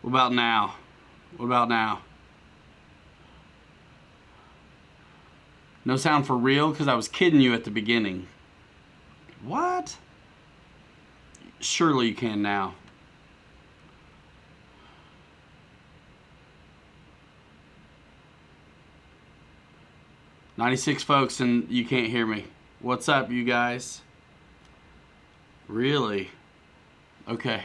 What about now? What about now? No sound for real? Because I was kidding you at the beginning. What? Surely you can now. "96 folks and you can't hear me. What's up, you guys?" Really? Okay.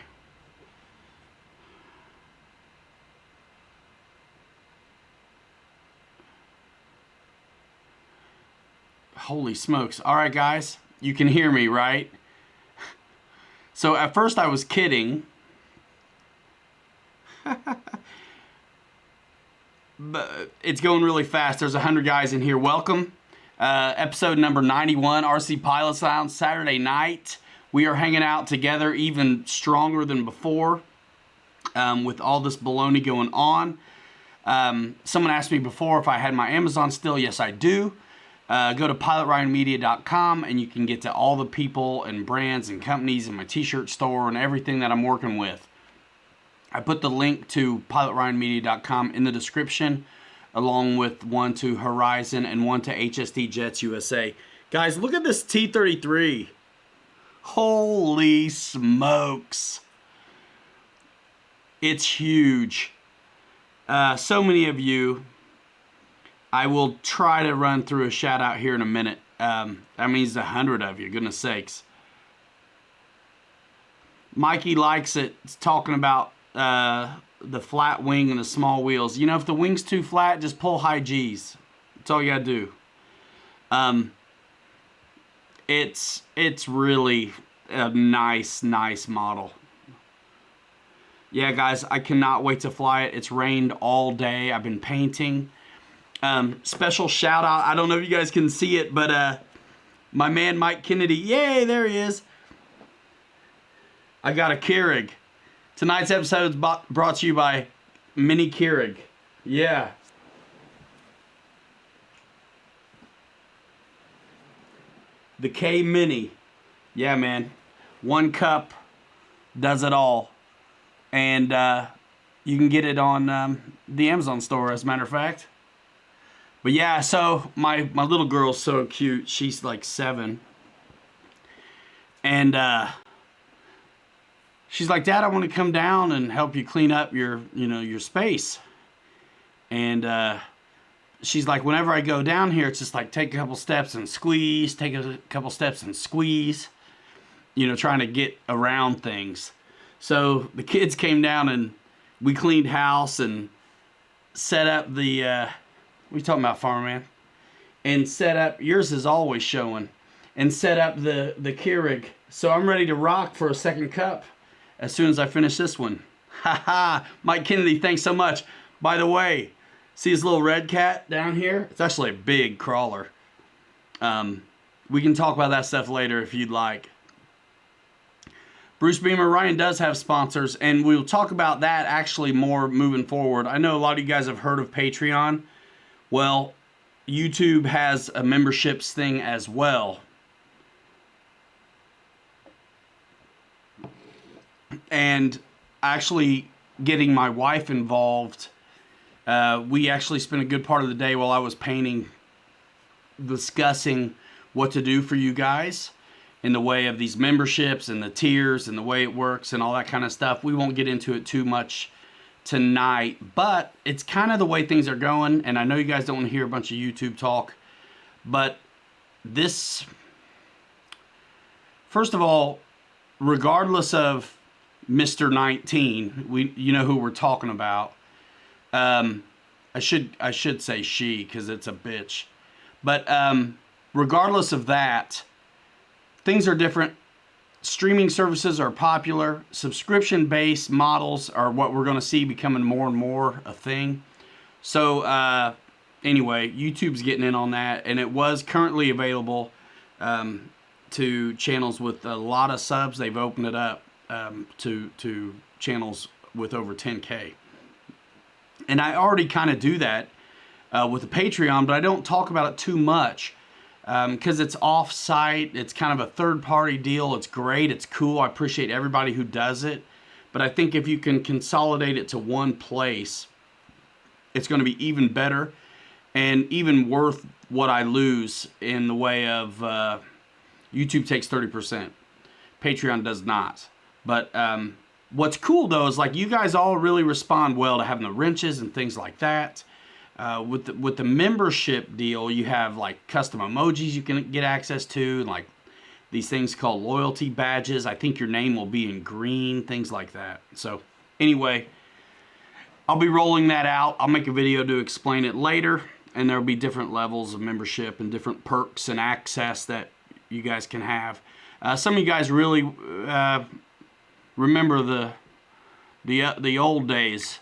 Holy smokes. All right, guys. You can hear me, right? So at first I was kidding. But it's going really fast. There's 100 guys in here. Welcome. Episode number 91, RC Pilot Lounge, Saturday night. We are hanging out together even stronger than before with all this baloney going on. Someone asked me before if I had my Amazon still. Yes, I do. Go to pilotryanmedia.com and you can get to all the people and brands and companies and my t-shirt store and everything that I'm working with. I put the link to pilotryanmedia.com in the description, along with one to Horizon and one to HST Jets USA. Guys, look at this T-33. Holy smokes. It's huge. So many of you. I will try to run through a shout out here in a minute. That means 100 of you, goodness sakes. Mikey likes it. It's talking about the flat wing and the small wheels. You know, if the wing's too flat, just pull high G's. That's all you gotta do. It's really a nice model. Yeah, guys, I cannot wait to fly it. It's rained all day. I've been painting. Special shout out. I don't know if you guys can see it, but my man Mike Kennedy. Yay, there he is. I got a Keurig. Tonight's episode is brought to you by Mini Keurig. Yeah. The K Mini. Yeah, man. One cup does it all. And you can get it on the Amazon store, as a matter of fact. But yeah, so my little girl's so cute. She's like 7. And she's like, "Dad, I want to come down and help you clean up your space." And she's like, "Whenever I go down here, it's just like take a couple steps and squeeze, take a couple steps and squeeze, trying to get around things." So the kids came down and we cleaned house and set up the, what are you talking about, Farmer Man? And set up, yours is always showing, and set up the Keurig. So I'm ready to rock for a second cup as soon as I finish this one. Haha, Mike Kennedy, thanks so much. By the way, see this little red cat down here? It's actually a big crawler. We can talk about that stuff later if you'd like. Bruce Beamer, Ryan does have sponsors, and we'll talk about that actually more moving forward. I know a lot of you guys have heard of Patreon. Well, YouTube has a memberships thing as well. And actually getting my wife involved, we actually spent a good part of the day while I was painting discussing what to do for you guys in the way of these memberships and the tiers and the way it works and all that kind of stuff. We won't get into it too much tonight, but it's kind of the way things are going. And I know you guys don't want to hear a bunch of YouTube talk, but this, first of all, regardless of Mr. 19, you know who we're talking about. I should say she, because it's a bitch. But regardless of that, things are different. Streaming services are popular. Subscription-based models are what we're going to see becoming more and more a thing. So anyway, YouTube's getting in on that, and it was currently available to channels with a lot of subs. They've opened it up to channels with over 10K. And I already kind of do that with the Patreon, but I don't talk about it too much because it's off-site. It's kind of a third-party deal. It's great. It's cool. I appreciate everybody who does it. But I think if you can consolidate it to one place, it's going to be even better and even worth what I lose in the way of YouTube takes 30%. Patreon does not. But what's cool though is like you guys all really respond well to having the wrenches and things like that. With the membership deal, you have like custom emojis you can get access to, and like these things called loyalty badges. I think your name will be in green, things like that. So anyway, I'll be rolling that out. I'll make a video to explain it later, and there'll be different levels of membership and different perks and access that you guys can have. Some of you guys really remember the old days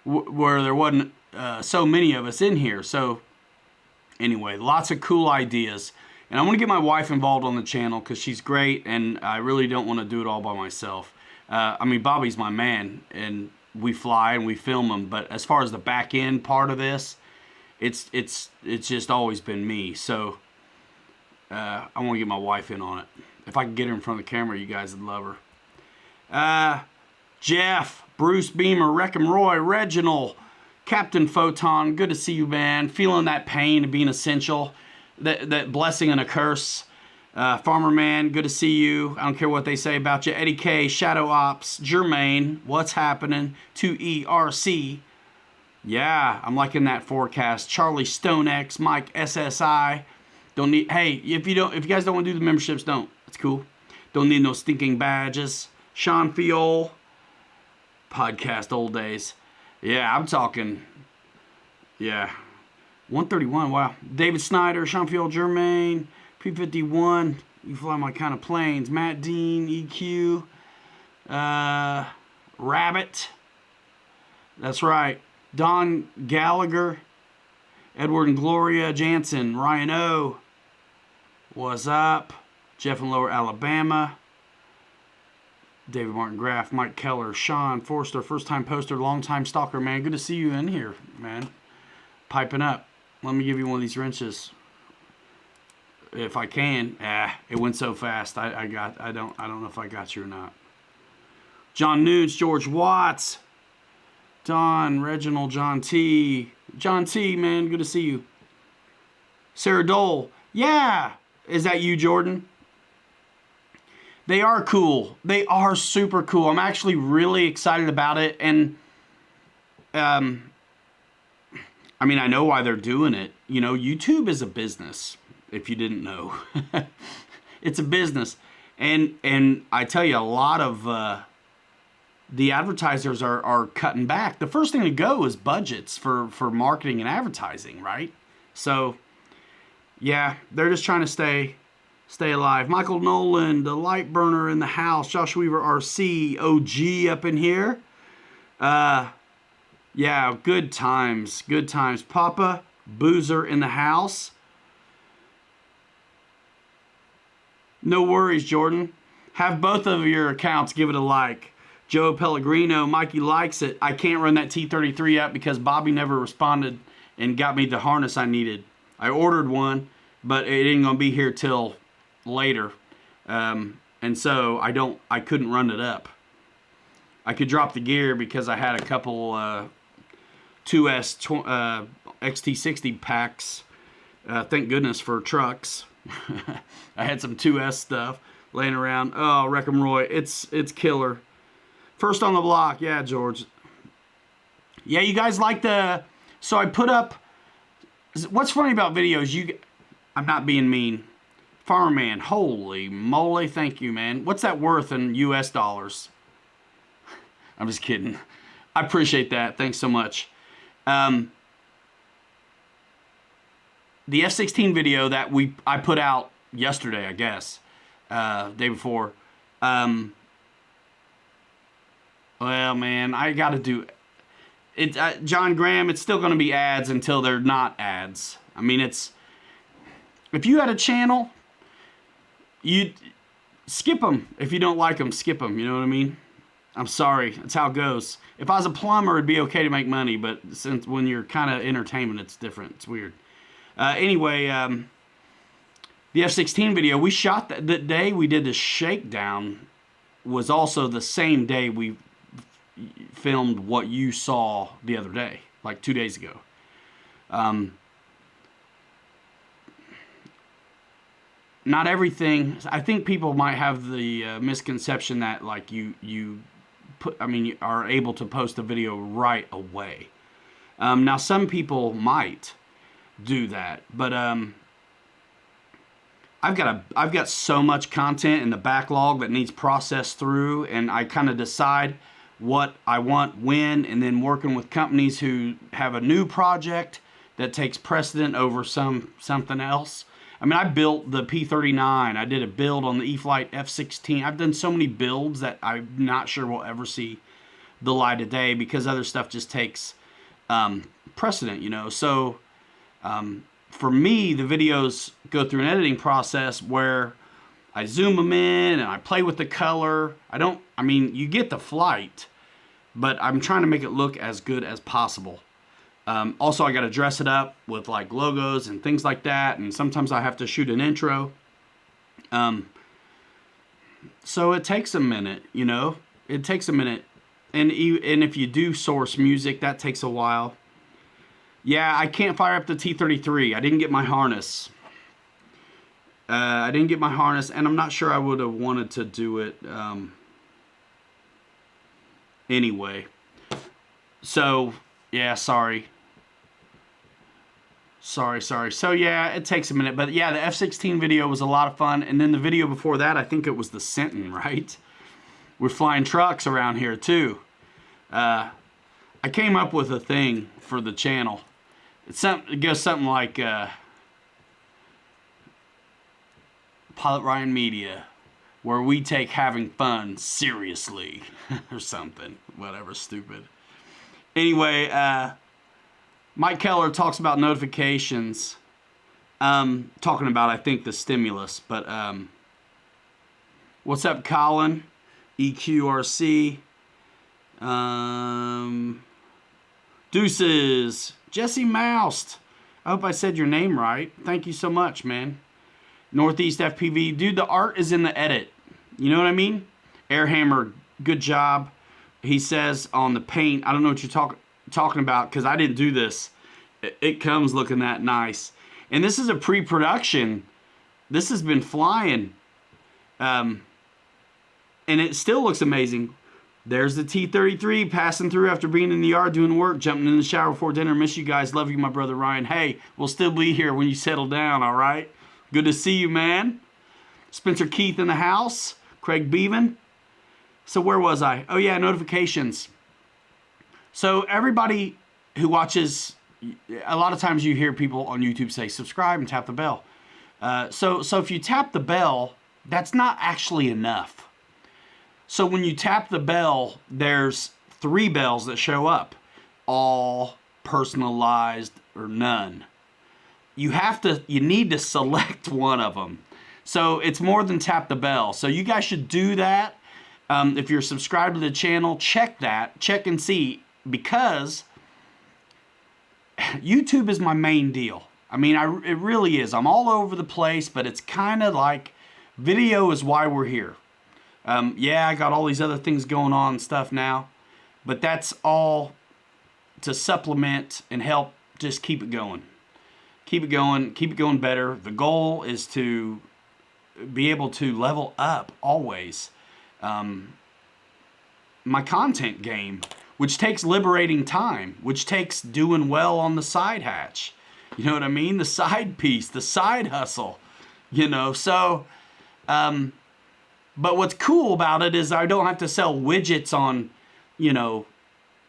where there wasn't so many of us in here. So anyway, lots of cool ideas. And I want to get my wife involved on the channel because she's great, and I really don't want to do it all by myself. I mean, Bobby's my man, and we fly and we film him. But as far as the back end part of this, it's just always been me. So I want to get my wife in on it. If I can get her in front of the camera, you guys would love her. Jeff, Bruce Beamer, Wreckham Roy, Reginald, Captain Photon, good to see you, man. Feeling that pain of being essential, that blessing and a curse. Farmer Man, good to see you. I don't care what they say about you. Eddie K, Shadow Ops, Jermaine, what's happening? 2ERC. Yeah, I'm liking that forecast. Charlie StoneX, Mike SSI. Don't need. Hey, if you guys don't want to do the memberships, don't. It's cool. Don't need no stinking badges. Sean Fiol, podcast old days. Yeah, I'm talking. Yeah, 131. Wow. David Snyder, Sean Fiol, Jermaine, P51. You fly my kind of planes. Matt Dean, EQ, Rabbit. That's right. Don Gallagher, Edward and Gloria Jansen, Ryan O. What's up? Jeff in Lower Alabama. David Martin Graff, Mike Keller, Sean Forster, first time poster, long time stalker, man. Good to see you in here, man. Piping up. Let me give you one of these wrenches. If I can. It went so fast. I don't know if I got you or not. John Nunes, George Watts, Don, Reginald, John T. John T, man, good to see you. Sarah Dole. Yeah. Is that you, Jordan? They are cool. They are super cool. I'm actually really excited about it. And, I mean, I know why they're doing it. You know, YouTube is a business, if you didn't know. It's a business. And I tell you, a lot of the advertisers are cutting back. The first thing to go is budgets for marketing and advertising, right? So, yeah, they're just trying to stay alive. Michael Nolan, the light burner in the house. Josh Weaver, RC, OG up in here. Yeah, good times. Good times. Papa, Boozer in the house. No worries, Jordan. Have both of your accounts give it a like. Joe Pellegrino, Mikey likes it. I can't run that T33 app because Bobby never responded and got me the harness I needed. I ordered one, but it ain't gonna be here till later. And so I couldn't run it up. I could drop the gear because I had a couple 2S XT60 packs. Thank goodness for trucks. I had some 2S stuff laying around. Oh, Wreckham Roy, it's killer. First on the block, yeah, George. Yeah, you guys like the... So I put up... What's funny about videos, I'm not being mean. Farmer Man, holy moly, thank you, man. What's that worth in US dollars? I'm just kidding. I appreciate that. Thanks so much. The F-16 video that I put out yesterday, I guess, day before. Well, man, I got to do it. John Graham, it's still going to be ads until they're not ads. I mean, if you had a channel, you skip them. If you don't like them, skip them. You know what I mean? I'm sorry. That's how it goes. If I was a plumber, it'd be okay to make money, but since when you're kind of entertainment, it's different. It's weird. Anyway, the F-16 video, we shot that day we did the shakedown was also the same day we filmed what you saw the other day, like 2 days ago. Not everything. I think people might have the misconception that like you are able to post a video right away. Now some people might do that, but I've got so much content in the backlog that needs processed through, and I kind of decide what I want when, and then working with companies who have a new project that takes precedent over something else. I mean, I built the P39. I did a build on the E-flite F-16. I've done so many builds that I'm not sure we'll ever see the light of day because other stuff just takes precedent, you know. So for me, the videos go through an editing process where I zoom them in and I play with the color. You get the flight, but I'm trying to make it look as good as possible. Also, I got to dress it up with like logos and things like that. And sometimes I have to shoot an intro. So it takes a minute, you know, it takes a minute. And if you do source music, that takes a while. Yeah, I can't fire up the T-33. I didn't get my harness. And I'm not sure I would have wanted to do it anyway. So, yeah, sorry. So, yeah, it takes a minute. But, yeah, the F-16 video was a lot of fun. And then the video before that, I think it was the Senton, right? We're flying trucks around here, too. I came up with a thing for the channel. It goes something like Pilot Ryan Media, where we take having fun seriously, or something. Whatever, stupid. Anyway, Mike Keller talks about notifications, talking about, I think, the stimulus. But what's up, Colin? EQRC. Deuces. Jesse Moust. I hope I said your name right. Thank you so much, man. Northeast FPV. Dude, the art is in the edit. You know what I mean? Airhammer, good job. He says on the paint, I don't know what you're talking about because I didn't do this. It comes looking that nice. And this is a pre-production. This has been flying. And it still looks amazing. There's the T-33 passing through after being in the yard doing work, jumping in the shower before dinner. Miss you guys. Love you, my brother Ryan. Hey, we'll still be here when you settle down, all right? Good to see you, man. Spencer Keith in the house. Craig Bevan. So where was I? Oh, yeah, notifications. So everybody who watches, a lot of times you hear people on YouTube say, subscribe and tap the bell. So if you tap the bell, that's not actually enough. So when you tap the bell, there's 3 bells that show up. All, personalized, or none. You need to select one of them. So it's more than tap the bell. So you guys should do that. If you're subscribed to the channel, check and see, because YouTube is my main deal. I mean, it really is. I'm all over the place, but it's kind of like video is why we're here. Yeah, I got all these other things going on and stuff now, but that's all to supplement and help just keep it going. Keep it going better. The goal is to be able to level up always my content game, which takes liberating time, which takes doing well on the side hatch. You know what I mean? The side piece, the side hustle, you know, so... But what's cool about it is I don't have to sell widgets on, you know,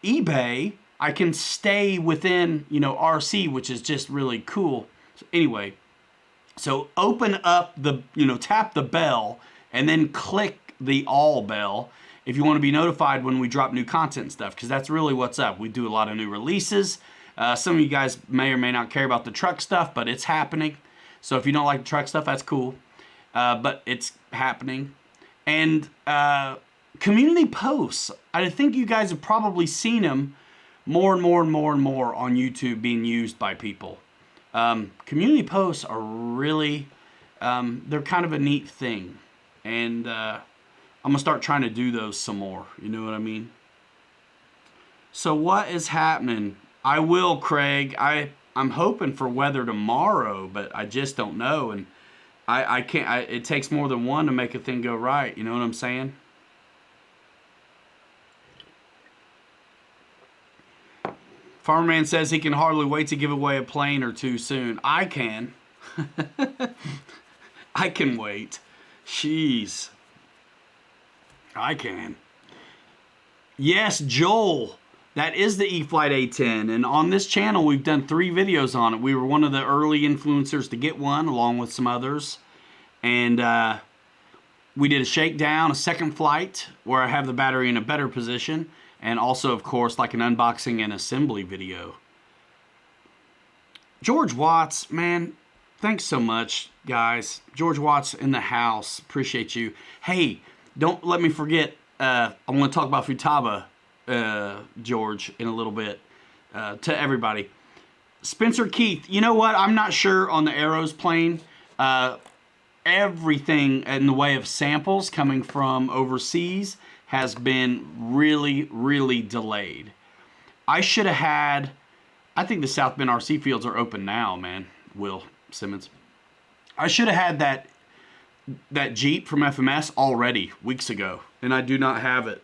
eBay. I can stay within, you know, RC, which is just really cool. So anyway, so open up the, you know, tap the bell and then click the all bell if you want to be notified when we drop new content and stuff, because that's really what's up. We do a lot of new releases. Some of you guys may or may not care about the truck stuff, but it's happening. So if you don't like the truck stuff, that's cool. But it's happening. And community posts, I think you guys have probably seen them more and more on YouTube being used by people. Community posts are really, they're kind of a neat thing. And I'm gonna start trying to do those some more. You know what I mean? So what is happening? I will, Craig. I'm hoping for weather tomorrow, but I just don't know, and I can't. It takes more than one to make a thing go right. You know what I'm saying? Farmerman says he can hardly wait to give away a plane or two soon. I can. I can wait. Jeez. I can. Yes, Joel. That is the E-flite A10. And on this channel, we've done 3 videos on it. We were one of the early influencers to get one, along with some others. And we did a shakedown, a second flight, where I have the battery in a better position. And also, of course, like an unboxing and assembly video. George Watts, man, thanks so much, guys. George Watts in the house. Appreciate you. Hey, don't let me forget, I want to talk about Futaba, George, in a little bit, to everybody. Spencer Keith, you know what? I'm not sure on the Arrows plane. Everything in the way of samples coming from overseas has been really, really delayed. I should have had, I think the South Bend RC fields are open now, man, Will Simmons. I should have had that Jeep from FMS already weeks ago, and I do not have it.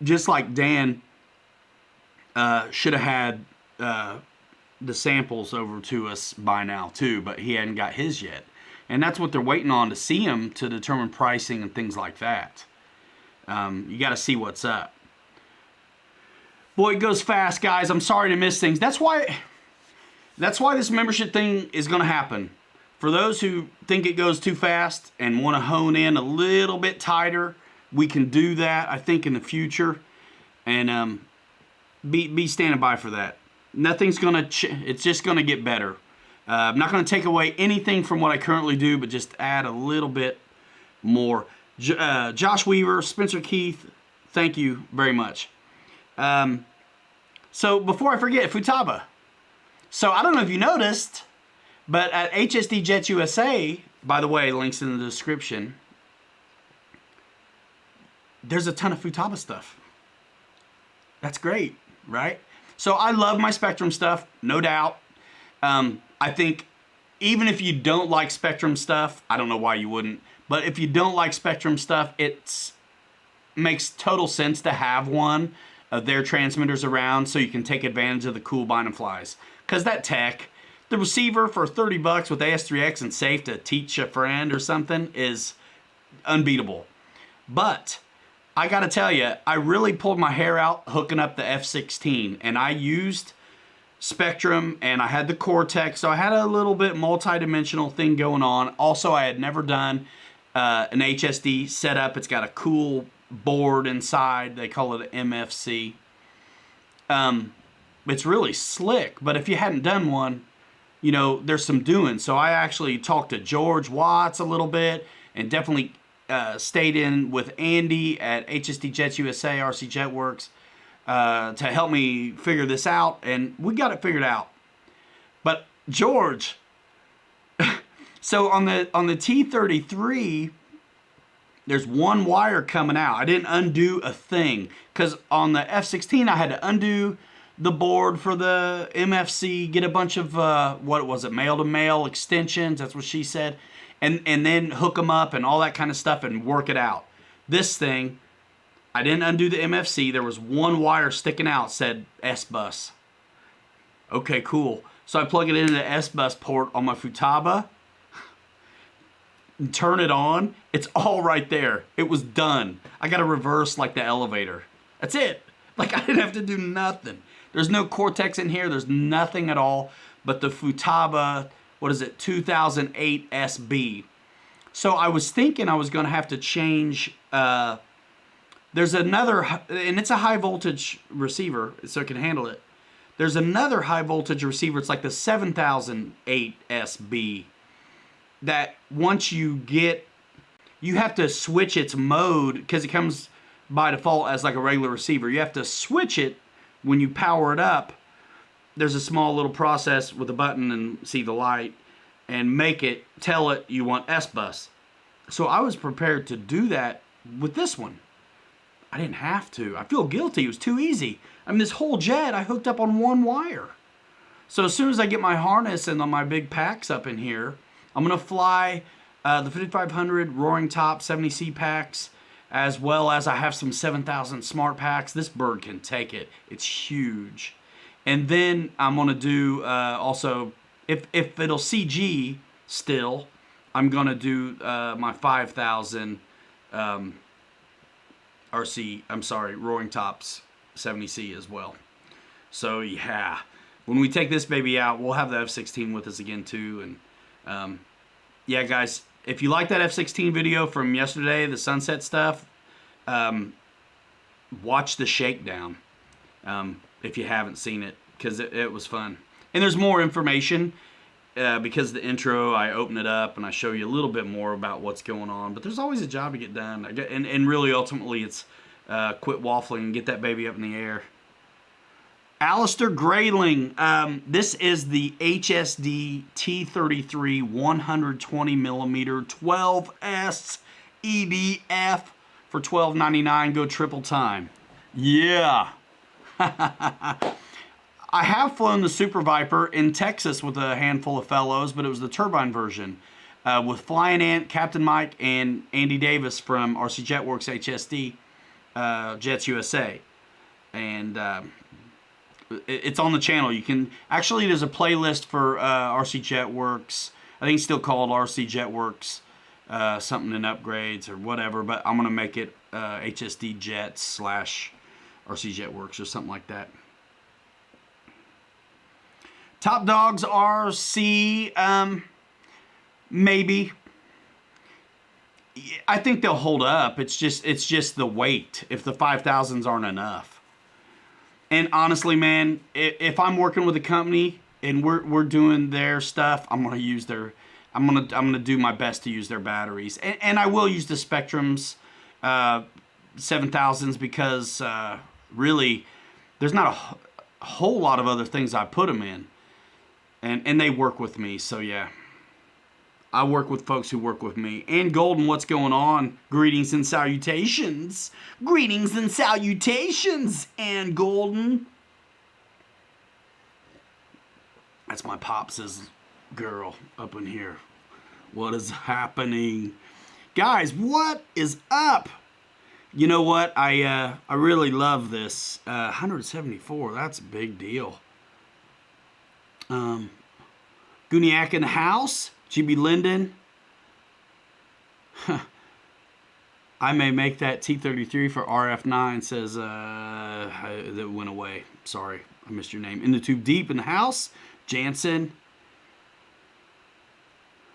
Just like Dan should have had the samples over to us by now too, but he hadn't got his yet. And that's what they're waiting on, to see him to determine pricing and things like that. You got to see what's up. Boy, it goes fast, guys. I'm sorry to miss things. That's why this membership thing is going to happen. For those who think it goes too fast and want to hone in a little bit tighter, we can do that, I think, in the future. And be standing by for that. Nothing's going to it's just going to get better. I'm not going to take away anything from what I currently do, but just add a little bit more. Josh Weaver, Spencer Keith, thank you very much. So before I forget, Futaba. So I don't know if you noticed, but at HSD Jets USA, by the way, links in the description, there's a ton of Futaba stuff. That's great, right? So I love my Spectrum stuff, no doubt. I think even if you don't like Spectrum stuff, I don't know why you wouldn't, but if you don't like Spectrum stuff, it makes total sense to have one of their transmitters around so you can take advantage of the cool bind and flies. Because that tech, the receiver for $30 with AS3X and safe to teach a friend or something is unbeatable. But I gotta tell you, I really pulled my hair out hooking up the F16, and I used Spectrum and I had the Cortex, so I had a little bit multi-dimensional thing going on. Also, I had never done an HSD setup. It's got a cool board inside. They call it an MFC. It's really slick, but if you hadn't done one, you know, there's some doing. So I actually talked to George Watts a little bit, and definitely stayed in with Andy at HSD Jets USA, RC Jetworks, to help me figure this out, and we got it figured out. But George, so on the T33, there's one wire coming out. I didn't undo a thing, because on the F16 I had to undo the board for the MFC, get a bunch of what was it, male-to-male extensions, that's what she said, and then hook them up and all that kind of stuff and work it out. This thing, I didn't undo the MFC. There was one wire sticking out, said S-Bus. Okay, cool. So I plug it into the S-Bus port on my Futaba, and turn it on. It's all right there. It was done. I got to reverse like the elevator. That's it. Like, I didn't have to do nothing. There's no Cortex in here. There's nothing at all but the Futaba, what is it, 2008 SB. So I was thinking I was going to have to change, there's another, and it's a high voltage receiver, so it can handle it. There's another high voltage receiver, it's like the 7008 SB, that once you get, you have to switch its mode, because it comes by default as like a regular receiver. You have to switch it when you power it up. There's a small little process with a button and see the light, and make it, tell it you want S-Bus. So I was prepared to do that with this one. I didn't have to. I feel guilty. It was too easy. I mean, this whole jet I hooked up on one wire. So as soon as I get my harness and my big packs up in here, I'm going to fly the 5500 Roaring Top 70C packs, as well as I have some 7000 smart packs. This bird can take it. It's huge. And then I'm going to do also, if it'll CG still, I'm going to do my 5000 Roaring Tops 70C as well. So yeah, when we take this baby out, we'll have the F-16 with us again too. And yeah, guys, if you like that F-16 video from yesterday, the sunset stuff, watch the shakedown if you haven't seen it, because it was fun. And there's more information because the intro, I open it up and I show you a little bit more about what's going on. But there's always a job to get done. And really, ultimately, it's quit waffling and get that baby up in the air. Alistair Grayling, this is the HSD T33 120 millimeter 12S EDF for $12.99. Go triple time. Yeah. I have flown the Super Viper in Texas with a handful of fellows, but it was the turbine version with Flying Ant, Captain Mike, and Andy Davis from RC Jetworks HSD Jets USA. And it's on the channel. You can actually, there's a playlist for RC Jetworks. I think it's still called RC Jetworks, something in upgrades or whatever. But I'm gonna make it HSD Jets / RC Jetworks or something like that. Top Dogs RC, maybe. I think they'll hold up. It's just the weight. If the 5000s aren't enough. And honestly, man, if I'm working with a company and we're doing their stuff, I'm gonna use their, I'm gonna do my best to use their batteries, and I will use the Spectrums 7000s because really, there's not a whole lot of other things I put them in, and they work with me. So yeah, I work with folks who work with me. And Golden, what's going on? Greetings and salutations. Greetings and salutations, and Golden. That's my Pops' girl up in here. What is happening? Guys, what is up? You know what? I really love this. 174, that's a big deal. Guniac in the house. GB Linden. I may make that T33 for RF9, says that went away. Sorry, I missed your name. In the Tube Deep in the house. Jansen.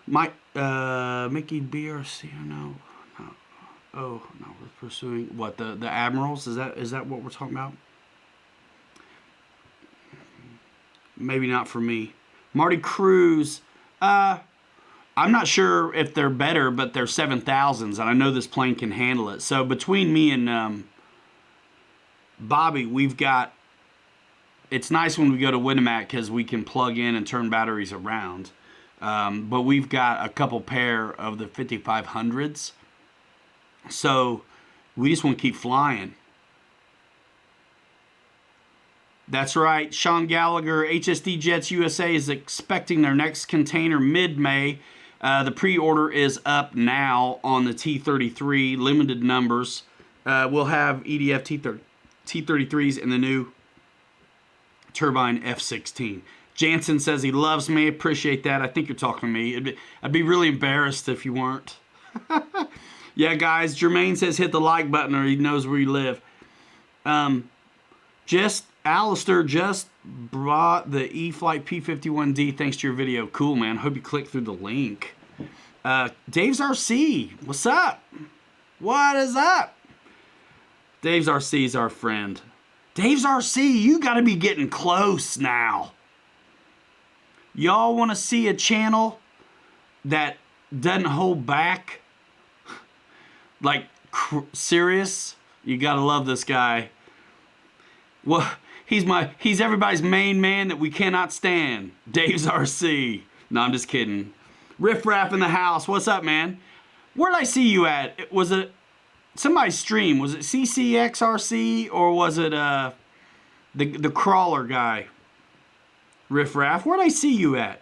Mike, Mickey BRC, no. Oh, no, we're pursuing, what, the Admirals? Is that what we're talking about? Maybe not for me. Marty Cruz, I'm not sure if they're better, but they're 7000s, and I know this plane can handle it. So between me and Bobby, we've got, it's nice when we go to Winnemac because we can plug in and turn batteries around. But we've got a couple pair of the 5500s. So we just want to keep flying. That's right. Sean Gallagher, HSD Jets USA is expecting their next container mid-May. The pre-order is up now on the T33, limited numbers. We'll have EDF T33s in the new turbine F-16. Jansen says he loves me. Appreciate that. I think you're talking to me. I'd be really embarrassed if you weren't. Yeah, guys. Jermaine says hit the like button or he knows where you live. Alistair just brought the E-Flight P51D thanks to your video. Cool, man. Hope you click through the link. Dave's RC. What's up? What is up? Dave's RC is our friend. Dave's RC, you got to be getting close now. Y'all want to see a channel that doesn't hold back? Like, serious? You got to love this guy. Well, he's everybody's main man that we cannot stand. Dave's RC. No, I'm just kidding. Riff Raff in the house. What's up, man? Where did I see you at? Was it somebody's stream. Was it CCXRC or was it the crawler guy? Riff Raff, where'd I see you at?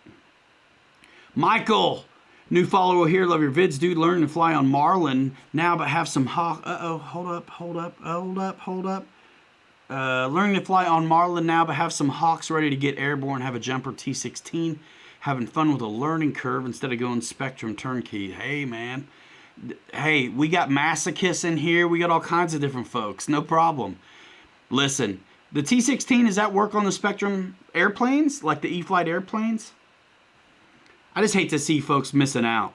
Michael, new follower here. Love your vids, dude. Learning to fly on Marlin now, but have some hawk. Hold up. Learning to fly on Marlin now, but have some hawks ready to get airborne. Have a jumper T16. Having fun with a learning curve instead of going Spectrum turnkey. Hey, man. Hey, we got masochists in here. We got all kinds of different folks. No problem. Listen, the T16, does that work on the Spectrum airplanes? Like the E-flite airplanes? I just hate to see folks missing out.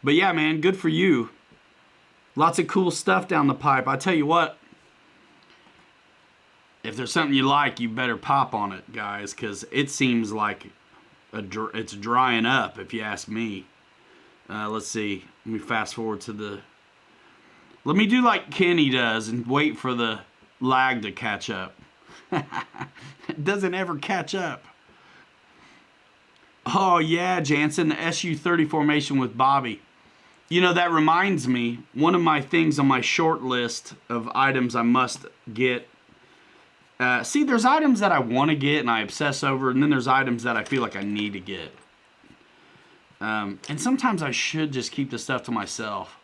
But yeah, man, good for you. Lots of cool stuff down the pipe. I tell you what, if there's something you like, you better pop on it, guys, because it seems like it's drying up, if you ask me. Let's see. Let me fast forward to the... Let me do like Kenny does and wait for the lag to catch up. It doesn't ever catch up. Oh, yeah, Jansen, the SU-30 formation with Bobby. You know, that reminds me, one of my things on my short list of items I must get. See, there's items that I want to get and I obsess over, and then there's items that I feel like I need to get. And sometimes I should just keep the stuff to myself,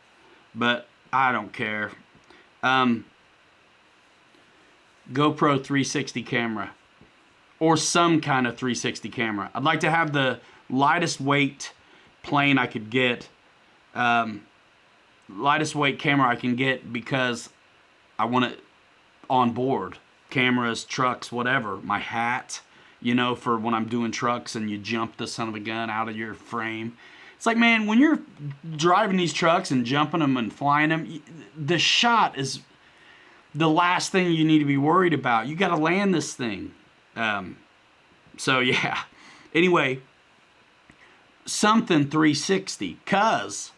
but I don't care. GoPro 360 camera, or some kind of 360 camera. I'd like to have the lightest weight plane I could get, lightest weight camera I can get, because I want it on board. Cameras, trucks, whatever. My hat, you know, for when I'm doing trucks and you jump the son of a gun out of your frame. It's like, man, when you're driving these trucks and jumping them and flying them, the shot is the last thing you need to be worried about. You got to land this thing. So, yeah. Anyway, something 360, because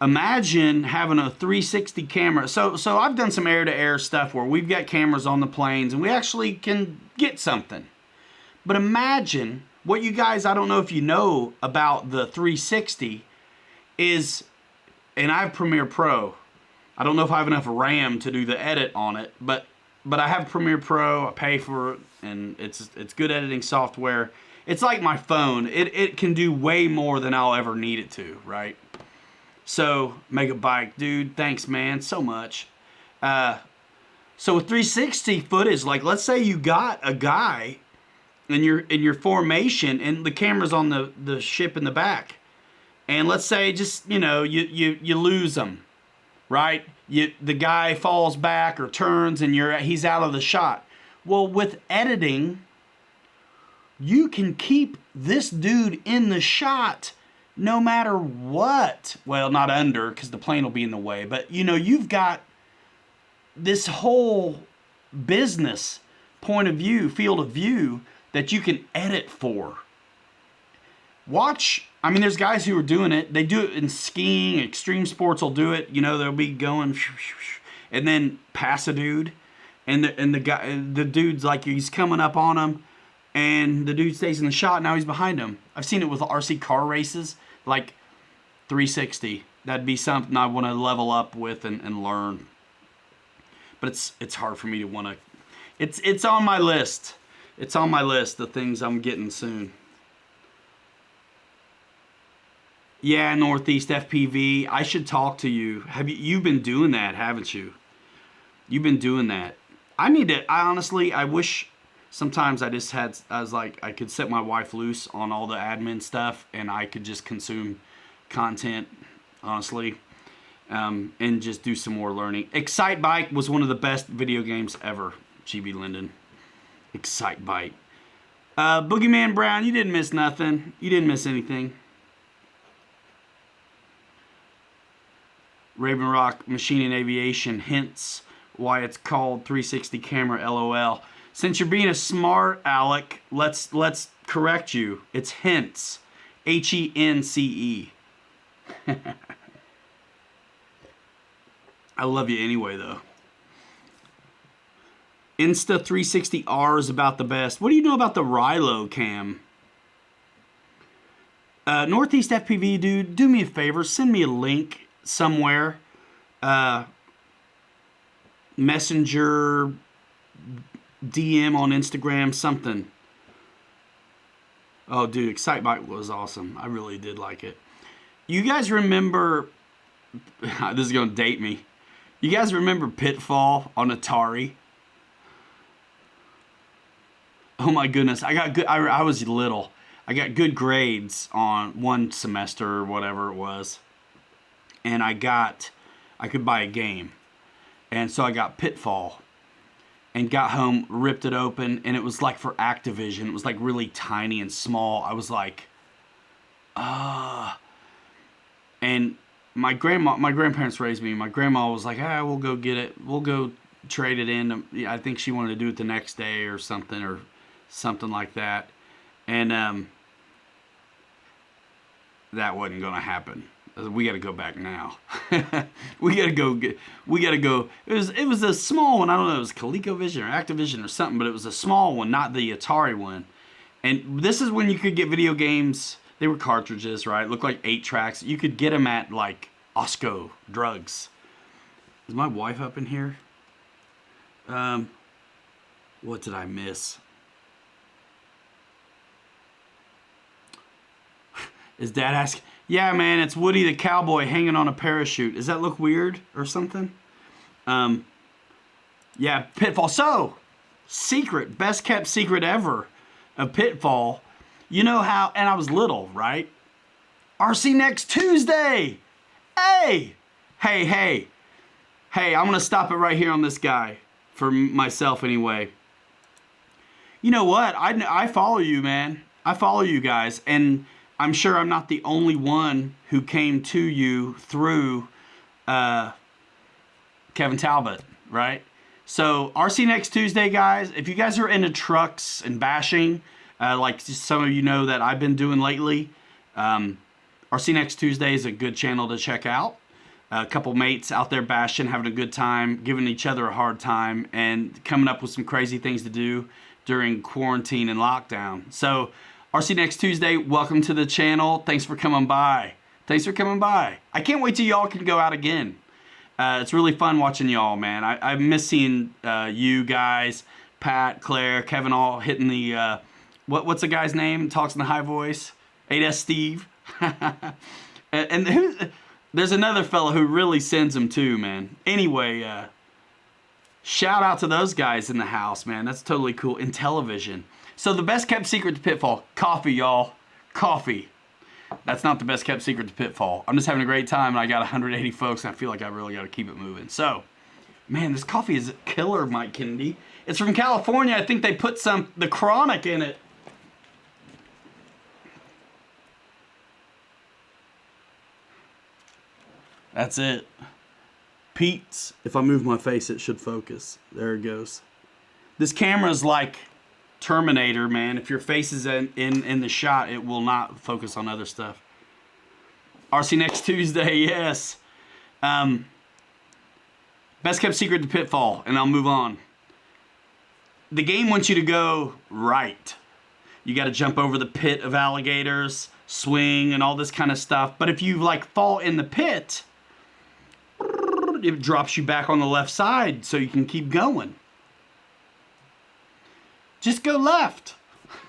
imagine having a 360 camera. So I've done some air-to-air stuff where we've got cameras on the planes and we actually can get something. But imagine what you guys, I don't know if you know about the 360, is, and I have Premiere Pro. I don't know if I have enough RAM to do the edit on it, but I have Premiere Pro. I pay for it, and it's good editing software. It's like my phone. It can do way more than I'll ever need it to, right? So, Megabike, dude, thanks, man, so much. So with 360 footage, like, let's say you got a guy in your formation and the camera's on the ship in the back, and let's say just, you know, you lose them, right? The guy falls back or turns and he's out of the shot. Well, with editing, you can keep this dude in the shot no matter what. Well, not under, because the plane will be in the way. But, you know, you've got this whole business point of view, field of view, that you can edit for. Watch. I mean, there's guys who are doing it. They do it in skiing. Extreme sports will do it. You know, they'll be going and then pass a dude. And the dude's like, he's coming up on him. And the dude stays in the shot. Now he's behind him. I've seen it with RC car races, like 360. That'd be something I want to level up with and learn. But it's hard for me to want to. It's on my list. It's on my list of things I'm getting soon. Yeah, Northeast FPV. I should talk to you. You've been doing that, haven't you? You've been doing that. I wish. Sometimes I was like, I could set my wife loose on all the admin stuff and I could just consume content, honestly, and just do some more learning. Excitebike was one of the best video games ever, GB Linden. Excitebike. Boogeyman Brown, you didn't miss nothing. You didn't miss anything. Raven Rock Machine and Aviation hints why it's called 360 camera, LOL. Since you're being a smart aleck, let's correct you. It's Hence. Hence. I love you anyway, though. Insta360R is about the best. What do you know about the Rilo cam? Northeast FPV, dude, do me a favor. Send me a link somewhere. Messenger, DM on Instagram, something. Oh, dude, Excitebike was awesome. I really did like it. You guys remember, this is going to date me. You guys remember Pitfall on Atari? Oh my goodness, I got good. I was little. I got good grades on one semester or whatever it was, and I could buy a game, and so I got Pitfall, and got home, ripped it open, and it was like for Activision. It was like really tiny and small. I was like, and my grandparents raised me. My grandma was like, we'll go get it. We'll go trade it in. I think she wanted to do it the next day or something like that. And that wasn't going to happen. We got to go back now. we got to go. It was a small one. I don't know. It was ColecoVision or Activision or something, but it was a small one, not the Atari one. And this is when you could get video games. They were cartridges, right? It looked like 8 tracks. You could get them at like Osco Drugs. Is my wife up in here? What did I miss? Is Dad asking? Yeah, man, it's Woody the Cowboy hanging on a parachute. Does that look weird or something? Yeah, Pitfall. So, secret, best kept secret ever of Pitfall. You know how, and I was little, right? RC next Tuesday. Hey, I'm going to stop it right here on this guy for myself anyway. You know what? I follow you, man. I follow you guys, and I'm sure I'm not the only one who came to you through Kevin Talbot, right? So RC next Tuesday, guys. If you guys are into trucks and bashing, like some of you know that I've been doing lately, RC next Tuesday is a good channel to check out. A couple mates out there bashing, having a good time, giving each other a hard time, and coming up with some crazy things to do during quarantine and lockdown. So RC next Tuesday, welcome to the channel. Thanks for coming by. I can't wait till y'all can go out again. It's really fun watching y'all, man. I miss seeing you guys, Pat, Claire, Kevin, all hitting the, what's the guy's name? Talks in the high voice? 8S Steve. and there's another fella who really sends them too, man. Anyway, shout out to those guys in the house, man. That's totally cool. In television. So the best kept secret to Pitfall, coffee, y'all. Coffee. That's not the best kept secret to Pitfall. I'm just having a great time, and I got 180 folks, and I feel like I really got to keep it moving. So, man, this coffee is killer, Mike Kennedy. It's from California. I think they put the Chronic in it. That's it. Pete's. If I move my face, it should focus. There it goes. This camera's like Terminator, man. If your face is in the shot, it will not focus on other stuff. RC next Tuesday, yes. Best kept secret to Pitfall, and I'll move on. The game wants you to go right. You got to jump over the pit of alligators, swing, and all this kind of stuff. But if you like fall in the pit, it drops you back on the left side so you can keep going. Just go left.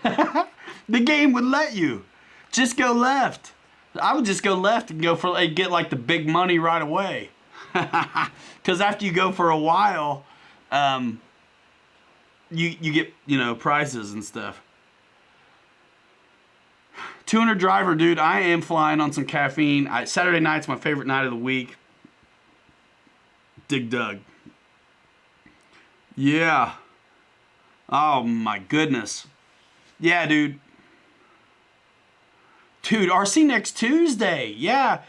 The game would let you. Just go left. I would just go left and get like the big money right away. Because after you go for a while, you get, prizes and stuff. 200 driver, dude. I am flying on some caffeine. Saturday night's my favorite night of the week. Dig Dug. Yeah. Oh my goodness. Yeah, dude. RC next Tuesday. Yeah.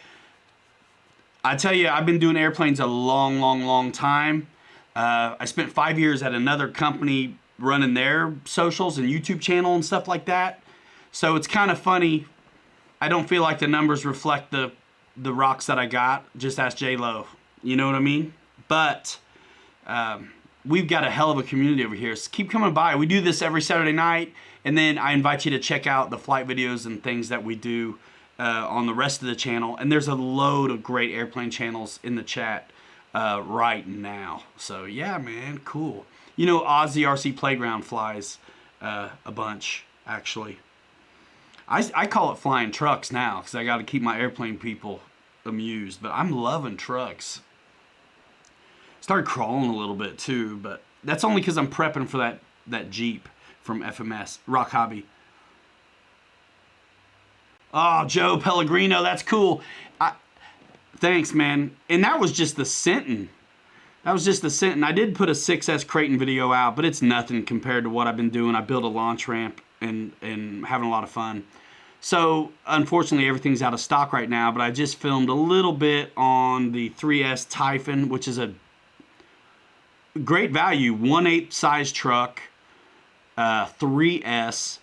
I tell you, I've been doing airplanes a long time. I spent 5 years at another company running their socials and YouTube channel and stuff like that. So it's kind of funny. I don't feel like the numbers reflect the rocks that I got. Just ask J-Lo. You know what I mean? But we've got a hell of a community over here. So keep coming by. We do this every Saturday night. And then I invite you to check out the flight videos and things that we do on the rest of the channel. And there's a load of great airplane channels in the chat. right now. So yeah, man, cool. You know, Ozzy RC Playground flies a bunch, actually. I call it flying trucks now because I got to keep my airplane people amused. But I'm loving trucks. Started crawling a little bit too, but that's only because I'm prepping for that Jeep from FMS, Rock Hobby. Oh, Joe Pellegrino, that's cool. Thanks, man. And that was just the Sinton. That was just the Sinton. I did put a 6S Creighton video out, but it's nothing compared to what I've been doing. I built a launch ramp and having a lot of fun. So, unfortunately, everything's out of stock right now, but I just filmed a little bit on the 3S Typhon, which is a great value, 1/8 size truck, 3S.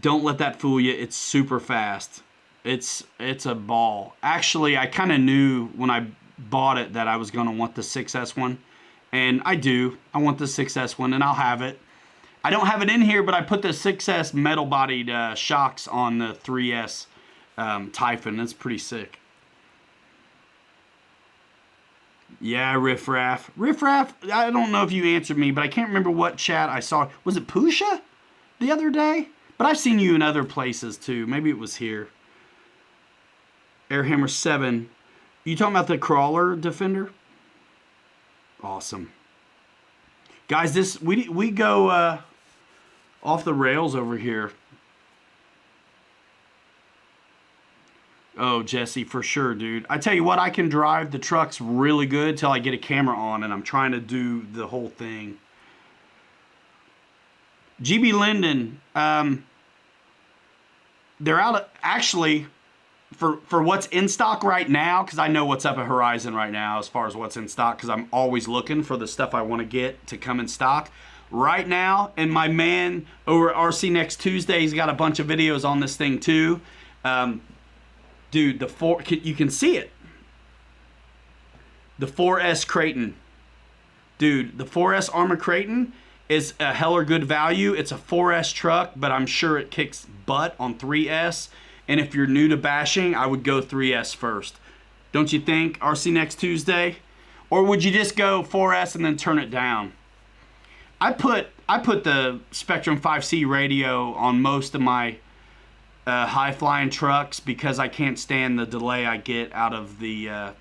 Don't let that fool you. It's super fast. It's a ball. Actually, I kind of knew when I bought it that I was going to want the 6S one. And I do. I want the 6S one, and I'll have it. I don't have it in here, but I put the 6S metal-bodied shocks on the 3S Typhon. That's pretty sick. Yeah, Riff Raff. Riff Raff, I don't know if you answered me, but I can't remember what chat I saw. Was it Pusha the other day? But I've seen you in other places, too. Maybe it was here. Airhammer 7. You talking about the crawler defender? Awesome. Guys, we go off the rails over here. Oh, Jesse, for sure, dude. I tell you what, I can drive the trucks really good till I get a camera on, and I'm trying to do the whole thing. GB Linden, they're out actually for what's in stock right now, because I know what's up at Horizon right now as far as what's in stock, because I'm always looking for the stuff I want to get to come in stock right now. And my man over at RC Next Tuesday, he's got a bunch of videos on this thing too. Dude, you can see it. The 4S Creighton. Dude, the 4S Armored Creighton is a heller good value. It's a 4S truck, but I'm sure it kicks butt on 3S. And if you're new to bashing, I would go 3S first. Don't you think, RC Next Tuesday? Or would you just go 4S and then turn it down? I put the Spectrum 5C radio on most of my high-flying trucks because I can't stand the delay I get out of the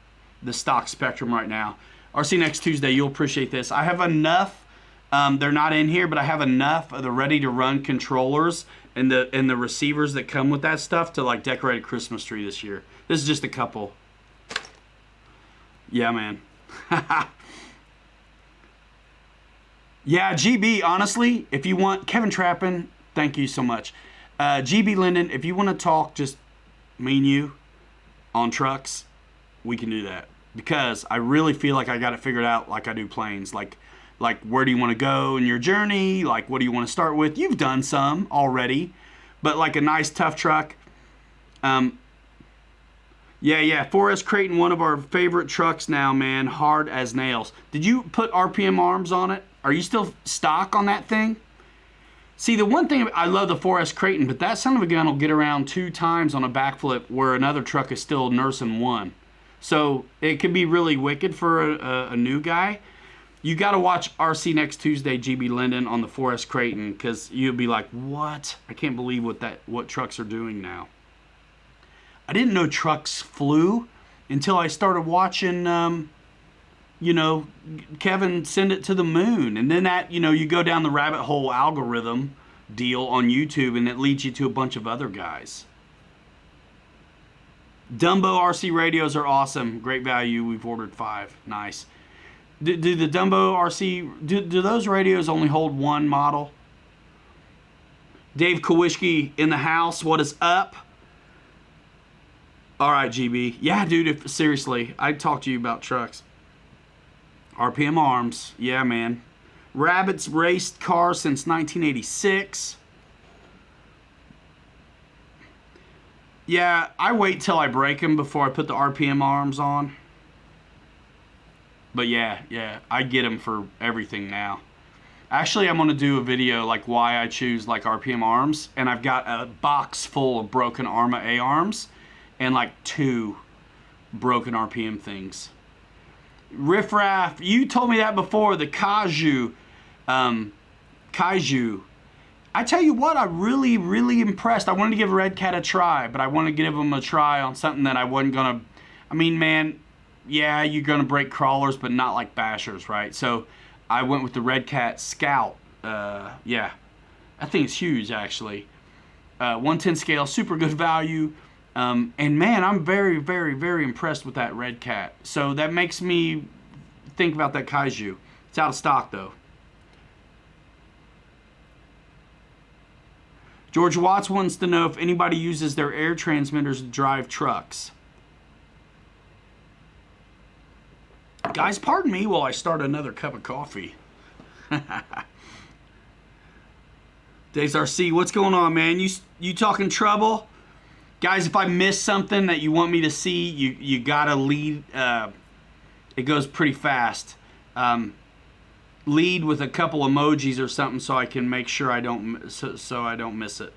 stock Spectrum right now. RC Next Tuesday, you'll appreciate this. I have enough. They're not in here, but I have enough of the ready-to-run controllers and the receivers that come with that stuff to like decorate a Christmas tree this year. This is just a couple. Yeah, man. Yeah, GB, honestly, if you want, Kevin Trappin, thank you so much. GB Linden, if you want to talk just me and you on trucks, we can do that. Because I really feel like I got it figured out like I do planes. Like where do you want to go in your journey? Like, what do you want to start with? You've done some already, but like a nice tough truck. Yeah, 4S Creighton, one of our favorite trucks now, man. Hard as nails. Did you put RPM arms on it? Are you still stock on that thing? See, the one thing, I love the 4S Creighton, but that son of a gun will get around 2 times on a backflip where another truck is still nursing 1. So it could be really wicked for a new guy. You got to watch RC Next Tuesday, GB Linden, on the 4S Creighton, because you'll be like, what? I can't believe what trucks are doing now. I didn't know trucks flew until I started watching, Kevin send it to the moon. And then that, you go down the rabbit hole algorithm deal on YouTube, and it leads you to a bunch of other guys. Dumbo RC radios are awesome. Great value. We've ordered 5. Nice. Do the Dumbo RC, do those radios only hold 1 model? Dave Kowishki in the house. What is up? All right, GB. Yeah, dude, seriously, I'd talk to you about trucks. RPM arms. Yeah, man. Rabbit's raced cars since 1986. Yeah, I wait till I break them before I put the RPM arms on. But yeah, I get them for everything now. Actually, I'm going to do a video like why I choose like RPM arms. And I've got a box full of broken Arma A arms and like 2 broken RPM things. Riff Raff, you told me that before, the Kaiju. Kaiju. I tell you what, I'm really, really impressed. I wanted to give Red Cat a try, but I wanted to give him a try on something that I wasn't going to... I mean, man, yeah, you're going to break crawlers, but not like bashers, right? So I went with the Red Cat Scout. Yeah, I think it's huge, actually. 110 scale, super good value. And man, I'm very, very, very impressed with that Red Cat. So that makes me think about that Kaiju. It's out of stock, though. George Watts wants to know if anybody uses their air transmitters to drive trucks. Guys, pardon me while I start another cup of coffee. Dave's RC, what's going on, man? You talking trouble? Guys, if I miss something that you want me to see, you gotta lead. It goes pretty fast. Lead with a couple emojis or something so I can make sure I don't so I don't miss it.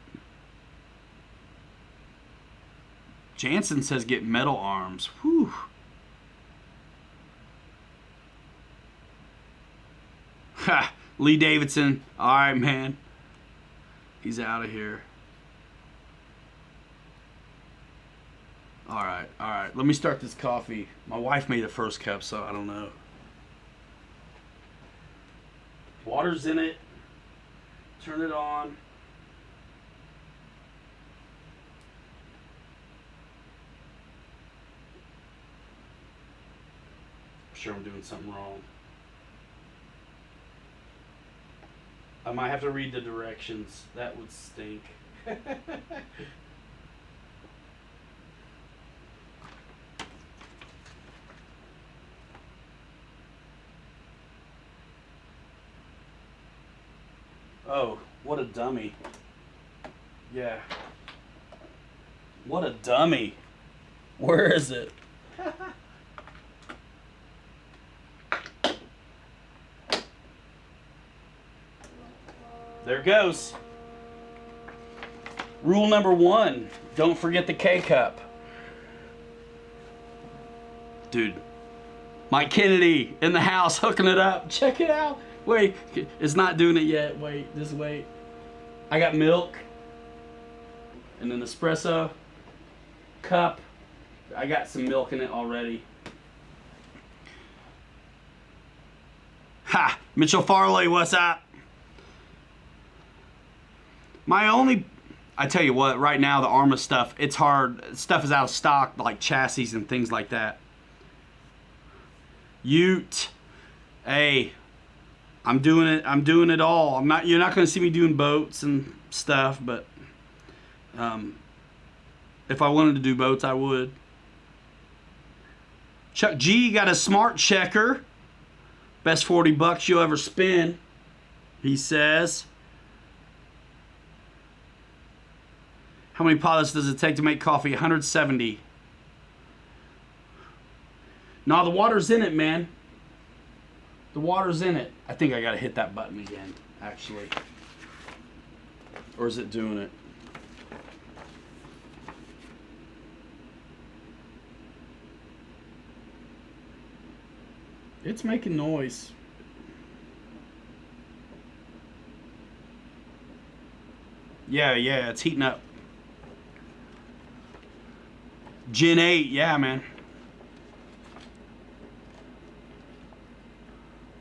Jansen says get metal arms. Whew. Ha! Lee Davidson. All right, man. He's out of here. All right. Let me start this coffee. My wife made the first cup, so I don't know. Water's in it. Turn it on. I'm sure I'm doing something wrong. I might have to read the directions. That would stink. Oh, what a dummy. Yeah. What a dummy. Where is it? There it goes. Rule number 1, don't forget the K-Cup. Dude, Mike Kennedy in the house hooking it up. Check it out. Wait, it's not doing it yet. Wait, just wait. I got milk and an espresso cup. I got some milk in it already. Ha! Mitchell Farley, what's up? I tell you what, right now the Arrma stuff, it's hard. Stuff is out of stock, like chassis and things like that. Ute. Hey, I'm doing it all. You're not going to see me doing boats and stuff, but if I wanted to do boats, I would. Chuck G got a smart checker. Best $40 you'll ever spend, he says. How many pods does it take to make coffee? 170. No, the water's in it, man. The water's in it. I think I gotta hit that button again, actually. Or is it doing it? It's making noise. Yeah, it's heating up. Gen 8, yeah, man.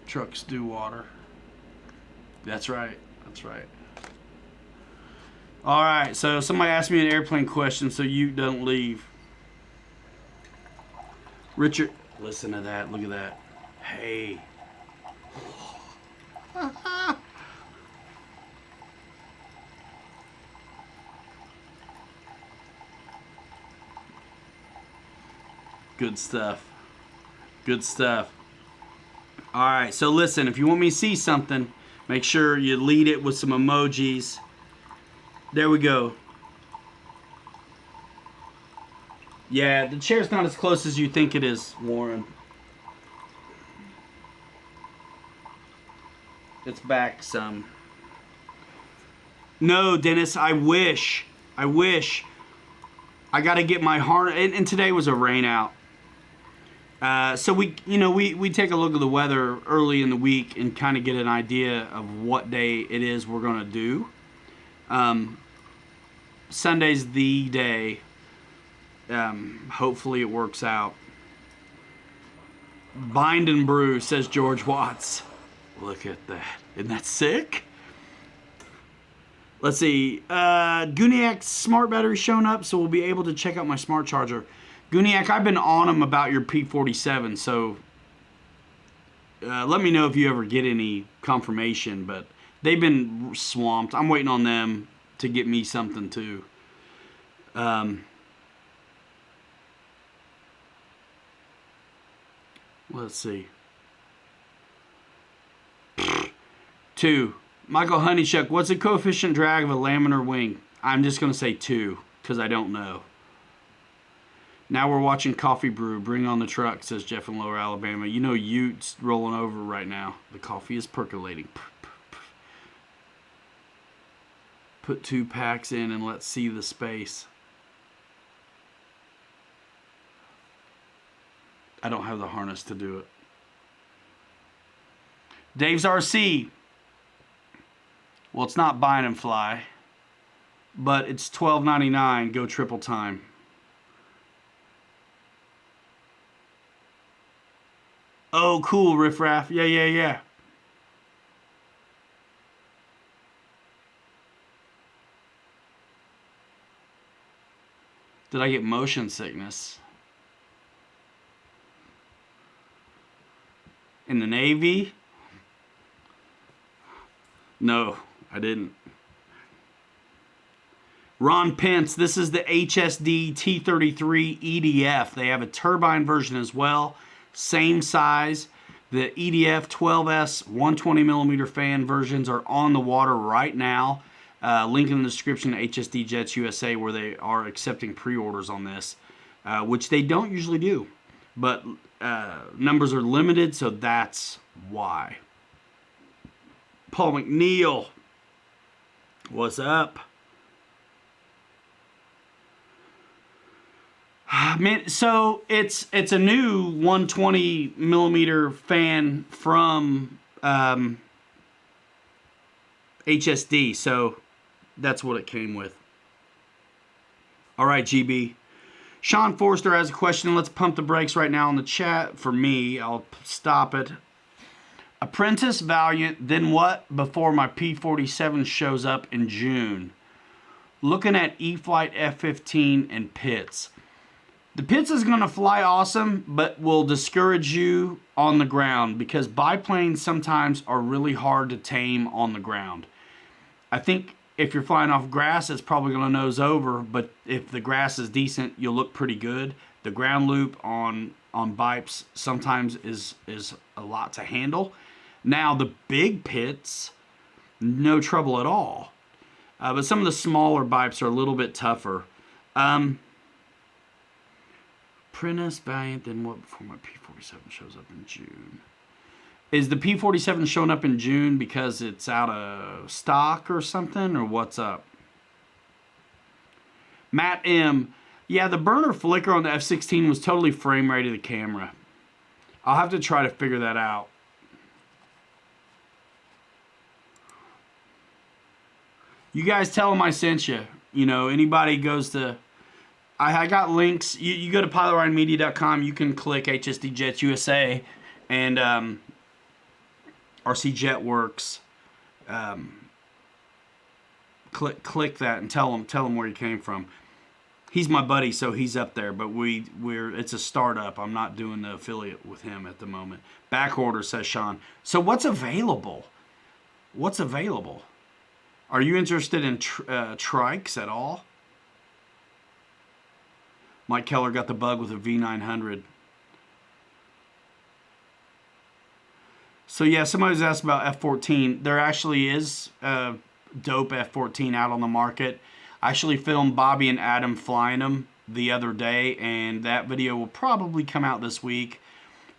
Trucks do water. That's right. All right, so somebody asked me an airplane question, so you don't leave. Richard, listen to that. Look at that. Hey. Good stuff. All right, so listen, if you want me to see something, make sure you lead it with some emojis. There we go. Yeah, the chair's not as close as you think it is, Warren. It's back some. No, Dennis, I wish. I got to get my harness, and today was a rain out. So we take a look at the weather early in the week and kind of get an idea of what day it is we're going to do. Sunday's the day. Hopefully it works out. Bind and brew, says George Watts. Look at that. Isn't that sick? Let's see. Guniac's smart battery's shown up, so we'll be able to check out my smart charger. Guniac, I've been on them about your P47, so let me know if you ever get any confirmation, but they've been swamped. I'm waiting on them to get me something too. Let's see. 2. Michael Honeychuck, what's the coefficient drag of a laminar wing? I'm just going to say 2, because I don't know. Now we're watching Coffee Brew. Bring on the truck, says Jeff in Lower Alabama. You know Utte's rolling over right now. The coffee is percolating. Put 2 packs in and let's see the space. I don't have the harness to do it. Dave's RC. Well, it's not Bind and Fly, but it's $12.99. Go triple time. Oh, cool, Riff Raff. Yeah. Did I get motion sickness? In the Navy? No, I didn't. Ron Pence, this is the HSD T33 EDF. They have a turbine version as well. Same size. The EDF 12S 120mm fan versions are on the water right now. Link in the description to HSD Jets USA where they are accepting pre-orders on this, which they don't usually do. But numbers are limited, so that's why. Paul McNeil, what's up? Man, so it's a new 120mm fan from HSD, so that's what it came with. All right, GB. Sean Forster has a question. Let's pump the brakes right now in the chat. For me, I'll stop it. Apprentice, Valiant, then what before my P47 shows up in June? Looking at E-flite F-15 and Pitts. The Pitts is going to fly awesome, but will discourage you on the ground because biplanes sometimes are really hard to tame on the ground. I think if you're flying off grass, it's probably going to nose over, but if the grass is decent, you'll look pretty good. The ground loop on bipes sometimes is a lot to handle. Now, the big Pitts, no trouble at all. But some of the smaller bipes are a little bit tougher. Prentice, Valiant, then what before my P47 shows up in June? Is the P47 showing up in June because it's out of stock or something, or what's up? Matt M. Yeah, the burner flicker on the F-16 was totally frame rate of the camera. I'll have to try to figure that out. You guys tell them I sent you. You know, anybody goes to... I got links. You go to pilotRideMedia.com. You can click HSD Jets USA and RC Jetworks. Click that and tell him where you came from. He's my buddy, so he's up there. But it's a startup. I'm not doing the affiliate with him at the moment. Back order, says Sean. So what's available? What's available? Are you interested in trikes at all? Mike Keller got the bug with a V900. So yeah, somebody's asked about F-14. There actually is a dope F-14 out on the market. I actually filmed Bobby and Adam flying them the other day, and that video will probably come out this week.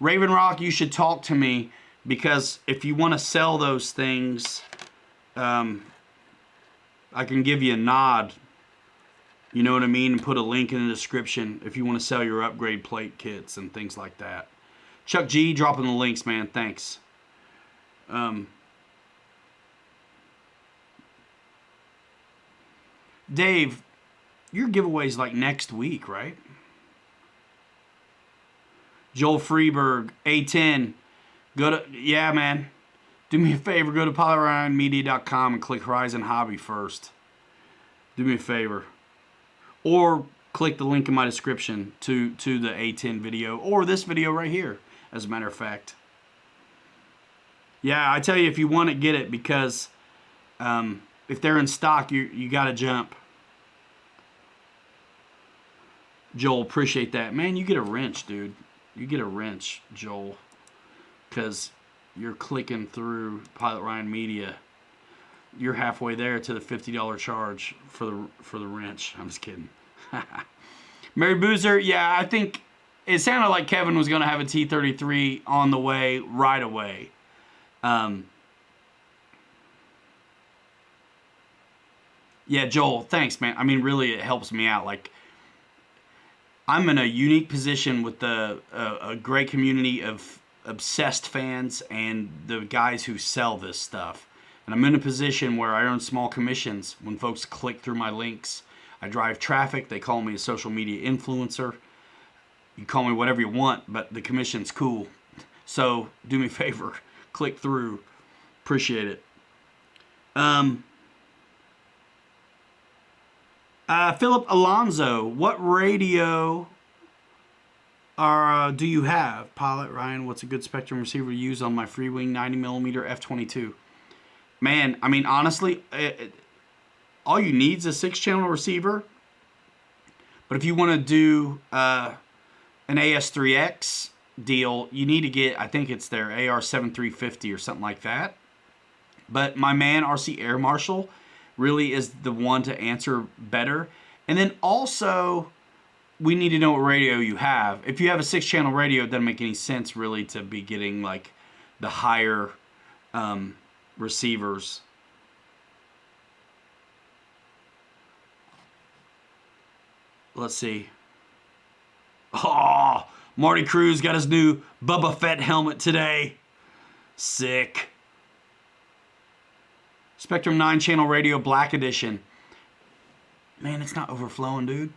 Raven Rock, you should talk to me, because if you want to sell those things, I can give you a nod. You know what I mean? And put a link in the description if you want to sell your upgrade plate kits and things like that. Chuck G dropping the links, man. Thanks. Dave, your giveaway's like next week, right? Joel Freeberg, A10. Yeah, man. Do me a favor, go to PilotRyanMedia.com and click Horizon Hobby first. Do me a favor. Or click the link in my description to the A10 video, or this video right here, as a matter of fact. Yeah, I tell you, if you want it, get it, because if they're in stock, you got to jump. Joel, appreciate that. Man, you get a wrench, dude. You get a wrench, Joel, because you're clicking through Pilot Ryan Media. You're halfway there to the $50 charge for the wrench. I'm just kidding. Mary Boozer, yeah, I think it sounded like Kevin was going to have a T-33 on the way right away. Yeah, Joel, thanks, man. I mean, really, it helps me out. Like, I'm in a unique position with a great community of obsessed fans and the guys who sell this stuff. And I'm in a position where I earn small commissions when folks click through my links. I drive traffic. They call me a social media influencer. You call me whatever you want, but the commission's cool. So do me a favor, click through. Appreciate it. Philip Alonzo, what radio do you have? Pilot Ryan, what's a good Spectrum receiver to use on my Freewing 90mm f/22? Man, I mean, honestly, all you need is a 6-channel receiver. But if you want to do an AS3X deal, you need to get, I think it's their AR7350 or something like that. But my man, RC Air Marshal, really is the one to answer better. And then also, we need to know what radio you have. If you have a 6-channel radio, it doesn't make any sense really to be getting like the higher receivers. Let's see. Oh, Marty Cruz got his new Boba Fett helmet today. Sick. Spectrum 9-channel radio black edition. Man, it's not overflowing, dude.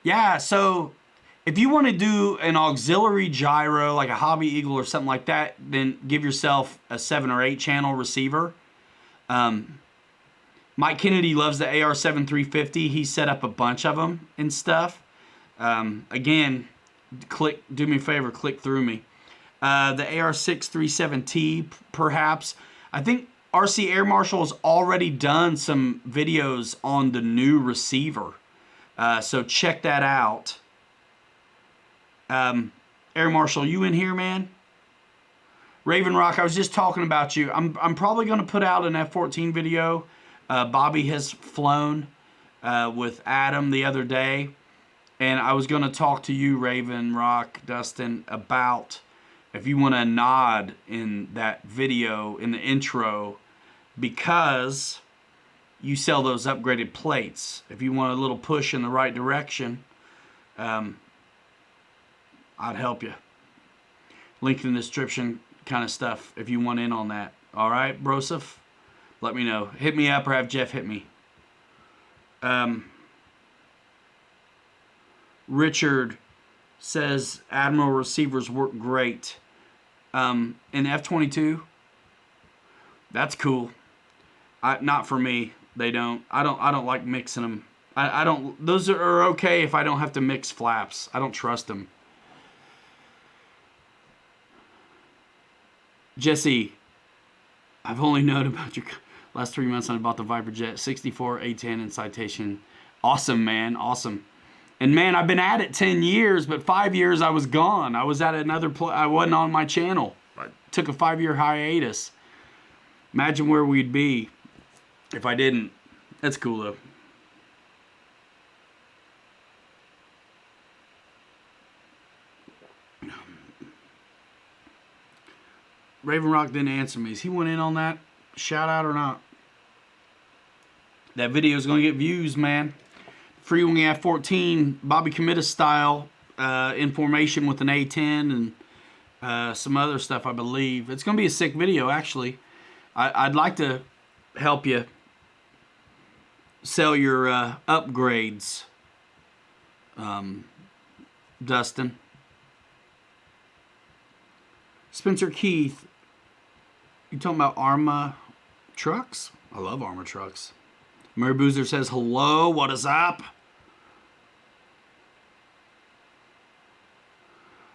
Yeah, so if you want to do an auxiliary gyro, like a Hobby Eagle or something like that, then give yourself a 7 or 8-channel receiver. Mike Kennedy loves the AR7350. He set up a bunch of them and stuff. Again, do me a favor, click through me. The AR637T, perhaps. I think RC Air Marshal has already done some videos on the new receiver. So check that out. Air Marshal, you in here, man? Raven Rock, I was just talking about you. I'm probably going to put out an F-14 video. Bobby has flown with Adam the other day. And I was going to talk to you, Raven Rock, Dustin, about if you want to nod in that video, in the intro, because you sell those upgraded plates. If you want a little push in the right direction, I'd help you. Link in the description kind of stuff if you want in on that. All right, Broseph? Let me know. Hit me up or have Jeff hit me. Richard says Admiral receivers work great. In F-22, that's cool. Not for me. They don't. I don't like mixing them. I don't. Those are okay if I don't have to mix flaps. I don't trust them. Jesse, I've only known about your last 3 months. I bought the Viper Jet 64 A10 in Citation. Awesome, man. Awesome. And man, I've been at it 10 years, but 5 years I was gone. I was at another I wasn't on my channel. I took a 5-year hiatus. Imagine where we'd be if I didn't. That's cool though. Raven Rock didn't answer me. Is he went in on that shout out or not? That video is going to get views, man. Freewing F14, Bobby Committa style, in formation with an A10 and some other stuff, I believe. It's going to be a sick video, actually. I'd like to help you sell your upgrades, Dustin. Spencer Keith, you talking about Arma trucks? I love Arma trucks. Mary Boozer says, hello, what is up?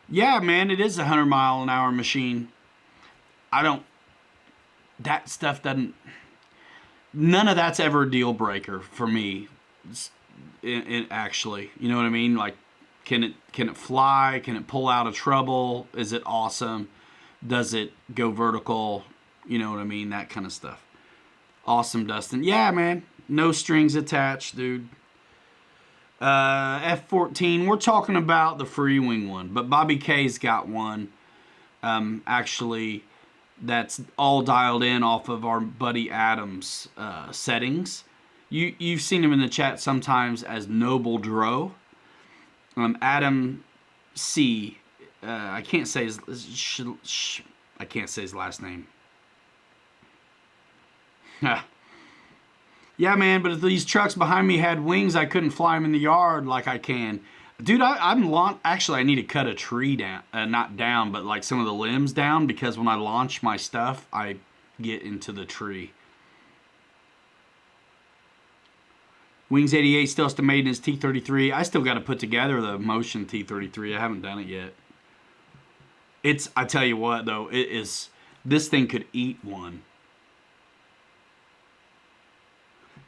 Yeah, man, it is a 100-mile-an-hour machine. That stuff doesn't, none of that's ever a deal breaker for me. It actually, you know what I mean? Like, can it fly? Can it pull out of trouble? Is it awesome? Does it go vertical? You know what I mean? That kind of stuff. Awesome, Dustin. Yeah, man. No strings attached, dude. F14, we're talking about the Freewing one, but Bobby K's got one. Actually, that's all dialed in off of our buddy Adam's settings. You've seen him in the chat sometimes as Noble Dro. Adam C. I can't say his last name. Yeah, man, but if these trucks behind me had wings, I couldn't fly them in the yard like I can. Dude, actually, I need to cut a tree down. Not down, but like some of the limbs down, because when I launch my stuff, I get into the tree. Wings 88 still has to made in his T33. I still got to put together the Motion T33. I haven't done it yet. I tell you what, though, this thing could eat one.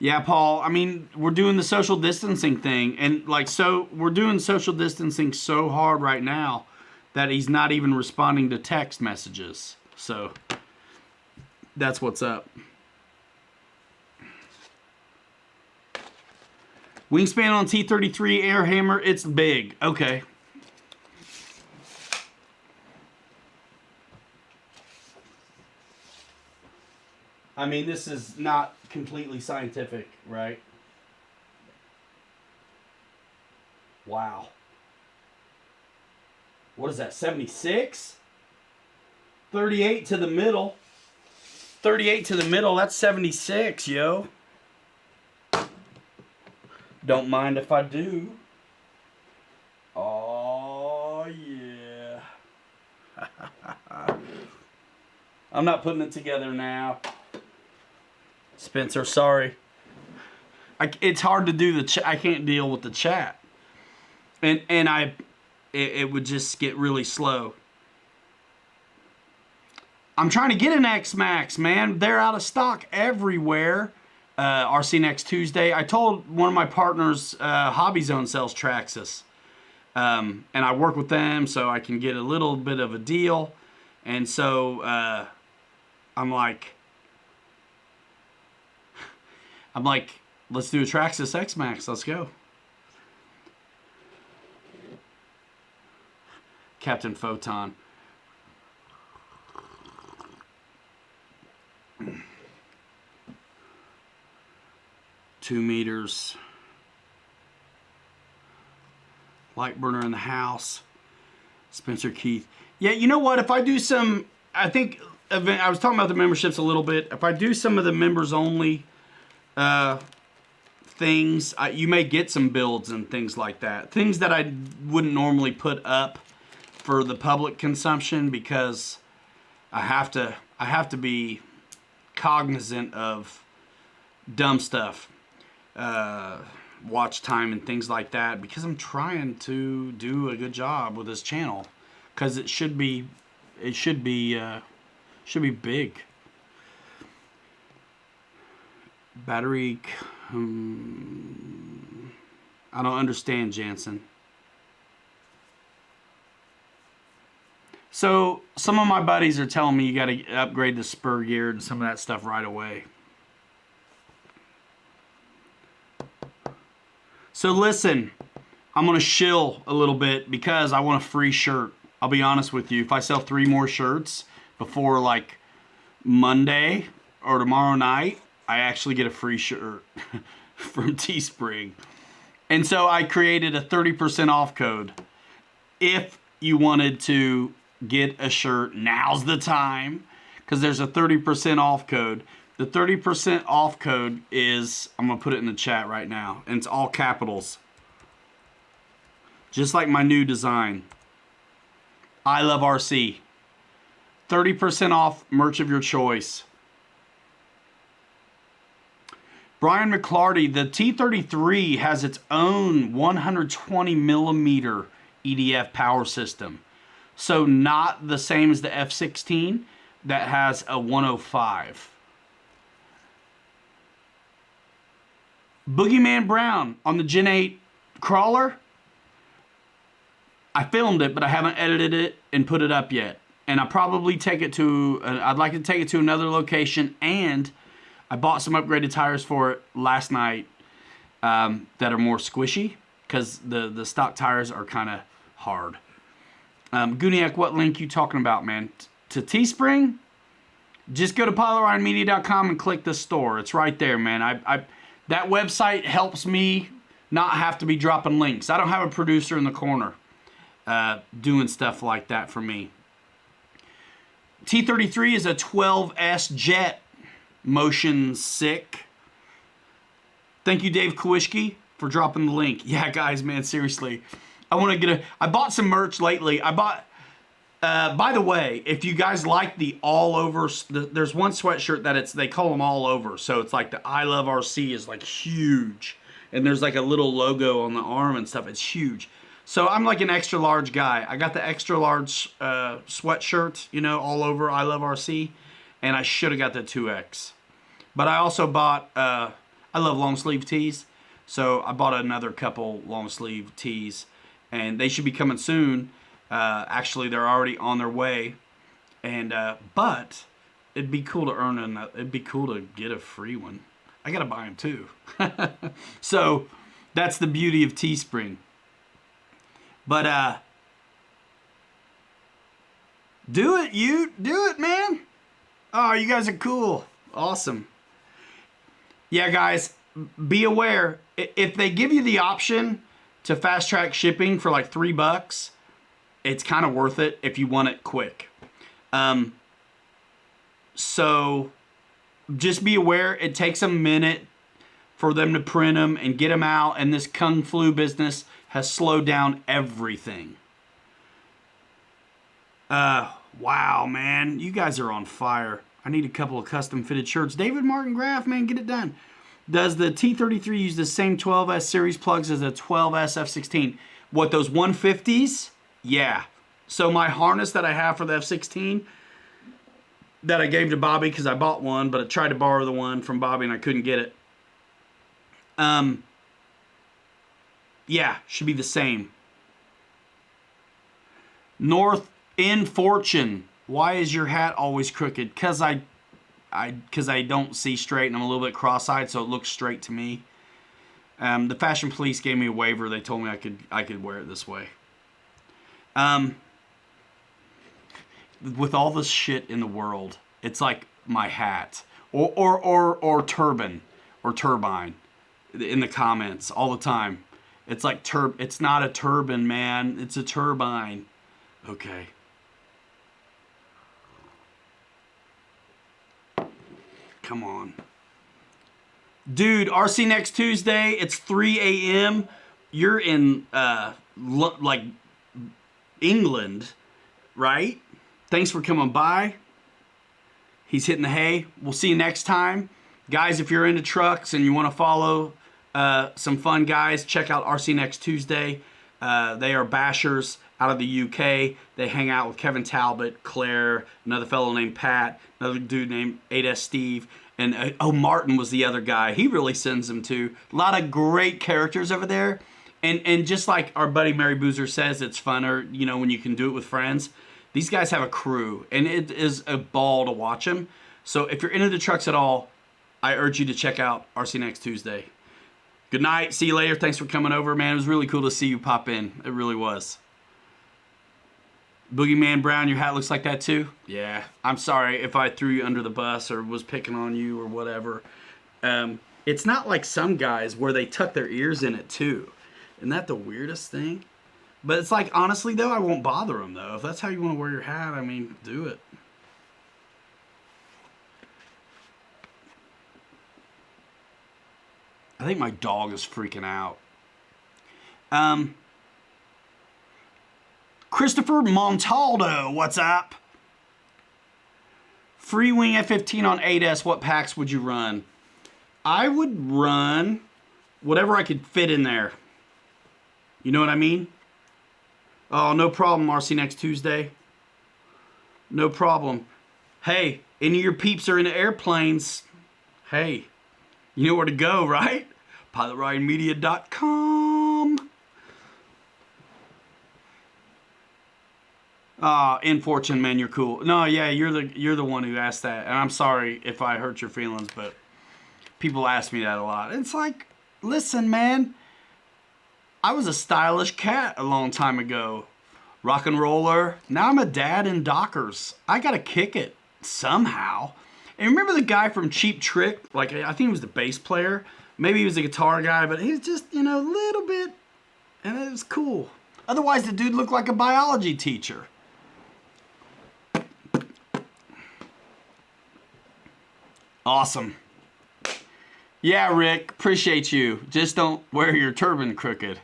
Yeah, Paul, I mean, we're doing the social distancing thing, and we're doing social distancing so hard right now that he's not even responding to text messages. So that's what's up. Wingspan on T33 Airhammer, it's big. Okay. I mean, this is not completely scientific, right? Wow. What is that, 76? 38 to the middle. 38 to the middle, that's 76, yo. Don't mind if I do. Oh, yeah. I'm not putting it together now. Spencer, sorry. It's hard to do I can't deal with the chat. And it would just get really slow. I'm trying to get an X-Max, man. They're out of stock everywhere. RC next Tuesday. I told one of my partners, Hobby Zone sells Traxxas. And I work with them so I can get a little bit of a deal. And so I'm like, let's do a Traxxas X-Max. Let's go. Captain Photon. $2 meters. Light burner in the house. Spencer Keith. Yeah, you know what? If I do some, I think, I was talking about the memberships a little bit. If I do some of the members only things, you may get some builds and things like that. Things that I wouldn't normally put up for the public consumption, because I have to be cognizant of dumb stuff, watch time and things like that, because I'm trying to do a good job with this channel, because it should be big. Battery, I don't understand, Jansen. So some of my buddies are telling me you got to upgrade the spur gear and some of that stuff right away. So listen, I'm going to shill a little bit because I want a free shirt. I'll be honest with you. If I sell 3 more shirts before like Monday or tomorrow night, I actually get a free shirt from Teespring. And so I created a 30% off code. If you wanted to get a shirt, now's the time, because there's a 30% off code. The 30% off code is, I'm going to put it in the chat right now, and it's all capitals. Just like my new design. I love RC. 30% off merch of your choice. Brian McClarty, the T33 has its own 120 millimeter EDF power system. So not the same as the F16 that has a 105. Boogeyman Brown on the Gen 8 crawler. I filmed it, but I haven't edited it and put it up yet. And I'll probably take it to, I'd like to take it to another location, and I bought some upgraded tires for it last night that are more squishy, because the stock tires are kind of hard. Guniak, what link you talking about, man? To Teespring? Just go to PiloRyanMedia.com and click the store. It's right there, man. That website helps me not have to be dropping links. I don't have a producer in the corner doing stuff like that for me. T33 is a 12S jet. Motion sick. Thank you, Dave Kowishki, for dropping the link. Yeah, guys, man, seriously. I bought some merch lately. I bought, by the way, if you guys like the all over, there's one sweatshirt that they call them all over. So it's like the I Love RC is like huge. And there's like a little logo on the arm and stuff. It's huge. So I'm like an extra large guy. I got the extra large sweatshirt, you know, all over I Love RC. And I should have got the 2X. But I also bought, I love long sleeve tees. So I bought another couple long sleeve tees. And they should be coming soon. Actually, they're already on their way. And but it'd be cool to it'd be cool to get a free one. I got to buy them too. So that's the beauty of Teespring. But do it, man. Oh, you guys are cool. Awesome. Yeah, guys, be aware. If they give you the option to fast track shipping for like $3, it's kind of worth it if you want it quick. So just be aware. It takes a minute for them to print them and get them out. And this Kung Flu business has slowed down everything. Wow, man. You guys are on fire. I need a couple of custom fitted shirts. David Martin Graff, man, get it done. Does the T33 use the same 12S series plugs as a 12S F16? What, those 150s? Yeah. So my harness that I have for the F16 that I gave to Bobby because I bought one, but I tried to borrow the one from Bobby and I couldn't get it. Yeah, should be the same. North in Fortune. Why is your hat always crooked? Because I don't see straight and I'm a little bit cross-eyed, so it looks straight to me. The Fashion Police gave me a waiver. They told me I could wear it this way. With all this shit in the world, it's like my hat or turban or turbine in the comments all the time. It's like it's not a turban, man. It's a turbine. Okay. Come on. Dude, RC next Tuesday, it's 3 a.m. You're in, like, England, right? Thanks for coming by. He's hitting the hay. We'll see you next time. Guys, if you're into trucks and you want to follow some fun guys, check out RC next Tuesday. They are bashers out of the UK. They hang out with Kevin Talbot, Claire, another fellow named Pat, another dude named 8S Steve, and Martin was the other guy. He really sends them too. A lot of great characters over there. And just like our buddy Mary Boozer says, it's funner, you know, when you can do it with friends. These guys have a crew, and it is a ball to watch them. So if you're into the trucks at all, I urge you to check out RC next Tuesday. Good night. See you later. Thanks for coming over, man. It was really cool to see you pop in. It really was. Boogeyman Brown, your hat looks like that too? Yeah. I'm sorry if I threw you under the bus or was picking on you or whatever. It's not like some guys where they tuck their ears in it too. Isn't that the weirdest thing? But it's like, honestly though, I won't bother them though. If that's how you want to wear your hat, I mean, do it. I think my dog is freaking out. Christopher Montaldo, what's up? Free wing F-15 on 8S, what packs would you run? I would run whatever I could fit in there. You know what I mean? Oh, no problem, RC, next Tuesday. No problem. Hey, any of your peeps are in airplanes. Hey, you know where to go, right? PilotRyanMedia.com. In Fortune, man, you're cool. No, yeah, you're the one who asked that, and I'm sorry if I hurt your feelings, but people ask me that a lot. It's like, listen, man, I was a stylish cat a long time ago. Rock and roller. Now I'm a dad in Dockers. I gotta kick it somehow. And remember the guy from Cheap Trick? Like, I think he was the bass player. Maybe he was a guitar guy, but he was just, you know, a little bit, and it was cool. Otherwise, the dude looked like a biology teacher. Awesome. Yeah, Rick, appreciate you. Just don't wear your turban crooked.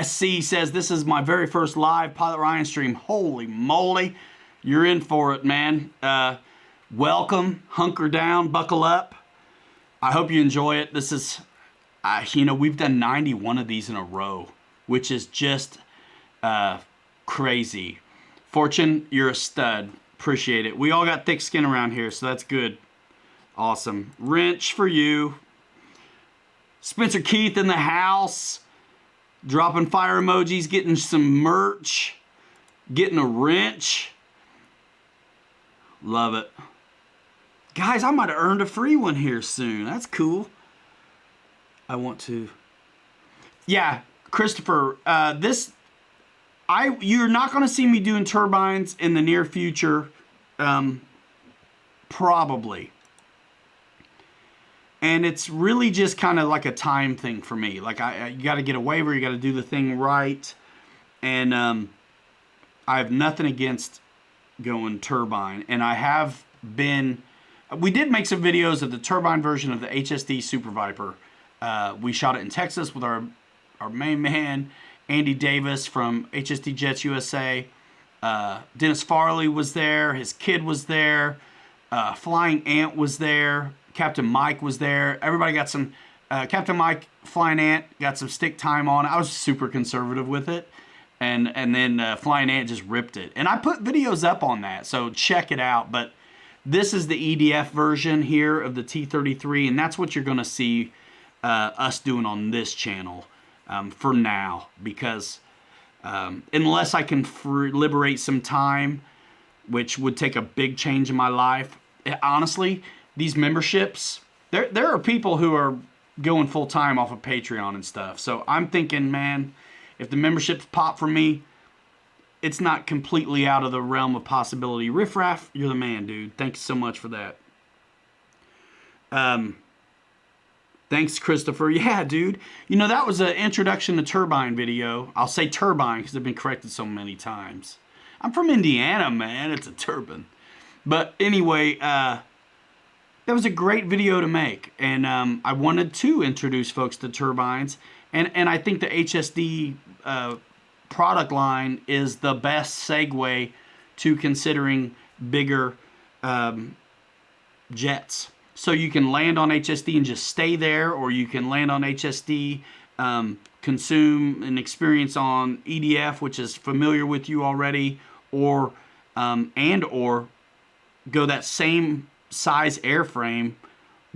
SC says, this is my very first live Pilot Ryan stream. Holy moly. You're in for it, man. Welcome. Hunker down. Buckle up. I hope you enjoy it. This is, you know, we've done 91 of these in a row, which is just crazy. Fortune, you're a stud. Appreciate it. We all got thick skin around here, so that's good. Awesome. Wrench for you. Spencer Keith in the house. Dropping fire emojis, getting some merch. Getting a wrench. Love it. Guys, I might have earned a free one here soon. That's cool. I want to. Yeah, Christopher, you're not going to see me doing turbines in the near future. Probably. And it's really just kind of like a time thing for me. Like, you got to get a waiver. You got to do the thing right. And I have nothing against going turbine. And I have been... We did make some videos of the turbine version of the HSD Super Viper. We shot it in Texas with our main man, Andy Davis from HSD Jets USA. Dennis Farley was there. His kid was there. Flying Ant was there. Captain Mike was there. Everybody got some... Captain Mike, Flying Ant, got some stick time on. I was super conservative with it. And then Flying Ant just ripped it. And I put videos up on that, so check it out. But this is the EDF version here of the T-33, and that's what you're going to see us doing on this channel for now. Because unless I can liberate some time, which would take a big change in my life, honestly, these memberships, there are people who are going full-time off of Patreon and stuff. So I'm thinking, man, if the memberships pop for me, it's not completely out of the realm of possibility. Riff Raff, you're the man, dude. Thanks so much for that. Thanks, Christopher. Yeah, dude. You know, that was an introduction to turbine video. I'll say turbine because I've been corrected so many times. I'm from Indiana, man. It's a turbine. But anyway, that was a great video to make. And I wanted to introduce folks to turbines. And I think the HSD product line is the best segue to considering bigger jets. So you can land on HSD and just stay there, or you can land on HSD, consume an experience on EDF, which is familiar with you already, or or go that same size airframe,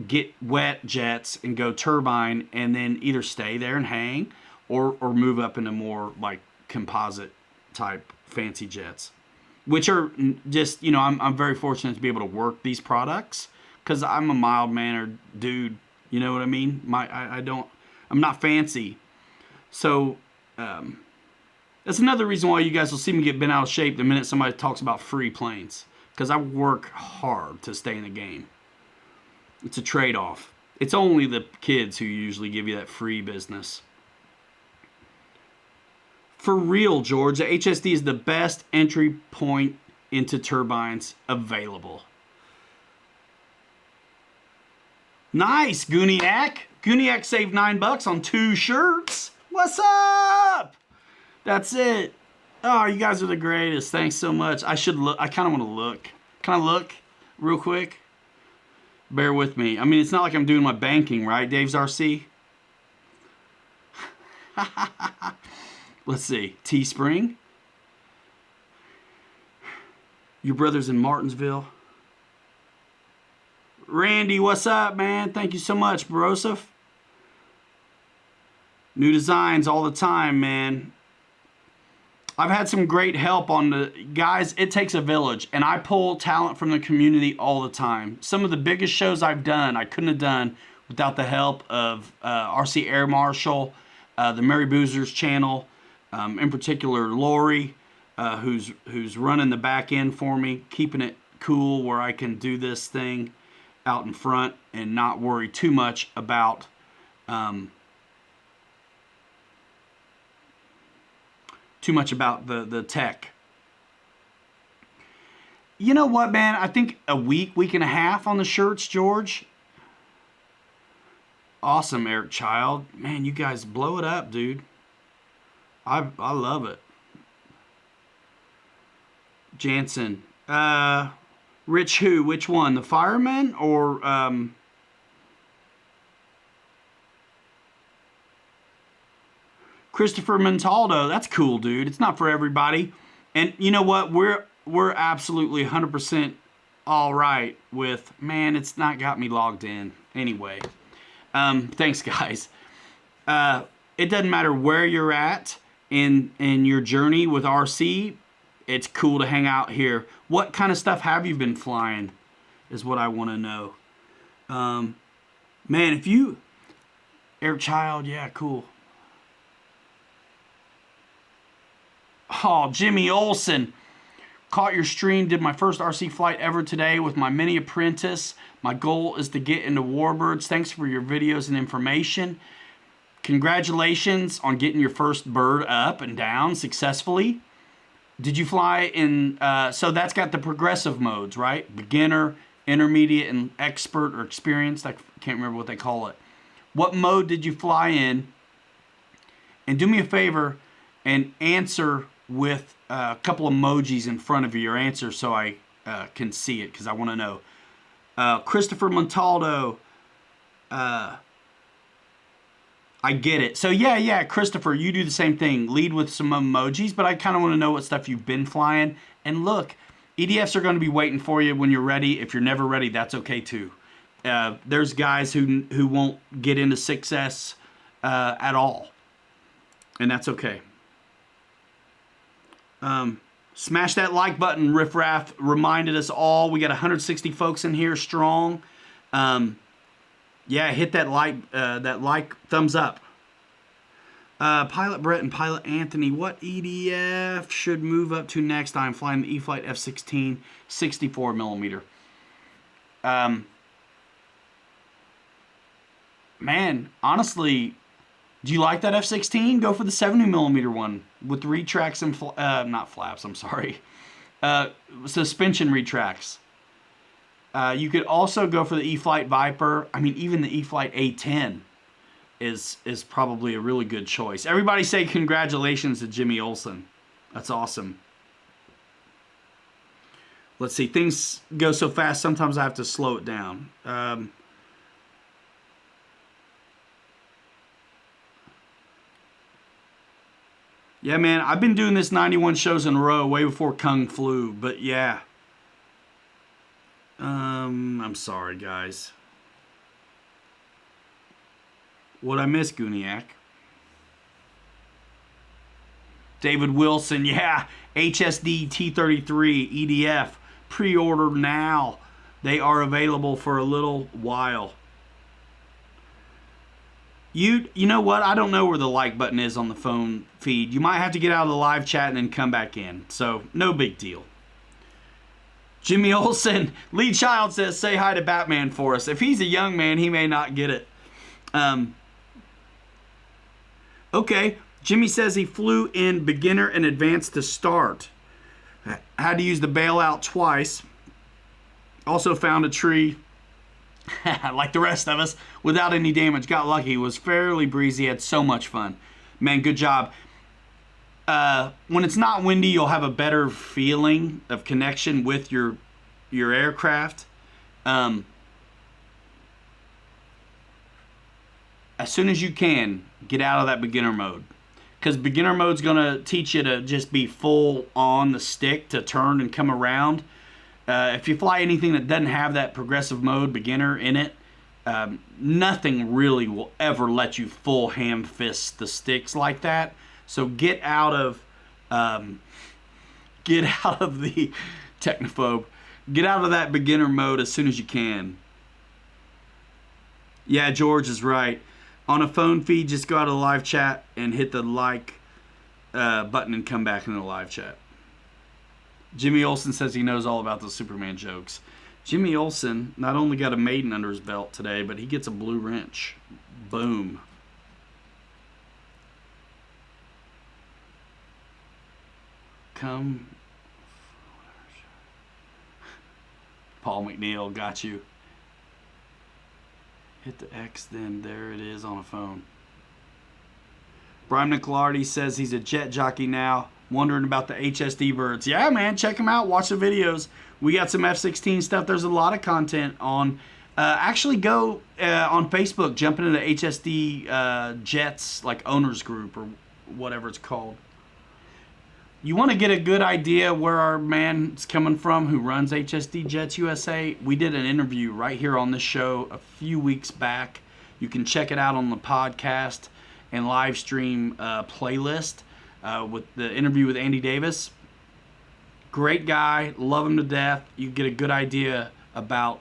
get wet jets and go turbine, and then either stay there and hang, or move up into more like composite type fancy jets, which are just, you know, I'm very fortunate to be able to work these products because I'm a mild-mannered dude. You know what I mean? I'm not fancy. So that's another reason why you guys will see me get bent out of shape the minute somebody talks about free planes, because I work hard to stay in the game. It's a trade-off. It's only the kids who usually give you that free business. For real, George, the HSD is the best entry point into turbines available. Nice, Gooniac. Gooniac saved $9 on 2 shirts. What's up? That's it. Oh, you guys are the greatest. Thanks so much. I should look. I kind of want to look. Can I look real quick? Bear with me. I mean, it's not like I'm doing my banking, right, Dave's RC? Let's see. Teespring. Your brother's in Martinsville. Randy, what's up, man? Thank you so much, Broseph. New designs all the time, man. I've had some great help on the... Guys, it takes a village, and I pull talent from the community all the time. Some of the biggest shows I've done, I couldn't have done without the help of RC Air Marshal, the Mary Boozers channel, in particular Lori, who's running the back end for me, keeping it cool where I can do this thing out in front and not worry too much about the tech. You know what, man? I think a week and a half on the shirts, George. Awesome, Eric Child. Man, you guys blow it up, dude. I love it. Jansen. Rich who? Which one? The fireman or Christopher Montaldo? That's cool, dude. It's not for everybody. And you know what? We're absolutely 100% all right with, man, it's not got me logged in. Anyway. Thanks, guys. It doesn't matter where you're at in your journey with RC. It's cool to hang out here. What kind of stuff have you been flying is what I want to know. Man, if you... Air Child, yeah, cool. Oh, Jimmy Olsen. Caught your stream, did my first RC flight ever today with my mini apprentice. My goal is to get into Warbirds. Thanks for your videos and information. Congratulations on getting your first bird up and down successfully. Did you fly in, so that's got the progressive modes, right? Beginner, intermediate, and expert or experienced. I can't remember what they call it. What mode did you fly in? And do me a favor and answer with a couple emojis in front of your answer so I can see it, because I want to know. Christopher Montaldo, I get it. So yeah, Christopher, you do the same thing. Lead with some emojis, but I kind of want to know what stuff you've been flying. And look, EDFs are going to be waiting for you when you're ready. If you're never ready, that's okay too. There's guys who won't get into 6S at all, and that's okay. Smash that like button, Riff Raff reminded us all. We got 160 folks in here strong. Yeah, hit that like thumbs up. Pilot Brett and Pilot Anthony, what EDF should move up to next time? Flying the E-flite F-16 64 millimeter. Man, honestly, do you like that F-16? Go for the 70 millimeter one with retracts and not flaps. I'm sorry, suspension retracts. You could also go for the E-flite Viper. I mean, even the E-flite A10 is probably a really good choice. Everybody say congratulations to Jimmy Olsen. That's awesome. Let's see. Things go so fast, sometimes I have to slow it down. Yeah, man, I've been doing this 91 shows in a row way before Kung flew, but yeah. I'm sorry, guys. What'd I miss, Gooniac? David Wilson, yeah. HSD T33 EDF. Pre-order now. They are available for a little while. You know what? I don't know where the like button is on the phone feed. You might have to get out of the live chat and then come back in. So, no big deal. Jimmy Olsen, Lee Child says, say hi to Batman for us. If he's a young man, he may not get it. Okay, Jimmy says he flew in beginner and advanced to start. Had to use the bailout twice. Also found a tree, like the rest of us, without any damage. Got lucky. It was fairly breezy. Had so much fun. Man, good job. When it's not windy, you'll have a better feeling of connection with your aircraft. As soon as you can, get out of that beginner mode. Because beginner mode's going to teach you to just be full on the stick to turn and come around. If you fly anything that doesn't have that progressive mode beginner in it, nothing really will ever let you full ham fist the sticks like that. So get out of the technophobe. Get out of that beginner mode as soon as you can. Yeah, George is right. On a phone feed, just go out of the live chat and hit the like button and come back into the live chat. Jimmy Olsen says he knows all about the Superman jokes. Jimmy Olsen not only got a maiden under his belt today, but he gets a blue wrench. Boom. Come. Paul McNeil, got you. Hit the X, then there it is on a phone. Brian McLarty says he's a jet jockey now, wondering about the HSD birds. Yeah, man, check them out. Watch the videos. We got some F-16 stuff. There's a lot of content on. Actually, go on Facebook, jump into the HSD Jets, like owners group or whatever it's called. You want to get a good idea where our man's coming from who runs HSD Jets USA? We did an interview right here on this show a few weeks back. You can check it out on the podcast and live stream playlist with the interview with Andy Davis. Great guy, love him to death. You get a good idea about,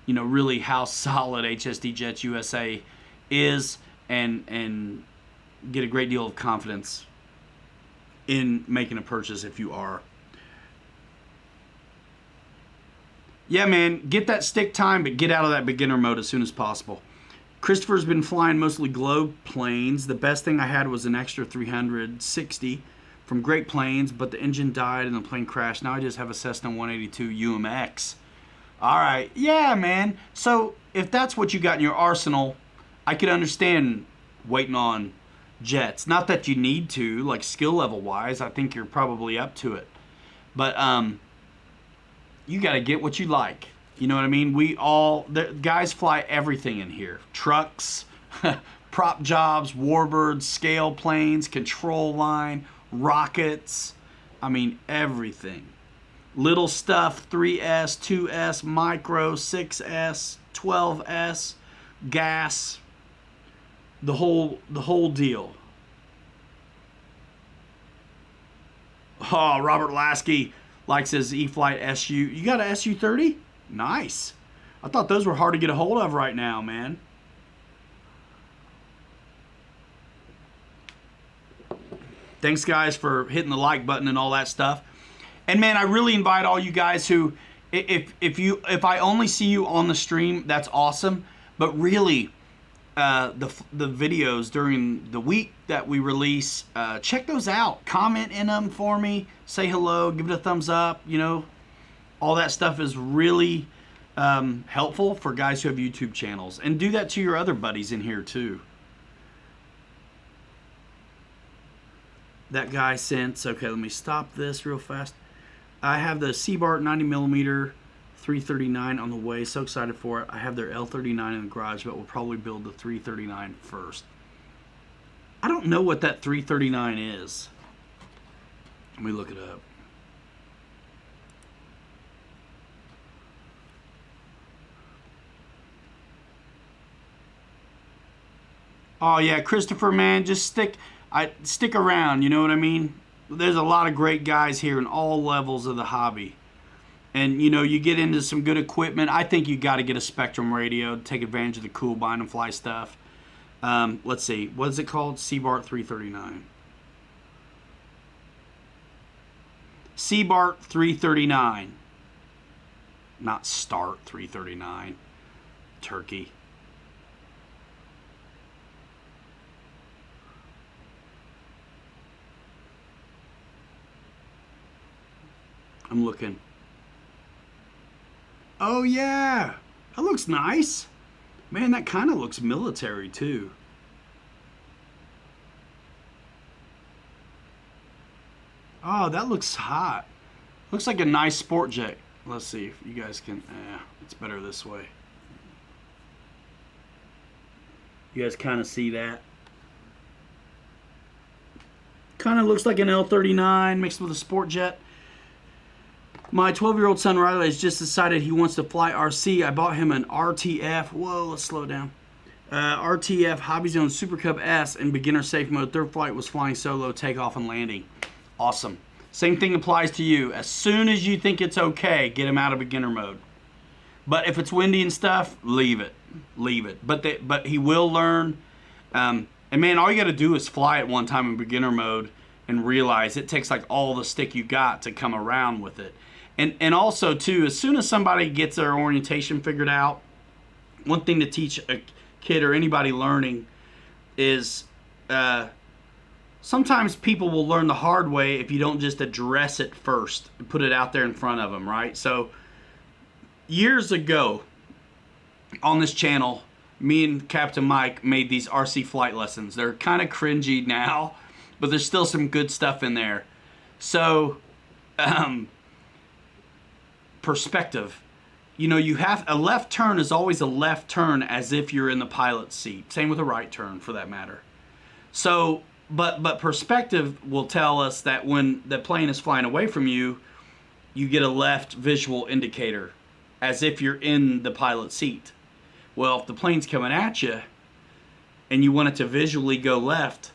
really how solid HSD Jets USA is, and get a great deal of confidence in making a purchase if you are. Yeah, man, get that stick time, but get out of that beginner mode as soon as possible. Christopher's been flying mostly Globe planes. The best thing I had was an extra 360 from Great Plains, but the engine died and the plane crashed. Now I just have a Cessna 182 UMX. All right, yeah, man. So if that's what you got in your arsenal, I could understand waiting on jets. Not that you need to, like skill level wise. I think you're probably up to it. But you got to get what you like. You know what I mean? The guys fly everything in here. Trucks, prop jobs, warbirds, scale planes, control line, rockets. I mean, everything. Little stuff, 3S, 2S, micro, 6S, 12S, gas. The whole deal. Oh, Robert Lasky likes his E-Flight SU. You got a SU-30? Nice. I thought those were hard to get a hold of right now, man. Thanks, guys, for hitting the like button and all that stuff. And man, I really invite all you guys who, if I only see you on the stream, that's awesome. But really, the videos during the week that we release, check those out. Comment in them for me. Say hello. Give it a thumbs up. All that stuff is really helpful for guys who have YouTube channels. And do that to your other buddies in here too. That guy sent. Okay, let me stop this real fast. I have the Seabart 90mm 339 on the way. So excited for it. I have their L39 in the garage, but we'll probably build the 339 first. I don't know what that 339 is. Let me look it up. Oh yeah, Christopher, man, just stick around, you know what I mean? There's a lot of great guys here in all levels of the hobby. And you get into some good equipment. I think you got to get a Spectrum radio to take advantage of the cool bind and fly stuff. Let's see, what is it called? Seabart 339. Seabart 339. Not Start 339. Turkey. I'm looking. Oh yeah, that looks nice. Man, that kind of looks military too. Oh, that looks hot. Looks like a nice sport jet. Let's see if you guys can. It's better this way. You guys kind of see that? Kind of looks like an L-39 mixed with a sport jet. My 12-year-old son Riley has just decided he wants to fly RC. I bought him an RTF. Whoa, let's slow down. RTF Hobby Zone Super Cub S in beginner safe mode. Third flight was flying solo, takeoff and landing. Awesome. Same thing applies to you. As soon as you think it's okay, get him out of beginner mode. But if it's windy and stuff, leave it. Leave it. But he will learn. And man, all you got to do is fly it one time in beginner mode and realize it takes like all the stick you got to come around with it. And also too, as soon as somebody gets their orientation figured out, one thing to teach a kid or anybody learning is sometimes people will learn the hard way if you don't just address it first and put it out there in front of them, right? So years ago on this channel, me and Captain Mike made these RC flight lessons. They're kind of cringy now, but there's still some good stuff in there. So, perspective. You know, you have a left turn is always a left turn as if you're in the pilot's seat. Same with a right turn for that matter. So, but perspective will tell us that when the plane is flying away from you, you get a left visual indicator as if you're in the pilot's seat. Well, if the plane's coming at you and you want it to visually go left,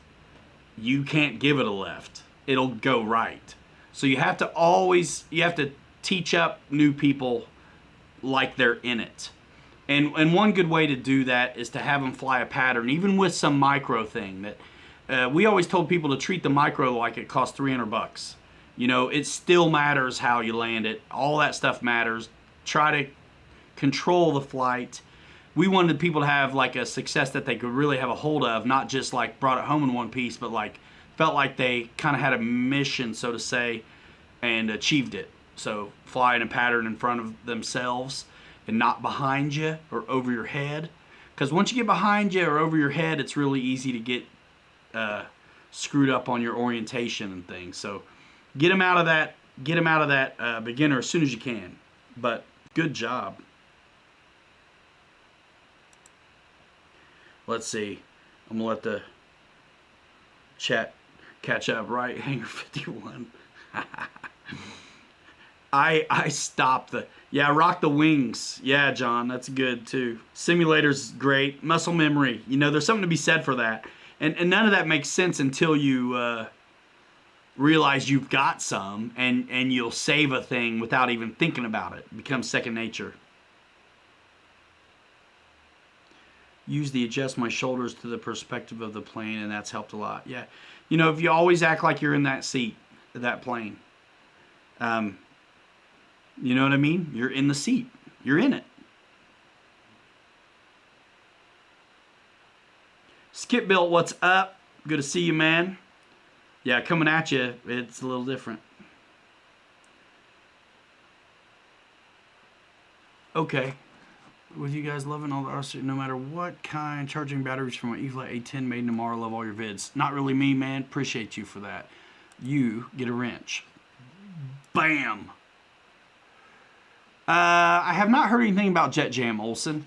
you can't give it a left. It'll go right. So you have to teach up new people like they're in it. And one good way to do that is to have them fly a pattern, even with some micro thing that we always told people to treat the micro like it costs $300. You know, it still matters how you land it. All that stuff matters. Try to control the flight. We wanted people to have like a success that they could really have a hold of, not just like brought it home in one piece, but like felt like they kind of had a mission, so to say, and achieved it. So fly in a pattern in front of themselves and not behind you or over your head. Because once you get behind you or over your head, it's really easy to get screwed up on your orientation and things. So get them out of that beginner as soon as you can. But good job. Let's see. I'm gonna let the chat catch up. Right, Hangar 51. I stopped the... Yeah, rock the wings. Yeah, John, that's good too. Simulator's great. Muscle memory. You know, there's something to be said for that. And none of that makes sense until you realize you've got some and you'll save a thing without even thinking about it. It becomes second nature. Use the adjust my shoulders to the perspective of the plane, and that's helped a lot. Yeah. You know, if you always act like you're in that seat, that plane, you know what I mean? You're in the seat. You're in it. Skip Built, what's up? Good to see you, man. Yeah, coming at you, it's a little different. Okay. With you guys loving all the RC, no matter what kind, charging batteries from my E-Flat A10 made in tomorrow. Love all your vids. Not really me, man. Appreciate you for that. You get a wrench. Bam. I have not heard anything about Jet Jam, Olson.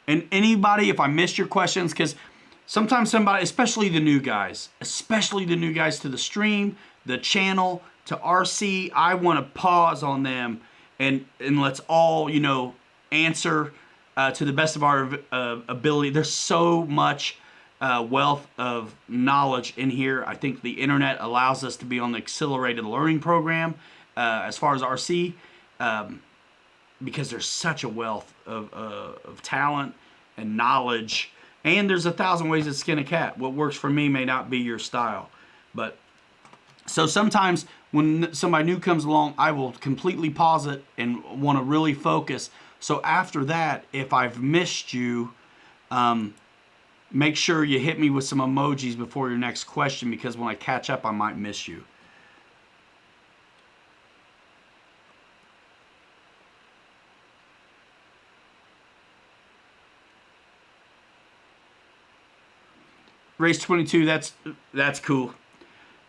And anybody, if I missed your questions, because sometimes somebody, especially the new guys to the stream, the channel, to RC, I want to pause on them and let's all, you know, answer to the best of our ability. There's so much wealth of knowledge in here. I think the internet allows us to be on the accelerated learning program as far as RC. Because there's such a wealth of talent and knowledge, and there's 1,000 ways to skin a cat. What works for me may not be your style, but so sometimes when somebody new comes along, I will completely pause it and want to really focus. So after that, if I've missed you, make sure you hit me with some emojis before your next question, because when I catch up, I might miss you. Race 22, that's cool.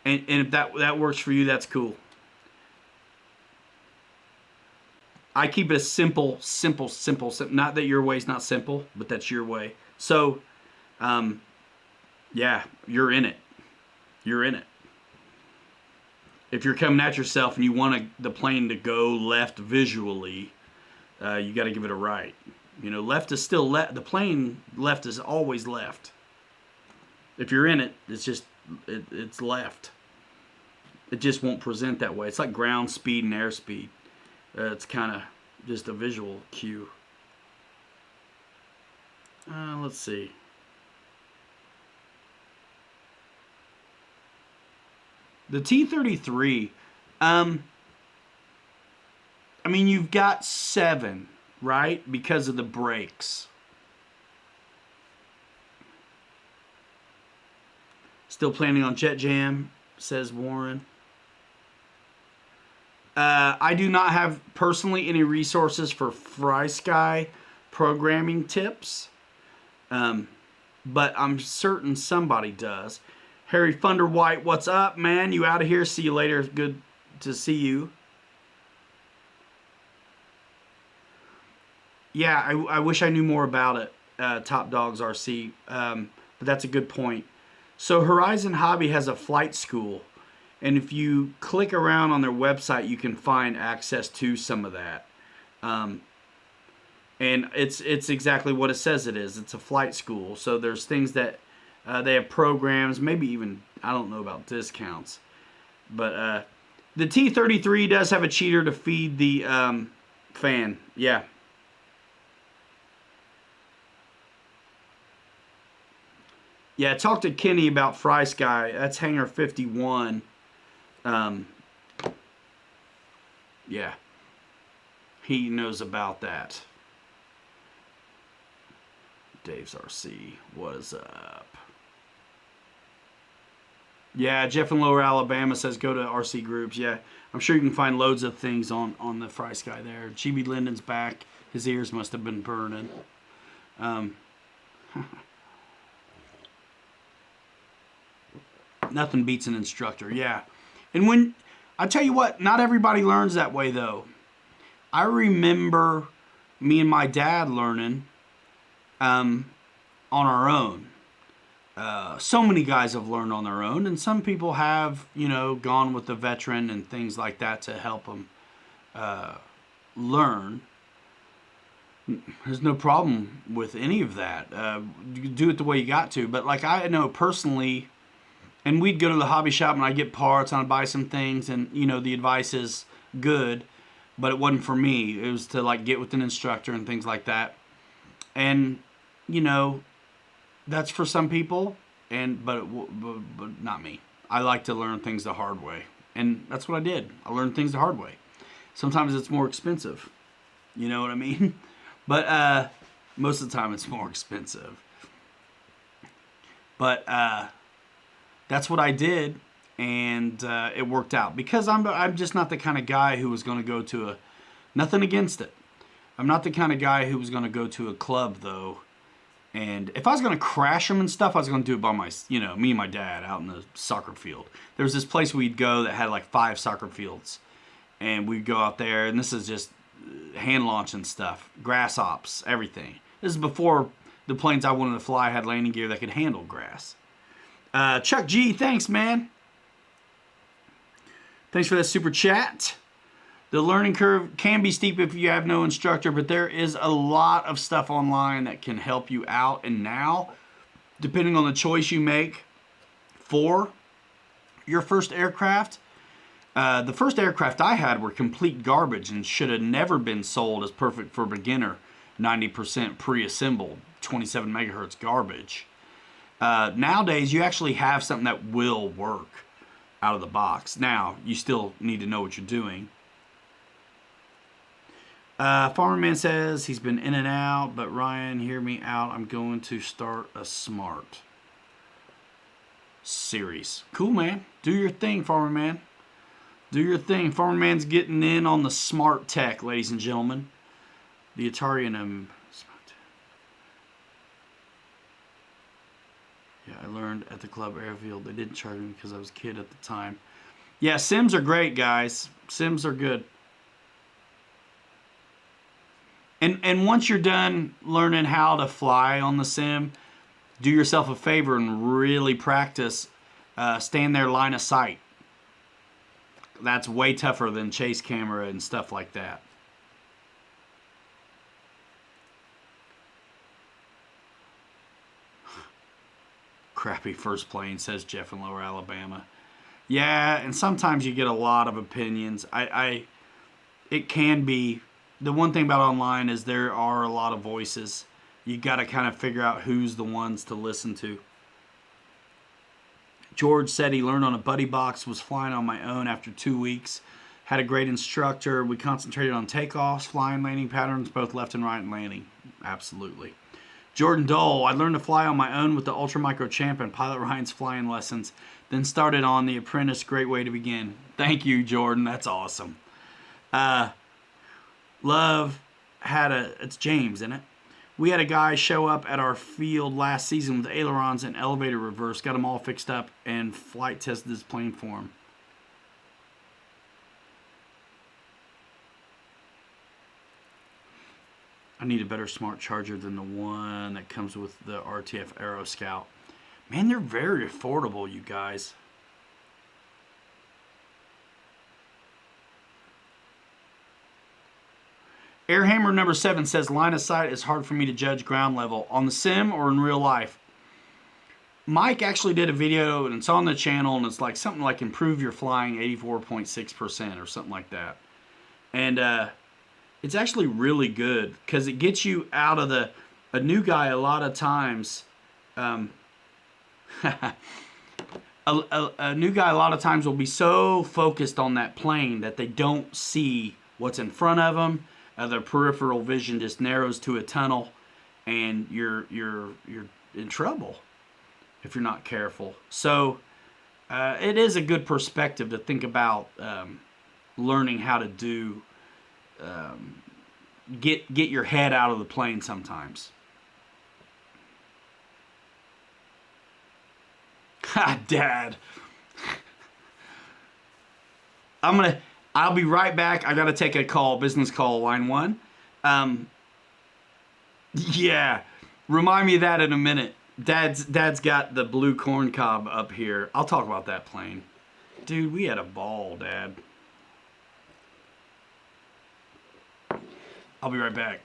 And if that works for you, that's cool. I keep it a simple. Not that your way's not simple, but that's your way. So, yeah, you're in it. You're in it. If you're coming at yourself and you want the plane to go left visually, you got to give it a right. You know, left is still left. The plane left is always left. If you're in it, it's just it's left. It just won't present that way. It's like ground speed and airspeed. It's kind of just a visual cue. Let's see. The T-33, I mean, you've got 7, right? Because of the brakes. Still planning on Jet Jam, says Warren. I do not have personally any resources for FlySky programming tips, but I'm certain somebody does. Harry Thunder White, what's up, man? You out of here? See you later. Good to see you. Yeah, I wish I knew more about it, Top Dogs RC, but that's a good point. So Horizon Hobby has a flight school, and if you click around on their website, you can find access to some of that. And it's exactly what it says it is. It's a flight school. So there's things that they have programs, maybe even, I don't know about discounts. But the T-33 does have a cheater to feed the fan. Yeah. Yeah, talk to Kenny about FlySky. That's Hangar 51. Yeah. He knows about that. Dave's RC, what is up? Yeah, Jeff in Lower Alabama says go to RC groups. Yeah, I'm sure you can find loads of things on the FlySky there. GB Linden's back. His ears must have been burning. Nothing beats an instructor, yeah. And when, I tell you what, not everybody learns that way though. I remember me and my dad learning on our own. So many guys have learned on their own, and some people have, you know, gone with the veteran and things like that to help them learn. There's no problem with any of that. You do it the way you got to. But like I know personally, and we'd go to the hobby shop and I'd get parts and I'd buy some things, and you know the advice is good, but it wasn't for me. It was to like get with an instructor and things like that. And you know, that's for some people, and but not me. I like to learn things the hard way, and that's what I did. I learned things the hard way. Sometimes it's more expensive, you know what I mean? But most of the time it's more expensive. But that's what I did, and it worked out because I'm just not the kind of guy who was going to go to a. Nothing against it. I'm not the kind of guy who was going to go to a club though. And if I was going to crash them and stuff, I was going to do it by me and my dad out in the soccer field. There was this place we'd go that had like 5 soccer fields. And we'd go out there, and this is just hand launching stuff, grass ops, everything. This is before the planes I wanted to fly had landing gear that could handle grass. Chuck G, thanks, man. Thanks for that super chat. The learning curve can be steep if you have no instructor, but there is a lot of stuff online that can help you out. And now, depending on the choice you make for your first aircraft, the first aircraft I had were complete garbage and should have never been sold as perfect for beginner, 90% pre-assembled, 27 megahertz garbage. Nowadays, you actually have something that will work. out of the box. Now, you still need to know what you're doing. Farmerman says he's been in and out, but Ryan, hear me out. I'm going to start a smart series. Cool, man. Do your thing, Farmerman. Do your thing. Farmerman's getting in on the smart tech, ladies and gentlemen. The Atari and yeah, I learned at the club airfield. They didn't charge me because I was a kid at the time. Yeah, Sims are great, guys. Sims are good. And once you're done learning how to fly on the sim, do yourself a favor and really practice stand there line of sight. That's way tougher than chase camera and stuff like that. Crappy first plane, says Jeff in Lower Alabama. Yeah, and sometimes you get a lot of opinions. It can be, the one thing about online is there are a lot of voices. You got to kind of figure out who's the ones to listen to. George said he learned on a buddy box, was flying on my own after 2 weeks. Had a great instructor. We concentrated on takeoffs, flying, landing patterns, both left and right and landing. Absolutely. Jordan Dole, I learned to fly on my own with the Ultra Micro Champ and Pilot Ryan's flying lessons. Then started on The Apprentice. Great way to begin. Thank you, Jordan. That's awesome. Love had it's James, isn't it? We had a guy show up at our field last season with ailerons and elevator reverse. Got them all fixed up and flight tested his plane for him. I need a better smart charger than the one that comes with the RTF Aero Scout. Man, they're very affordable, you guys. Airhammer number 7 says, line of sight is hard for me to judge ground level. On the sim or in real life? Mike actually did a video, and it's on the channel, and it's like something like improve your flying 84.6% or something like that. And it's actually really good because it gets you out of a new guy a lot of times. A new guy a lot of times will be so focused on that plane that they don't see what's in front of them. Their peripheral vision just narrows to a tunnel, and you're in trouble if you're not careful. So it is a good perspective to think about learning how to do. Get your head out of the plane sometimes. Ha, Dad. I'll be right back. I gotta take a call, business call, line 1. Yeah, remind me of that in a minute. Dad's got the blue corn cob up here. I'll talk about that plane. Dude, we had a ball, Dad. I'll be right back.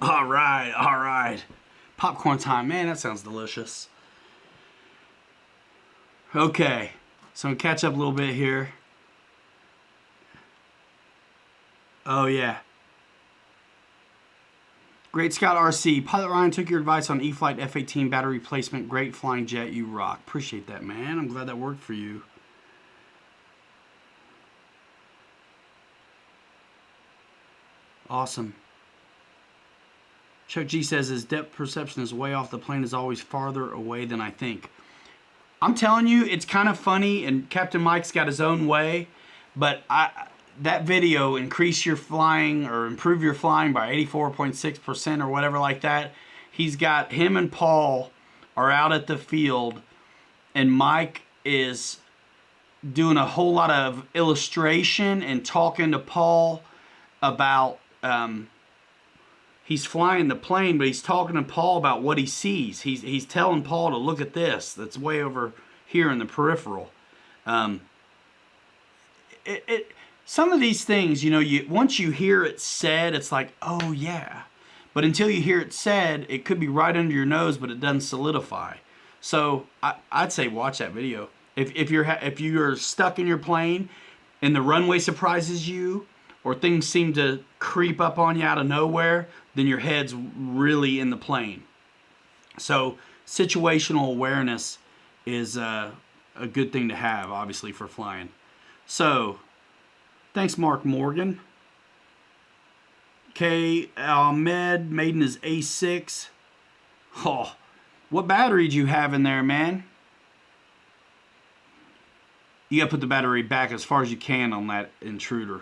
All right. Popcorn time. Man, that sounds delicious. Okay, so I'm going to catch up a little bit here. Oh, yeah. Great Scott RC. Pilot Ryan took your advice on E-flite F-18 battery replacement. Great flying jet. You rock. Appreciate that, man. I'm glad that worked for you. Awesome. Chuck G says his depth perception is way off. The plane is always farther away than I think. I'm telling you, it's kind of funny, and Captain Mike's got his own way, but that video, increase your flying or improve your flying by 84.6% or whatever like that. He's got him and Paul are out at the field, and Mike is doing a whole lot of illustration and talking to Paul about he's flying the plane, but he's talking to Paul about what he sees. He's telling Paul to look at this that's way over here in the peripheral. Some of these things, once you hear it said, it's like, oh yeah. But until you hear it said, it could be right under your nose, but it doesn't solidify. So I'd say watch that video. If you're stuck in your plane and the runway surprises you, or things seem to creep up on you out of nowhere, then your head's really in the plane. So situational awareness is a good thing to have, obviously, for flying. So thanks, Mark Morgan. Okay, Ahmed, Maiden is A6. Oh, what battery do you have in there, man? You gotta put the battery back as far as you can on that intruder.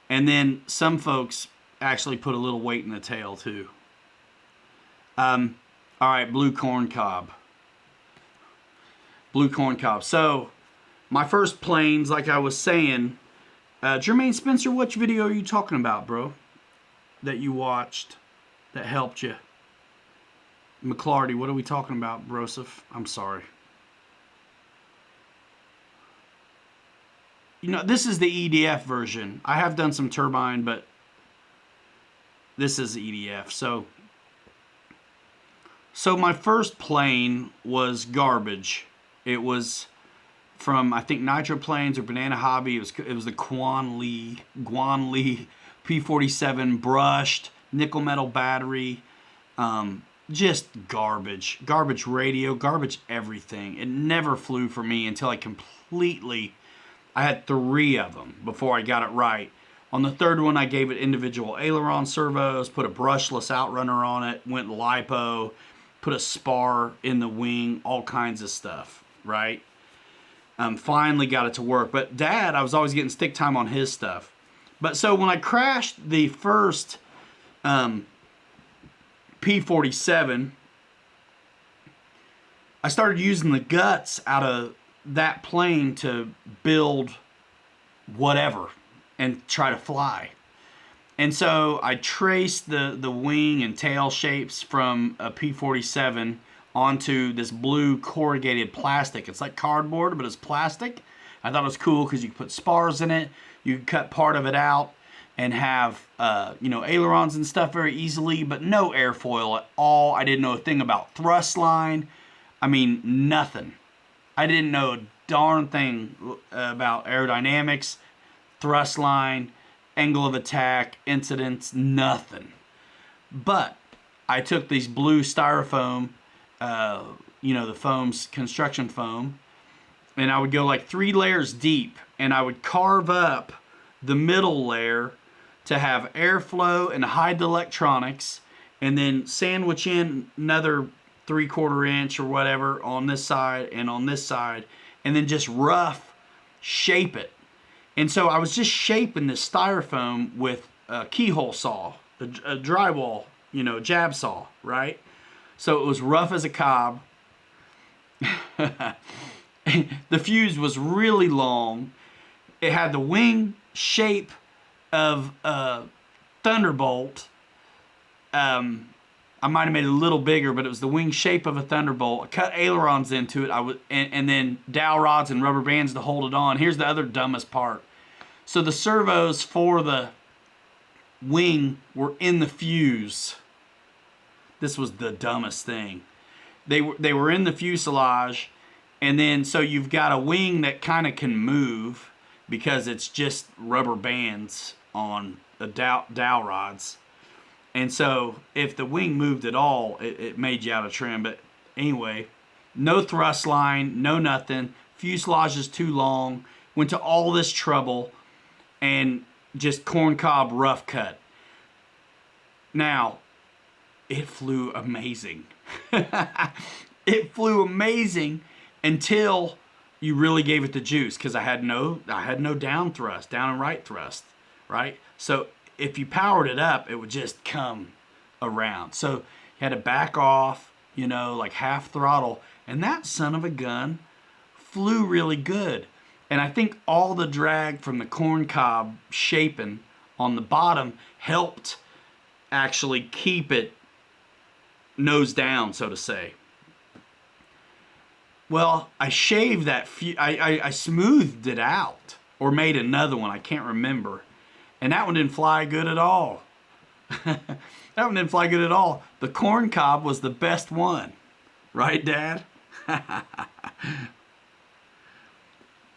And then some folks actually put a little weight in the tail too. All right, blue corn cob. Blue corn cob. So my first planes, like I was saying, Jermaine Spencer, which video are you talking about, bro? That you watched that helped you? McClarty, what are we talking about, Broseph? I'm sorry. This is the EDF version. I have done some turbine, but this is EDF. So my first plane was garbage. It was from, I think, Nitro Planes or Banana Hobby. It was the Guan Li P47 brushed nickel metal battery. Just garbage radio, garbage everything. It never flew for me until I had 3 of them before I got it right. On the third one, I gave it individual aileron servos, put a brushless outrunner on it, went lipo, put a spar in the wing, all kinds of stuff, right? Finally got it to work. But Dad, I was always getting stick time on his stuff. But so when I crashed the first P47, I started using the guts out of that plane to build whatever and try to fly. And so I traced the wing and tail shapes from a P47 onto this blue corrugated plastic. It's like cardboard, but it's plastic. I thought it was cool because you could put spars in it. You could cut part of it out and have ailerons and stuff very easily, but no airfoil at all. I didn't know a thing about thrust line. I mean, nothing. I didn't know a darn thing about aerodynamics, thrust line, angle of attack, incidence, nothing. But I took these blue styrofoam, the foam's construction foam, and I would go like 3 layers deep, and I would carve up the middle layer to have airflow and hide the electronics, and then sandwich in another 3/4 inch or whatever on this side and on this side, and then just rough shape it. And so I was just shaping this styrofoam with a keyhole saw, a drywall, jab saw, right? So it was rough as a cob. The fuse was really long. It had the wing shape of a Thunderbolt. I might have made it a little bigger, but it was the wing shape of a Thunderbolt. I cut ailerons into it, and then dowel rods and rubber bands to hold it on. Here's the other dumbest part. So the servos for the wing were in the fuse. This was the dumbest thing. They were in the fuselage, and then so you've got a wing that kind of can move because it's just rubber bands on the dowel rods. And so if the wing moved at all, it made you out of trim. But anyway, no thrust line, no nothing. Fuselage is too long. Went to all this trouble and just corncob rough cut. Now, it flew amazing. It flew amazing until, you really gave it the juice because I had no down thrust, down and right thrust, right? So if you powered it up, it would just come around. So you had to back off, you know, like half throttle, and that son of a gun flew really good. And I think all the drag from the corn cob shaping on the bottom helped actually keep it nose down, so to say. Well, I shaved that, I smoothed it out, or made another one, I can't remember. And that one didn't fly good at all. That one didn't fly good at all. The corn cob was the best one. Right, Dad?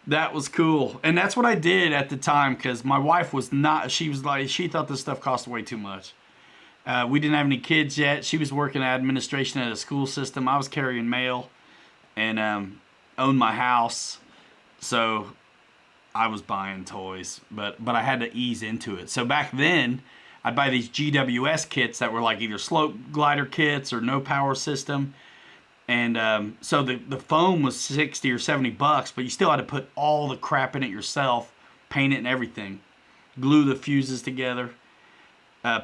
That was cool. And that's what I did at the time, because my wife was not, she was like, she thought this stuff cost way too much. We didn't have any kids yet. She was working administration at a school system. I was carrying mail and owned my house. So I was buying toys, but I had to ease into it. So back then, I'd buy these GWS kits that were like either slope glider kits or no power system. And so the foam was 60 or 70 bucks, but you still had to put all the crap in it yourself, paint it and everything, glue the fuses together,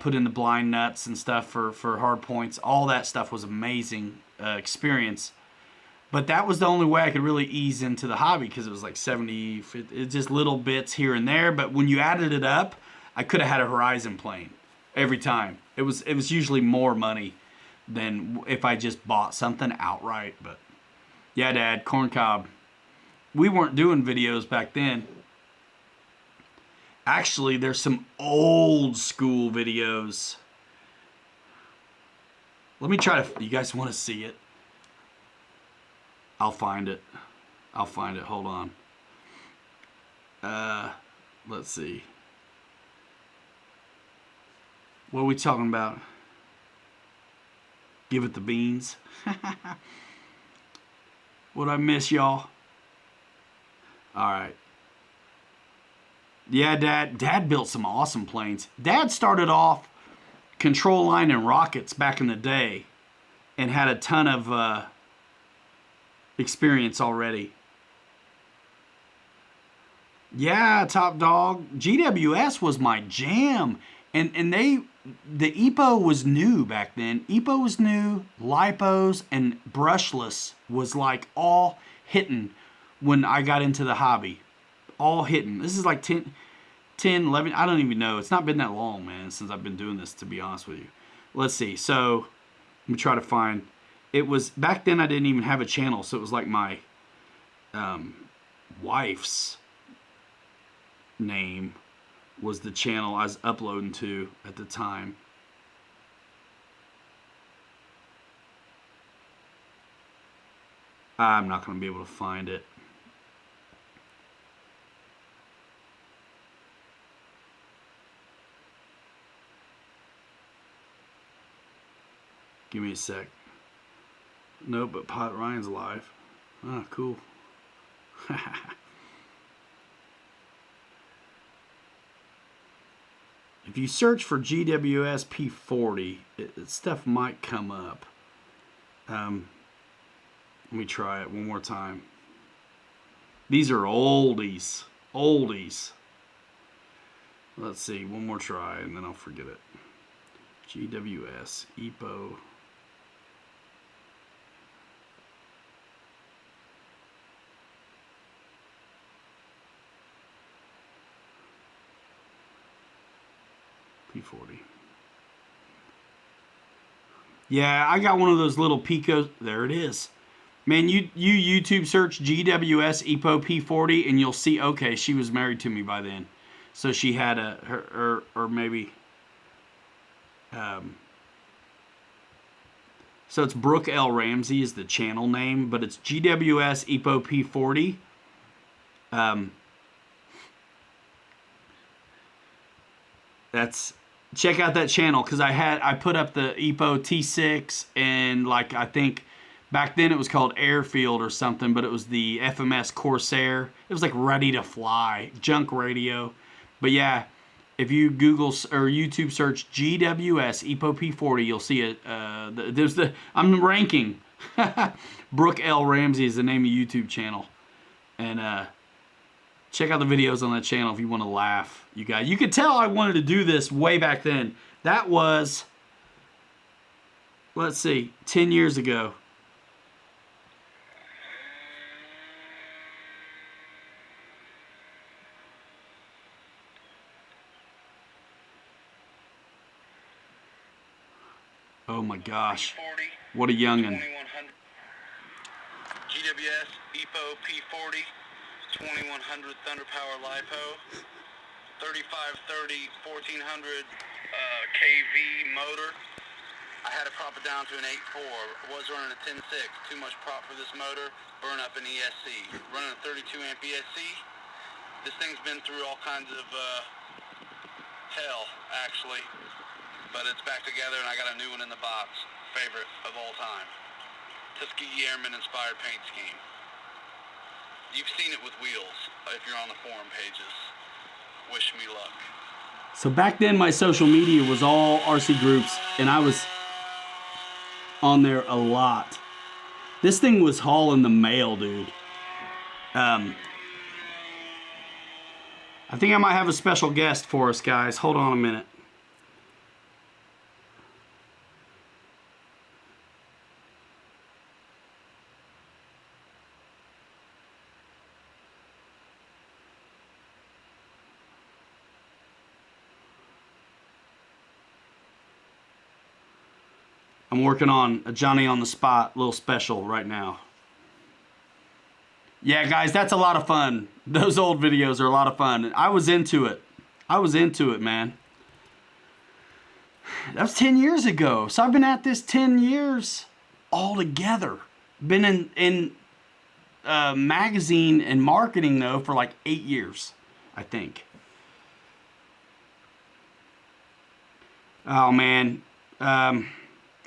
put in the blind nuts and stuff for hard points. All that stuff was amazing experience. But that was the only way I could really ease into the hobby, because it was like 70, 50, it's just little bits here and there. But when you added it up, I could have had a Horizon plane every time. It was usually more money than if I just bought something outright. But yeah, Dad, corn cob. We weren't doing videos back then. Actually, there's some old school videos. Let me try to, you guys want to see it? I'll find it. Hold on. Let's see. What are we talking about? Give it the beans. What'd I miss, y'all? All right. Yeah, Dad built some awesome planes. Dad started off control line and rockets back in the day and had a ton of experience already. Yeah, Top Dog. GWS was my jam. And the EPO was new back then. EPO was new, lipos and brushless was like all hitting when I got into the hobby. All hitting. This is like 10, 11, I don't even know. It's not been that long, man, since I've been doing this, to be honest with you. Let's see. So, let me try to find. It was, back then I didn't even have a channel, so it was like my wife's name was the channel I was uploading to at the time. I'm not going to be able to find it. Give me a sec. Nope, but Pot Ryan's alive. Ah, cool. If you search for GWS P40, stuff might come up. Let me try it one more time. These are oldies. Oldies. Let's see, one more try and then I'll forget it. GWS, EPO. P40. Yeah, I got one of those little Picos. There it is. Man, you YouTube search GWS EPO P40 and you'll see, okay, she was married to me by then. So she had or maybe, so it's Brooke L. Ramsey is the channel name, but it's GWS EPO P40. Check out that channel, because I put up the EPO T6 and like I think back then it was called Airfield or something, but it was the FMS Corsair. It was like ready to fly, junk radio. But yeah, if you Google or YouTube search GWS EPO P40, you'll see it. I'm ranking. Brooke L. Ramsey is the name of the YouTube channel. And check out the videos on that channel if you want to laugh, you guys. You could tell I wanted to do this way back then. That was, let's see, 10 years ago. Oh my gosh. What a youngin'. GWS EPO P40 2100 Thunder Power LiPo 3530 1400 kV motor. I had to prop it down to an 8.4. Was running a 10.6. Too much prop for this motor. Burn up an ESC. Running a 32 amp ESC. This thing's been through all kinds of hell, actually. But it's back together, and I got a new one in the box. Favorite of all time. Tuskegee Airmen inspired paint scheme. You've seen it with wheels if you're on the forum pages. Wish me luck. So back then my social media was all RC groups, and I was on there a lot. This thing was hauling the mail, dude. I think I might have a special guest for us, guys. Hold on a minute. I'm working on a Johnny on the Spot little special right now. Yeah, guys, that's a lot of fun. Those old videos are a lot of fun. I was into it. I was into it, man. That was 10 years ago. So I've been at this 10 years altogether. Been in magazine and marketing, though, for like 8 years, I think. Oh, man.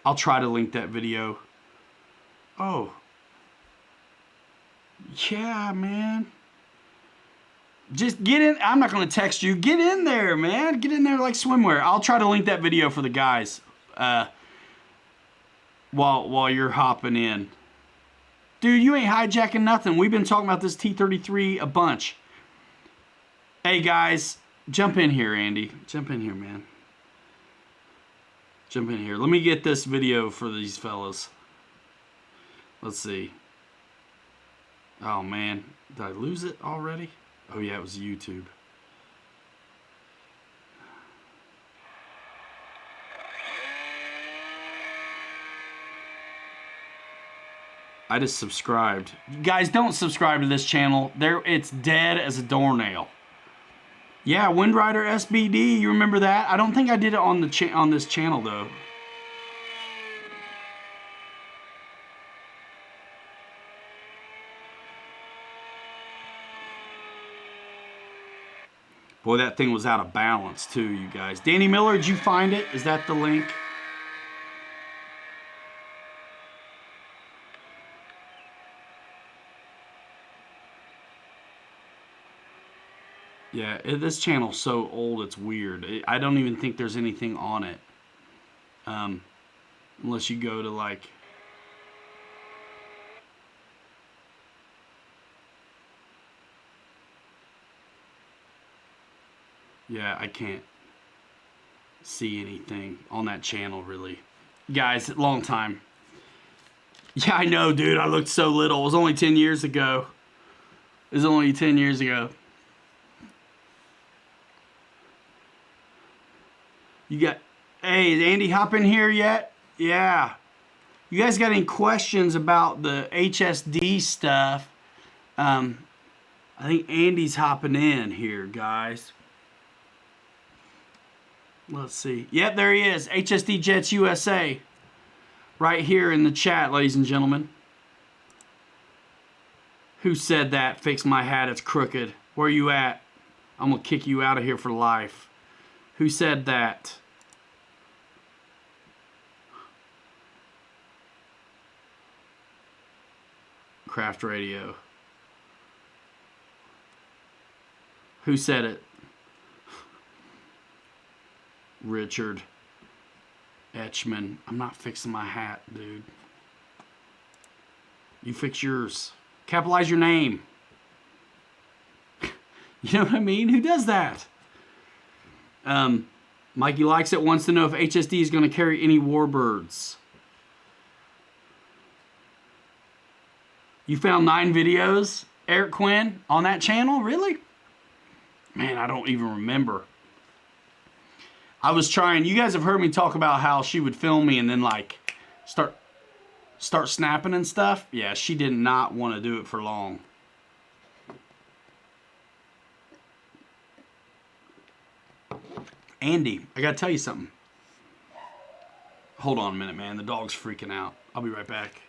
I'll try to link that video. Oh. Yeah, man. Just get in. I'm not going to text you. Get in there, man. Get in there like swimwear. I'll try to link that video for the guys while you're hopping in. Dude, you ain't hijacking nothing. We've been talking about this T33 a bunch. Hey, guys. Jump in here, Andy. Jump in here, man. Jump in here. Let me get this video for these fellas. Let's see. Oh, man. Did I lose it already? Oh, yeah, it was YouTube. I just subscribed. You guys, don't subscribe to this channel. It's dead as a doornail. Yeah, Windrider SBD. You remember that? I don't think I did it on this channel, though. Boy, that thing was out of balance, too, you guys. Danny Miller, did you find it? Is that the link? Yeah, this channel's so old, it's weird. I don't even think there's anything on it. Unless you go to, like... Yeah, I can't see anything on that channel, really. Guys, long time. Yeah, I know, dude. I looked so little. It was only 10 years ago. It was only 10 years ago. You got... Hey, is Andy hop in here yet? Yeah. You guys got any questions about the HSD stuff? I think Andy's hopping in here, guys. Let's see. Yep, there he is. HSD Jets USA. Right here in the chat, ladies and gentlemen. Who said that? Fix my hat, it's crooked. Where you at? I'm going to kick you out of here for life. Who said that? Craft Radio. Who said it? Richard Etchman. I'm not fixing my hat, dude. You fix yours. Capitalize your name. You know what I mean? Who does that? Mikey Likes It wants to know if HSD is going to carry any warbirds. You found 9 videos, Eric Quinn, on that channel? Really? Man, I don't even remember. I was trying. You guys have heard me talk about how she would film me and then like start snapping and stuff. Yeah, she did not want to do it for long. Andy, I gotta tell you something. Hold on a minute, man. The dog's freaking out. I'll be right back.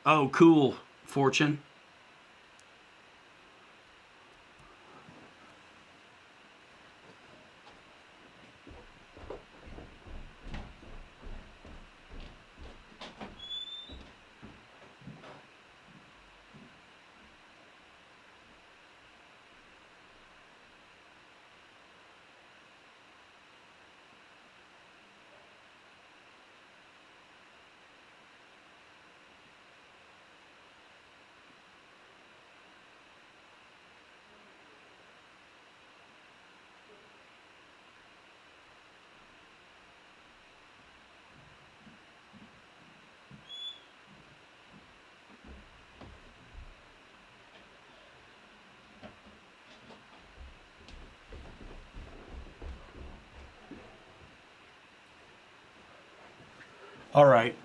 Oh, cool, Fortune. All right.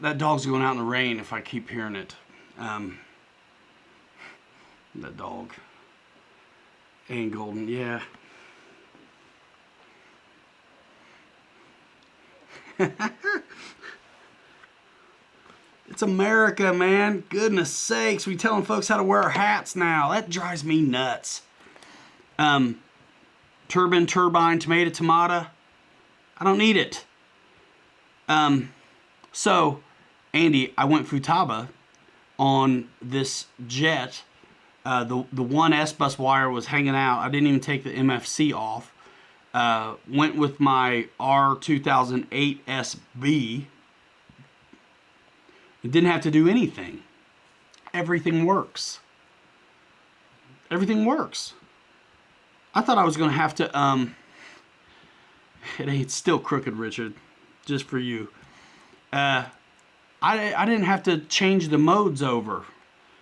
That dog's going out in the rain if I keep hearing it. That dog. And Golden, yeah. It's America, man. Goodness sakes. We telling folks how to wear hats now. That drives me nuts. Turbine, tomato. I don't need it. So, Andy, I went Futaba on this jet. The one S-Bus wire was hanging out. I didn't even take the MFC off. Went with my R2008 SB. It didn't have to do anything. Everything works. Everything works. I thought I was going to have to... It ain't still crooked, Richard. Just for you. I didn't have to change the modes over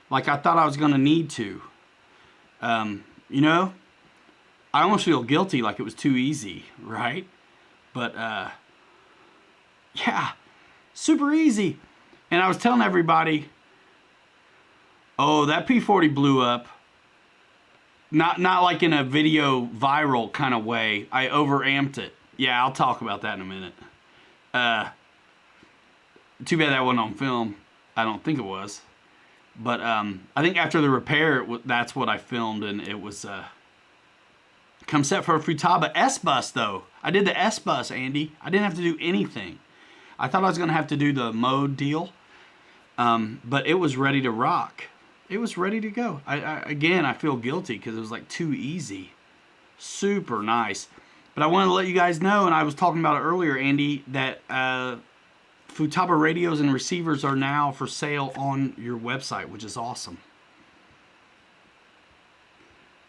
like I thought I was going to need to. You know? I almost feel guilty like it was too easy, right? But, yeah. Super easy. And I was telling everybody, oh, that P40 blew up. Not like in a video viral kind of way. I overamped it. Yeah, I'll talk about that in a minute. Too bad that wasn't on film. I don't think it was. But I think after the repair, that's what I filmed, and it was come set for a Futaba S-Bus, though. I did the S-Bus, Andy. I didn't have to do anything. I thought I was going to have to do the mode deal, but it was ready to rock. It was ready to go. Again, I feel guilty because it was like too easy. Super nice. But I wanted to let you guys know, and I was talking about it earlier, Andy, that Futaba radios and receivers are now for sale on your website, which is awesome.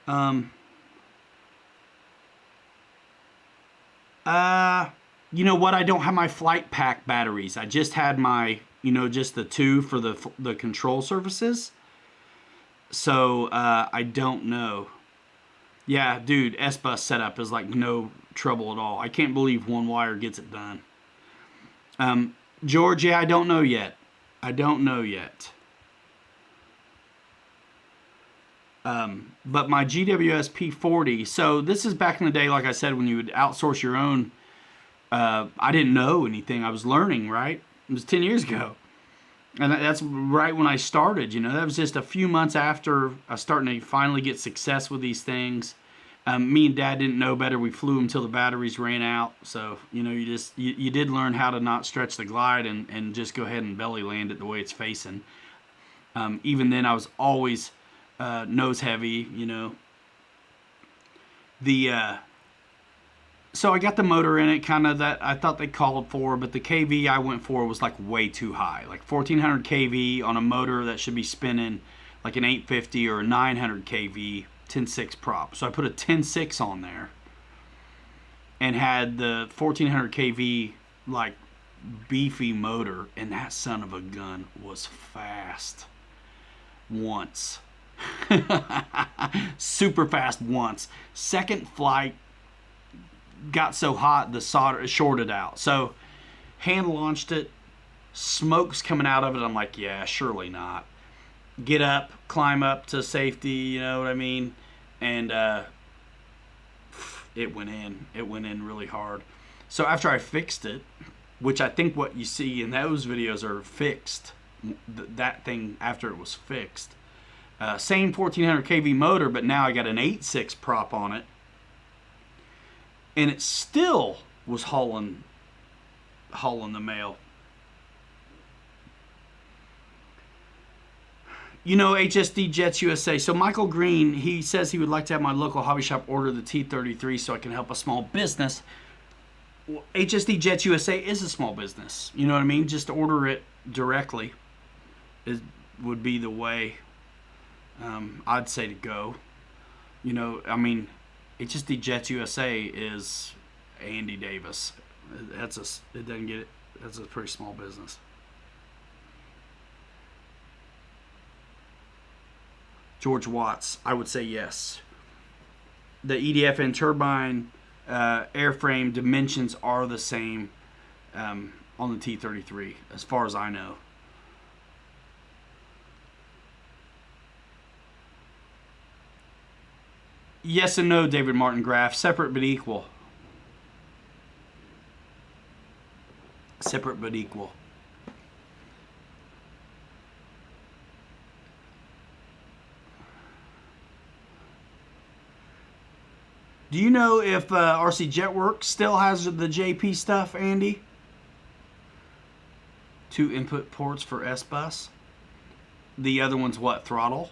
You know what? I don't have my flight pack batteries. I just had my, just the 2 for the control surfaces. So, I don't know. Yeah, dude, S-Bus setup is like no trouble at all. I can't believe one wire gets it done. George, yeah, I don't know yet. But my GWS P40, so this is back in the day, like I said, when you would outsource your own. I didn't know anything. I was learning, right? It was 10 years ago. And that's right when I started, That was just a few months after I was starting to finally get success with these things. Me and Dad didn't know better. We flew them until the batteries ran out. So, you did learn how to not stretch the glide and just go ahead and belly land it the way it's facing. Even then, I was always nose heavy, The So I got the motor in it, kind of that I thought they called for, but the kV I went for was like way too high, like 1400 kV on a motor that should be spinning like an 850 or a 900 kV 10.6 prop. So I put a 10.6 on there and had the 1400 kV like beefy motor, and that son of a gun was fast once. Super fast once. Second flight got so hot the solder shorted out. So hand launched it, smoke's coming out of it. I'm like, yeah, surely not. Get up, climb up to safety, you know what I mean? And it went in. It went in really hard. So after I fixed it, which I think what you see in those videos are fixed, that thing after it was fixed. Same 1400 kV motor, but now I got an 8.6 prop on it. And it still was hauling the mail. You know, HSD Jets USA. So Michael Green, he says he would like to have my local hobby shop order the T33 so I can help a small business. Well, HSD Jets USA is a small business. You know what I mean? Just order it directly would be the way I'd say to go. You know, I mean, HSD Jets USA is Andy Davis. That's a pretty small business. George Watts, I would say yes. The EDF and turbine airframe dimensions are the same on the T33, as far as I know. Yes and no, David Martin Graff. Separate but equal. Separate but equal. Do you know if RC Jetworks still has the JP stuff, Andy? 2 input ports for S-Bus. The other one's what, throttle?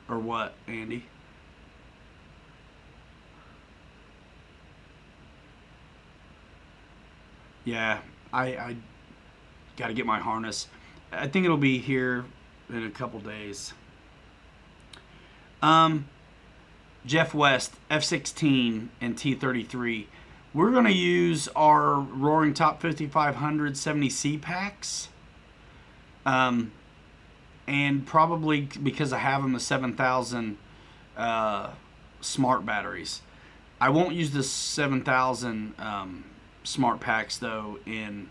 Or what, Andy? Yeah, I got to get my harness. I think it'll be here in a couple days. Jeff West, F16 and T33. We're going to use our Roaring Top 5500 70C packs. And probably because I have them, the 7000 smart batteries. I won't use the 7000 smart packs though in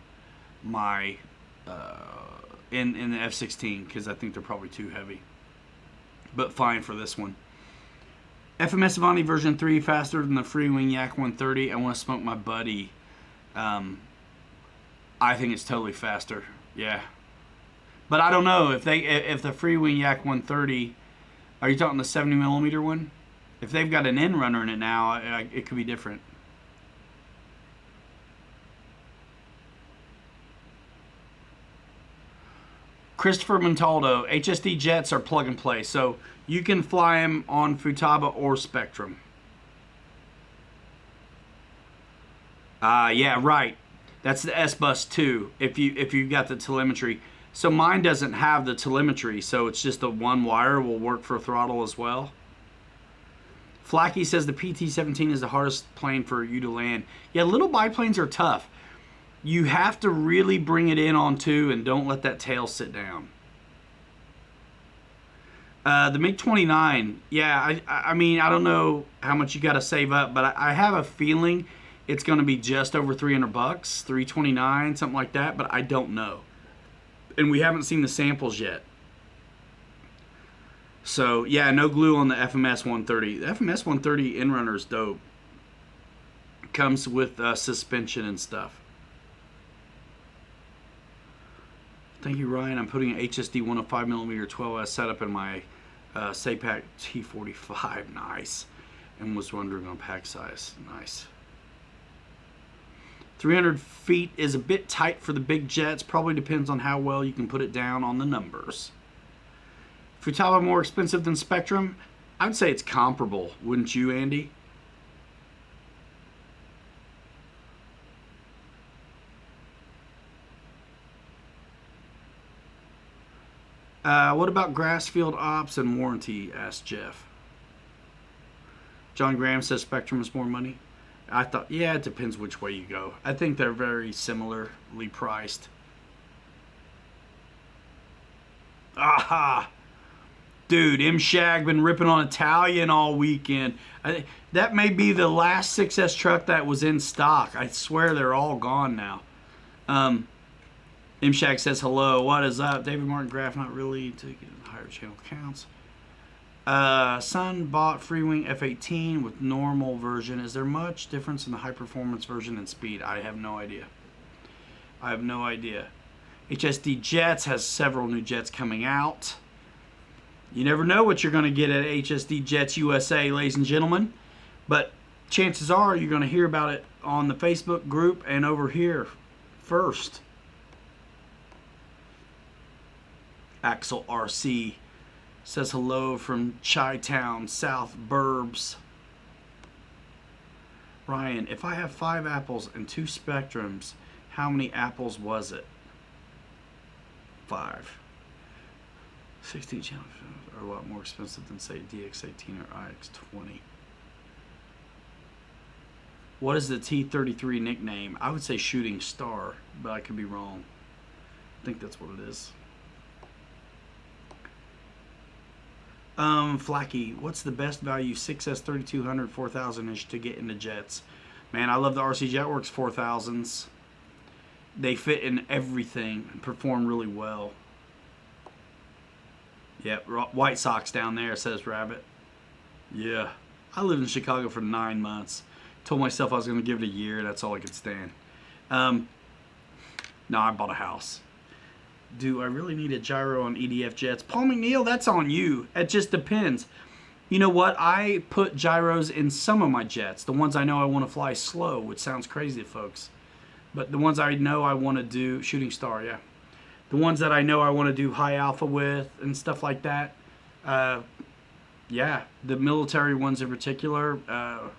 my in the F16 because I think they're probably too heavy. But fine for this one. FMS Avanti version 3 faster than the Freewing Yak 130. I want to smoke my buddy. I think it's totally faster. Yeah. But I don't know if the Freewing Yak 130, are you talking the 70mm one? If they've got an end runner in it now, it could be different. Christopher Montaldo, HSD jets are plug and play, so you can fly them on Futaba or Spectrum. Yeah, right. That's the S-Bus 2. If you got the telemetry. So mine doesn't have the telemetry, so it's just the one wire will work for throttle as well. Flacky says the PT-17 is the hardest plane for you to land. Yeah, little biplanes are tough. You have to really bring it in on 2 and don't let that tail sit down. The MiG-29, yeah, I mean, I don't know how much you got to save up, but I have a feeling it's going to be just over $300, $329, something like that, but I don't know. And we haven't seen the samples yet. So, yeah, no glue on the FMS 130. The FMS 130 Inrunner is dope. Comes with suspension and stuff. Thank you, Ryan. I'm putting an HSD 105mm 12S setup in my SAPAC T45. Nice. And was wondering on pack size. Nice. 300 feet is a bit tight for the big jets. Probably depends on how well you can put it down on the numbers. Futaba more expensive than Spectrum? I would say it's comparable. Wouldn't you, Andy? What about grass field ops and warranty? Asked Jeff. John Graham says Spectrum is more money. I thought, yeah, it depends which way you go. I think they're very similarly priced. Aha! Dude, M-Shag been ripping on Italian all weekend. That may be the last 6S truck that was in stock. I swear they're all gone now. M-Shag says hello. What is up? David Martin Graph, not really to get higher channel counts. Son bought Freewing F18 with normal version. Is there much difference in the high performance version and speed? I have no idea. HSD Jets has several new jets coming out. You never know what you're going to get at HSD Jets USA, ladies and gentlemen. But chances are you're going to hear about it on the Facebook group and over here first. Axel RC says hello from Chi-Town, South Burbs. Ryan, if I have 5 apples and 2 Spectrums, how many apples was it? 5. 16 channels are a lot more expensive than, say, DX18 or IX20. What is the T33 nickname? I would say Shooting Star, but I could be wrong. I think that's what it is. Flacky, what's the best value 6S 3200 4000-ish to get into jets? Man, I love the RC Jetworks 4000s. They fit in everything and perform really well. Yep, White Sox down there, says Rabbit. Yeah, I lived in Chicago for 9 months. Told myself I was going to give it a year. That's all I could stand. No, I bought a house. Do I really need a gyro on EDF jets? Paul McNeil, that's on you. It just depends. You know what? I put gyros in some of my jets. The ones I know I want to fly slow, which sounds crazy to folks. But the ones I know I want to do, Shooting Star, yeah. The ones that I know I want to do high alpha with and stuff like that, yeah. The military ones in particular, I'll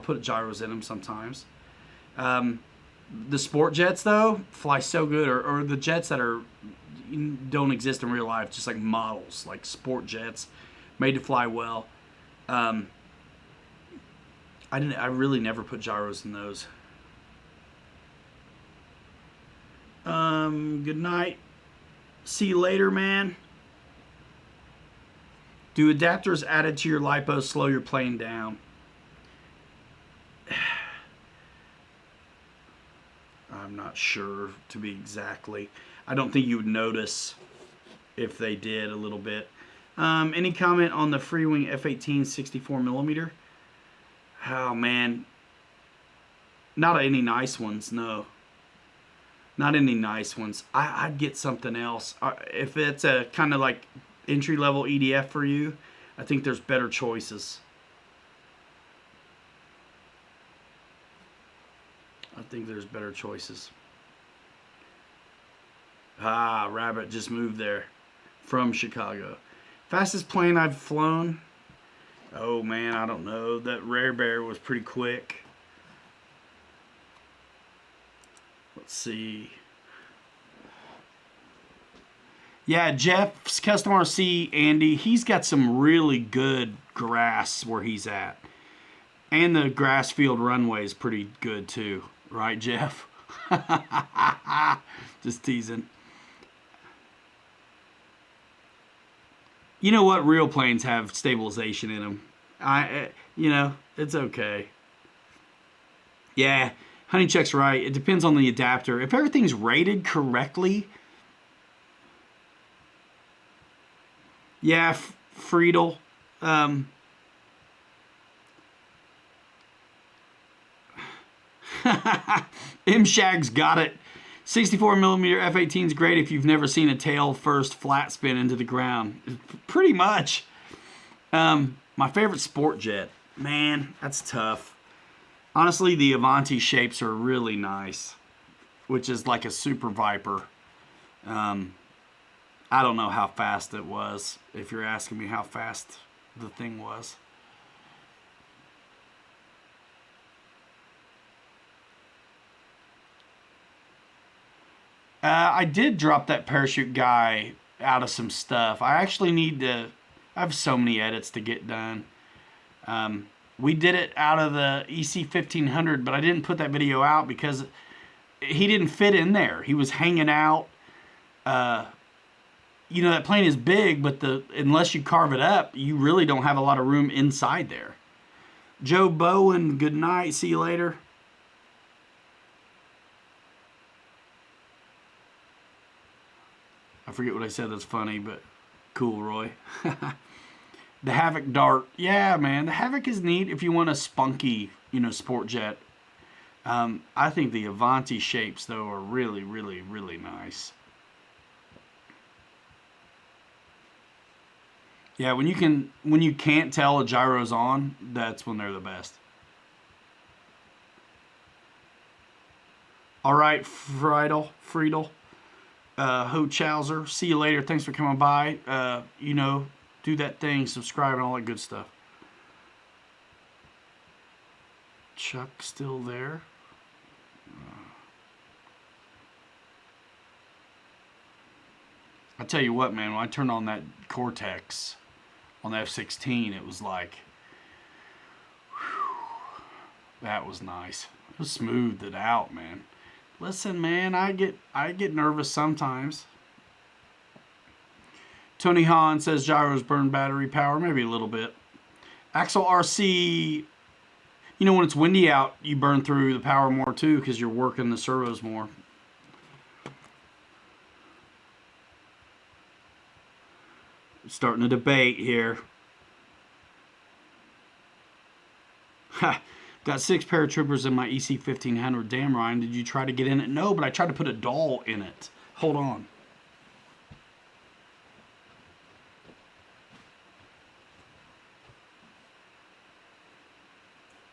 put gyros in them sometimes. The sport jets, though, fly so good, or the jets that don't exist in real life, just like models, like sport jets, made to fly well. I really never put gyros in those. Good night. See you later, man. Do adapters added to your LiPo slow your plane down? I'm not sure, to be exactly. I don't think you would notice if they did a little bit. Any comment on the Freewing F18 64mm? Oh, man. Not any nice ones, no. Not any nice ones. I'd get something else. If it's a kind of like entry-level EDF for you, I think there's better choices. Ah, Rabbit just moved there from Chicago. Fastest plane I've flown? Oh, man, I don't know. That Rare Bear was pretty quick. Let's see. Yeah, Jeff's Custom RC, Andy, he's got some really good grass where he's at. And the grass field runway is pretty good too. Right, Jeff? Just teasing. You know what? Real planes have stabilization in them. You know, it's okay. Yeah, Honeychuck's right. It depends on the adapter. If everything's rated correctly, yeah, Friedel. M-Shag's got it. 64mm F-18 is great if you've never seen a tail first flat spin into the ground. Pretty much. My favorite sport jet. Man, that's tough. Honestly, the Avanti shapes are really nice, which is like a Super Viper. I don't know how fast it was, if you're asking me how fast the thing was. I did drop that parachute guy out of some stuff. I actually need to. I have so many edits to get done. We did it out of the EC 1500, but I didn't put that video out because he didn't fit in there. He was hanging out. You know, that plane is big, but unless you carve it up, you really don't have a lot of room inside there. Joe Bowen, good night. See you later. I forget what I said that's funny, but cool, Roy. The Havoc Dart. Yeah, man, the Havoc is neat if you want a spunky, you know, sport jet. I think the Avanti shapes, though, are really, really, really nice. Yeah, when you can't tell a gyro's on, that's when they're the best. All right, Friedel. Ho Chowser, see you later. Thanks for coming by. You know, do that thing, subscribe, and all that good stuff. Chuck still there. I tell you what, man, when I turned on that Cortex on the F-16, it was like, whew, that was nice. It was smoothed it out, man. Listen, man, I get nervous sometimes. Tony Hahn says gyros burn battery power, maybe a little bit. Axel RC, you know, when it's windy out, you burn through the power more too because you're working the servos more. Starting a debate here. Ha! Got 6 paratroopers in my EC 1500. Damn, Ryan, did you try to get in it? No, but I tried to put a doll in it. Hold on.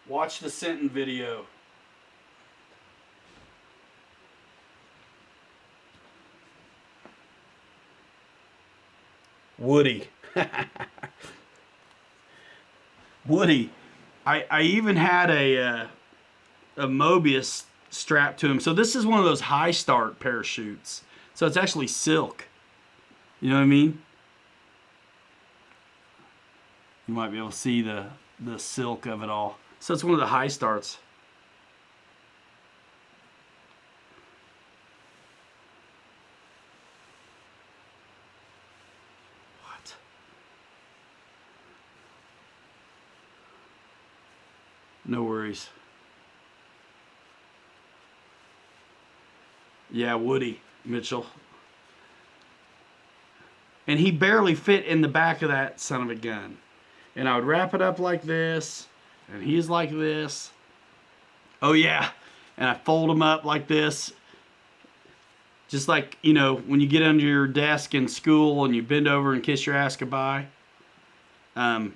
Watch the Sinton video. Woody. Woody. I even had a Mobius strapped to him. So this is one of those high start parachutes. So it's actually silk. You know what I mean? You might be able to see the silk of it all. So it's one of the high starts. What? No worries. Yeah, Woody Mitchell. And he barely fit in the back of that son of a gun. And I would wrap it up like this. And he's like this. Oh, yeah. And I fold him up like this. Just like, you know, when you get under your desk in school and you bend over and kiss your ass goodbye. And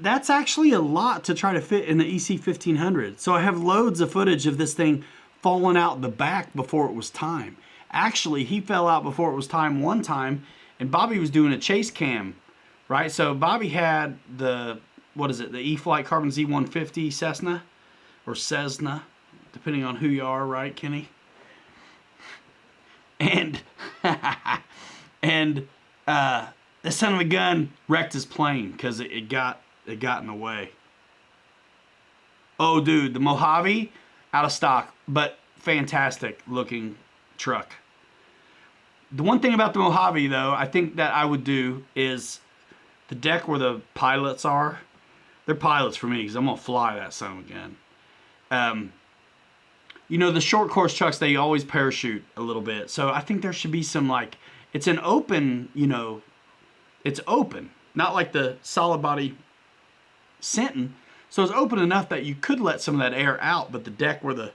that's actually a lot to try to fit in the EC 1500. So I have loads of footage of this thing falling out the back before it was time. Actually, he fell out before it was time one time, and Bobby was doing a chase cam, right? So Bobby had the, what is it, the E-Flight Carbon Z150 Cessna, or Cessna, depending on who you are, right, Kenny? And, this son of a gun wrecked his plane because it got in the way. Oh, dude, the Mojave, out of stock, but fantastic looking truck. The one thing about the Mojave, though, I think that I would do is the deck where the pilots are. They're pilots for me because I'm going to fly that son of a gun. You know, the short course trucks, they always parachute a little bit. So I think there should be some, like, it's an open, you know, it's open. Not like the solid body Sinton. So it's open enough that you could let some of that air out, but the deck where the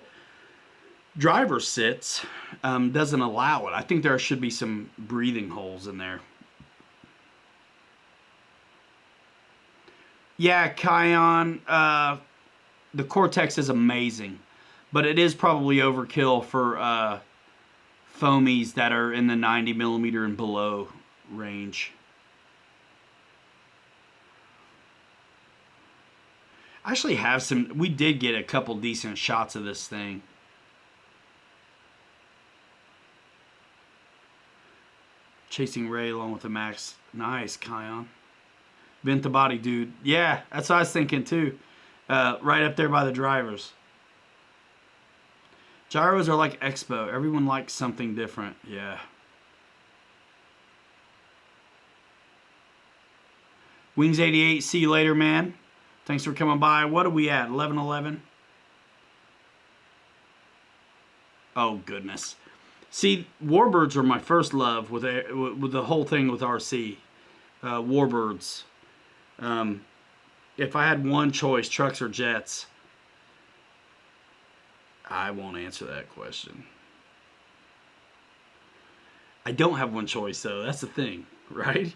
driver sits doesn't allow it. I think there should be some breathing holes in there. Yeah, Kion, the Cortex is amazing, but it is probably overkill for foamies that are in the 90 millimeter and below range. I actually have some, we did get a couple decent shots of this thing. Chasing Ray along with the Max. Nice, Kion. Vent the body, dude. Yeah, that's what I was thinking too. Right up there by the drivers. Gyros are like Expo. Everyone likes something different. Yeah. Wings 88, see you later, man. Thanks for coming by. What are we at? 11:11? Oh, goodness. See, Warbirds are my first love with the whole thing with RC. Warbirds. If I had one choice, trucks or jets, I won't answer that question. I don't have one choice, though. That's the thing, right?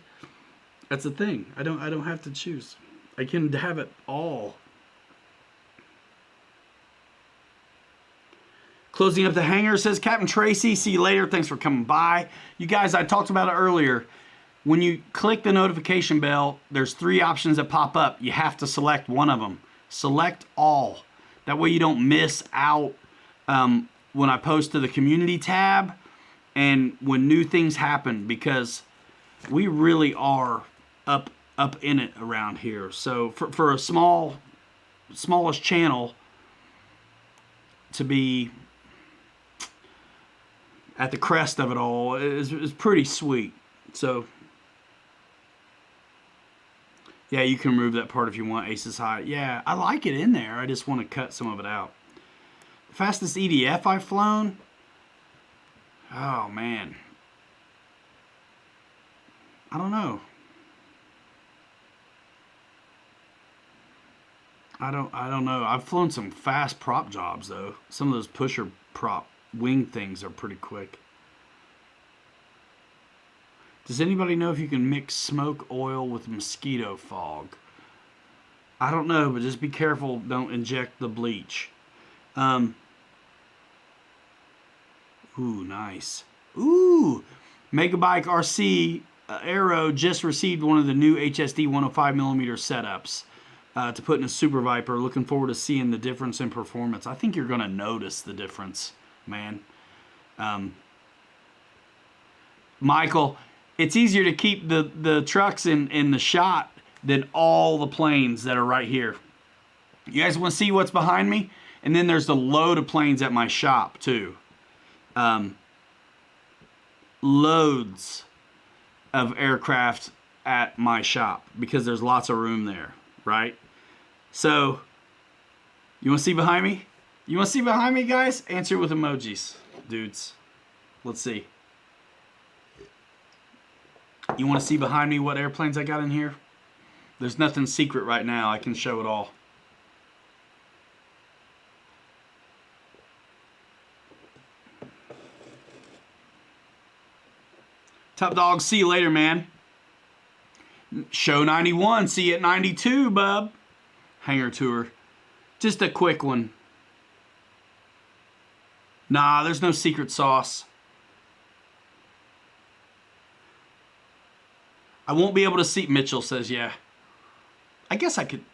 That's the thing. I don't have to choose. I can have it all. Closing up the hangar, says Captain Tracy. See you later. Thanks for coming by. You guys, I talked about it earlier. When you click the notification bell, there's 3 options that pop up. You have to select one of them. Select all. That way you don't miss out when I post to the community tab and when new things happen, because we really are up in it around here. So for a smallest channel to be at the crest of it all is pretty sweet. So yeah, you can remove that part if you want. Aces high. Yeah, I like it in there. I just want to cut some of it out. Fastest EDF I've flown? Oh, man. I don't know. I don't know. I've flown some fast prop jobs, though. Some of those pusher prop wing things are pretty quick. Does anybody know if you can mix smoke oil with mosquito fog? I don't know, but just be careful. Don't inject the bleach. Ooh, nice. Ooh, Megabike RC Aero just received one of the new HSD 105mm setups to put in a Super Viper. Looking forward to seeing the difference in performance. I think you're going to notice the difference, man. Michael, it's easier to keep the trucks in the shot than all the planes that are right here. You guys want to see what's behind me? And then there's the load of planes at my shop, too. Loads of aircraft at my shop because there's lots of room there, right? So, you want to see behind me? You want to see behind me, guys? Answer with emojis, dudes. Let's see. You want to see behind me what airplanes I got in here? There's nothing secret right now. I can show it all. Top dog, see you later, man. Show 91, see you at 92, bub. Hangar tour. Just a quick one. Nah, there's no secret sauce. I won't be able to see. Mitchell says, yeah. I guess I could.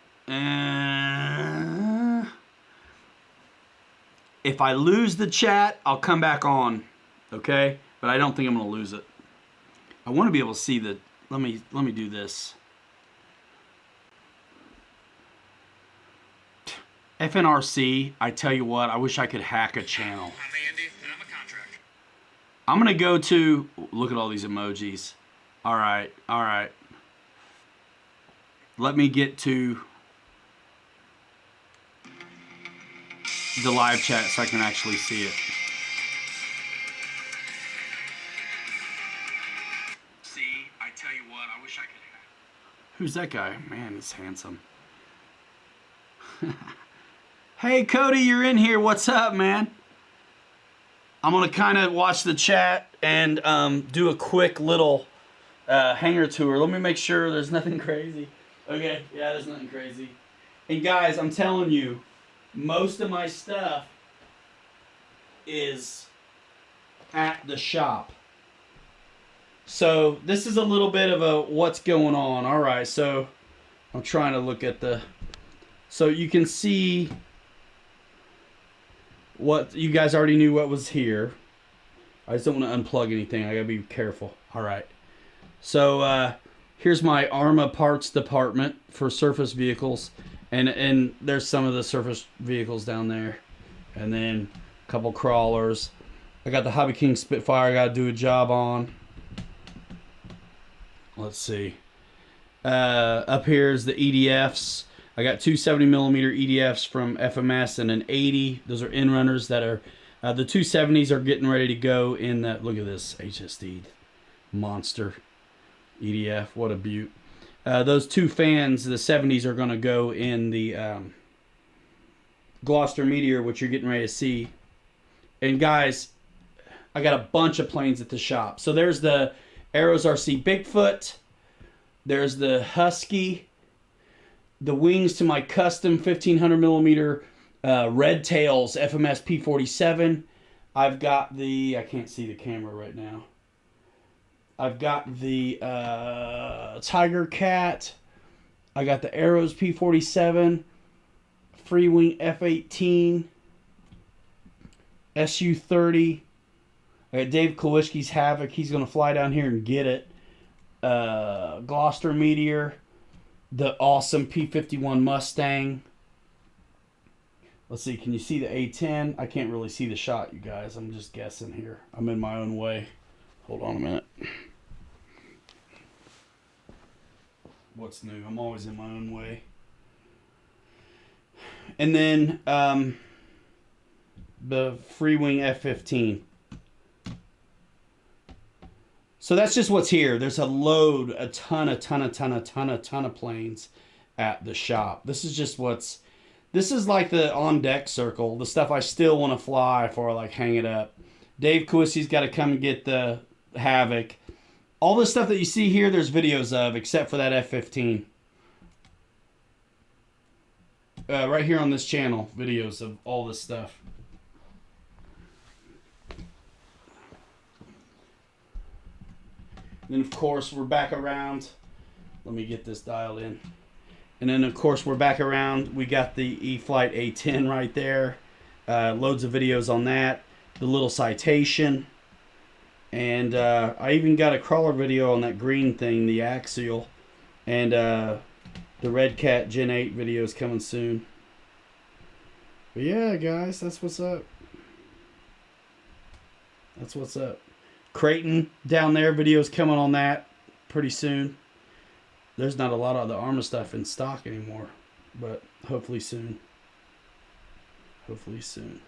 If I lose the chat, I'll come back on. Okay? But I don't think I'm going to lose it. I want to be able to see the. Let me do this. FNRC, I tell you what, I wish I could hack a channel. I'm Andy, and I'm a contractor. I'm going to go to, look at all these emojis. All right. Let me get to the live chat so I can actually see it. See, I tell you what, I wish I could hack. Who's that guy? Man, he's handsome. Hey, Cody, you're in here. What's up, man? I'm going to kind of watch the chat and do a quick little hangar tour. Let me make sure there's nothing crazy. Okay, yeah, there's nothing crazy. And guys, I'm telling you, most of my stuff is at the shop. So this is a little bit of a what's going on. All right, so I'm trying to look at the... So you can see what you guys already knew what was here. I just don't want to unplug anything. I gotta be careful. All right. So here's my ARMA parts department for surface vehicles, and there's some of the surface vehicles down there, and then a couple crawlers. I got the Hobby King Spitfire I gotta do a job on. Let's see. Up here is the EDFs. I got two 70mm EDFs from FMS and an 80. Those are in runners that are the 270s are getting ready to go in that. Look at this HSD monster EDF. What a beaut. Those two fans, the 70s, are going to go in the Gloster Meteor, which you're getting ready to see. And guys, I got a bunch of planes at the shop. So there's the Arrows RC Bigfoot. There's the Husky. The wings to my custom 1500mm Red Tails FMS P47. I've got the, I can't see the camera right now. I've got the Tiger Cat. I got the Arrows P47. Freewing F18. SU30. I got Dave Kowalski's Havoc. He's going to fly down here and get it. Gloster Meteor. The awesome P51 Mustang. Let's see, can you see the A10? I can't really see the shot, you guys. I'm just guessing here. I'm in my own way. Hold on a minute. What's new? I'm always in my own way. And then the Freewing F15. So that's just what's here. There's a load, a ton of planes at the shop. This is just what's, this is like the on deck circle, the stuff I still want to fly before I like hang it up. Dave Kowalski's got to come and get the Havoc. All this stuff that you see here, there's videos of, except for that F-15. Right here on this channel, videos of all this stuff. Then, of course, we're back around. Let me get this dialed in. And then, of course, we're back around. We got the E-Flite A10 right there. Loads of videos on that. The little Citation. And I even got a crawler video on that green thing, the Axial. And the Red Cat Gen 8 video is coming soon. But yeah, guys, that's what's up. That's what's up. Creighton down there, videos coming on that pretty soon. There's not a lot of the ARMA stuff in stock anymore, but hopefully soon. Hopefully soon.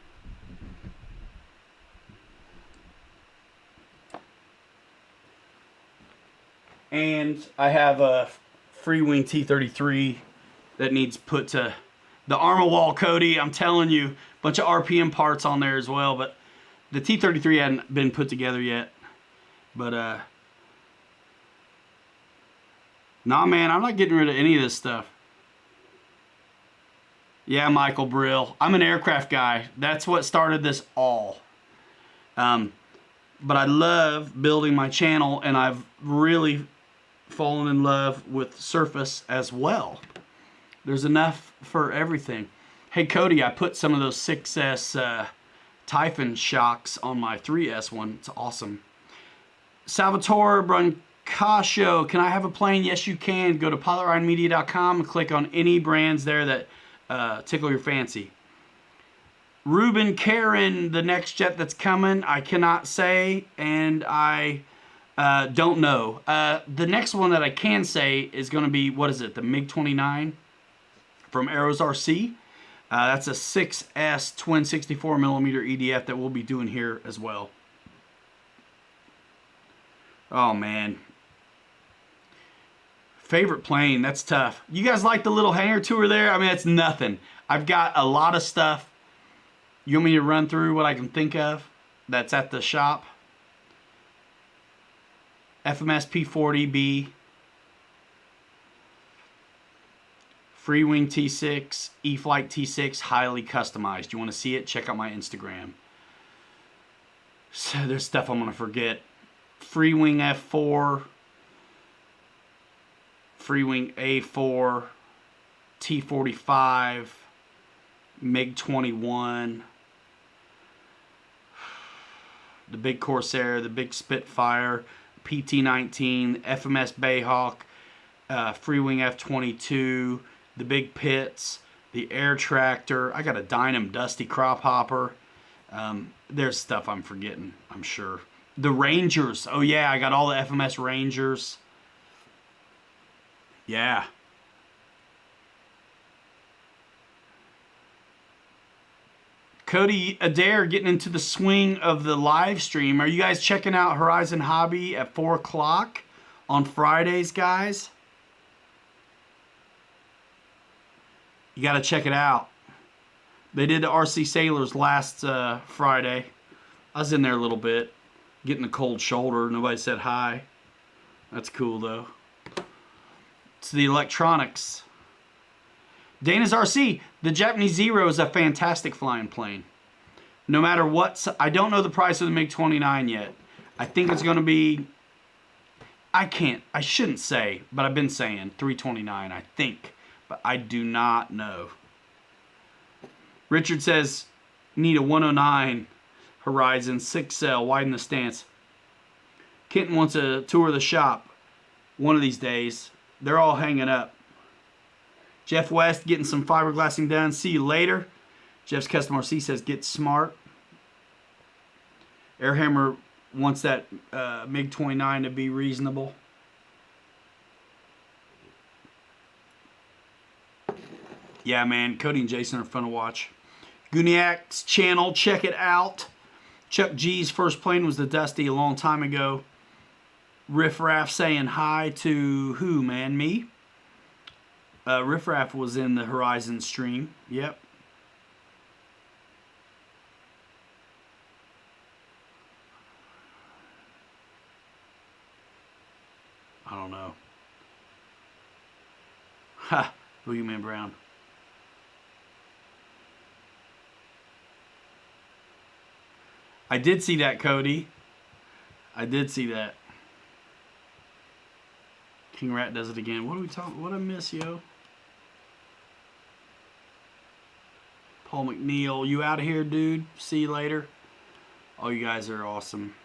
And I have a Freewing T33 that needs put to the ARMA wall, Cody. I'm telling you, a bunch of RPM parts on there as well, but the T33 hadn't been put together yet. But, nah, man, I'm not getting rid of any of this stuff. Yeah, Michael Brill. I'm an aircraft guy. That's what started this all. But I love building my channel, and I've really fallen in love with surface as well. There's enough for everything. Hey, Cody, I put some of those 6S Typhon shocks on my 3S one. It's awesome. Salvatore Brancaccio, can I have a plane? Yes, you can. Go to pilotridemedia.com and click on any brands there that tickle your fancy. Ruben Karen, the next jet that's coming, I cannot say, and I don't know. The next one that I can say is going to be, what is it, the MiG-29 from Arrows RC. That's a 6S twin 64mm EDF that we'll be doing here as well. Oh, man. Favorite plane, that's tough. You guys like the little hangar tour there? I mean, it's nothing. I've got a lot of stuff. You want me to run through what I can think of that's at the shop? FMS P40B. Freewing T6, E-Flite T6, highly customized. You want to see it? Check out my Instagram. So there's stuff I'm going to forget. Freewing F4, Freewing A4, T45, MiG-21, the big Corsair, the big Spitfire, PT-19, FMS Bayhawk, Freewing F-22, the big Pitts, the Air Tractor. I got a Dynam Dusty Crop Hopper. There's stuff I'm forgetting, I'm sure. The Rangers. Oh, yeah, I got all the FMS Rangers. Yeah. Cody Adair getting into the swing of the live stream. Are you guys checking out Horizon Hobby at 4 o'clock on Fridays, guys? You got to check it out. They did the RC Sailors last Friday. I was in there a little bit, getting a cold shoulder. Nobody said hi. That's cool, though. It's the electronics. Dana's RC. The Japanese Zero is a fantastic flying plane. No matter what, I don't know the price of the MiG-29 yet. I think it's going to be, I shouldn't say, but I've been saying $329, I think. But I do not know. Richard says, need a 109 Horizon 6L, widen the stance. Kenton wants a tour of the shop one of these days. They're all hanging up. Jeff West getting some fiberglassing done. See you later. Jeff's Custom RC says get smart. Airhammer wants that MiG-29 to be reasonable. Yeah, man. Cody and Jason are fun to watch. Guniac's channel. Check it out. Chuck G's first plane was the Dusty a long time ago. Riff Raff saying hi to who, man? Me? Riff Raff was in the Horizon stream. Yep. I don't know. Ha! Boogeyman Brown. I did see that, Cody. I did see that. King Rat does it again. What are we talking? What I miss, yo? Paul McNeil, you out of here, dude? See you later. All you guys are awesome.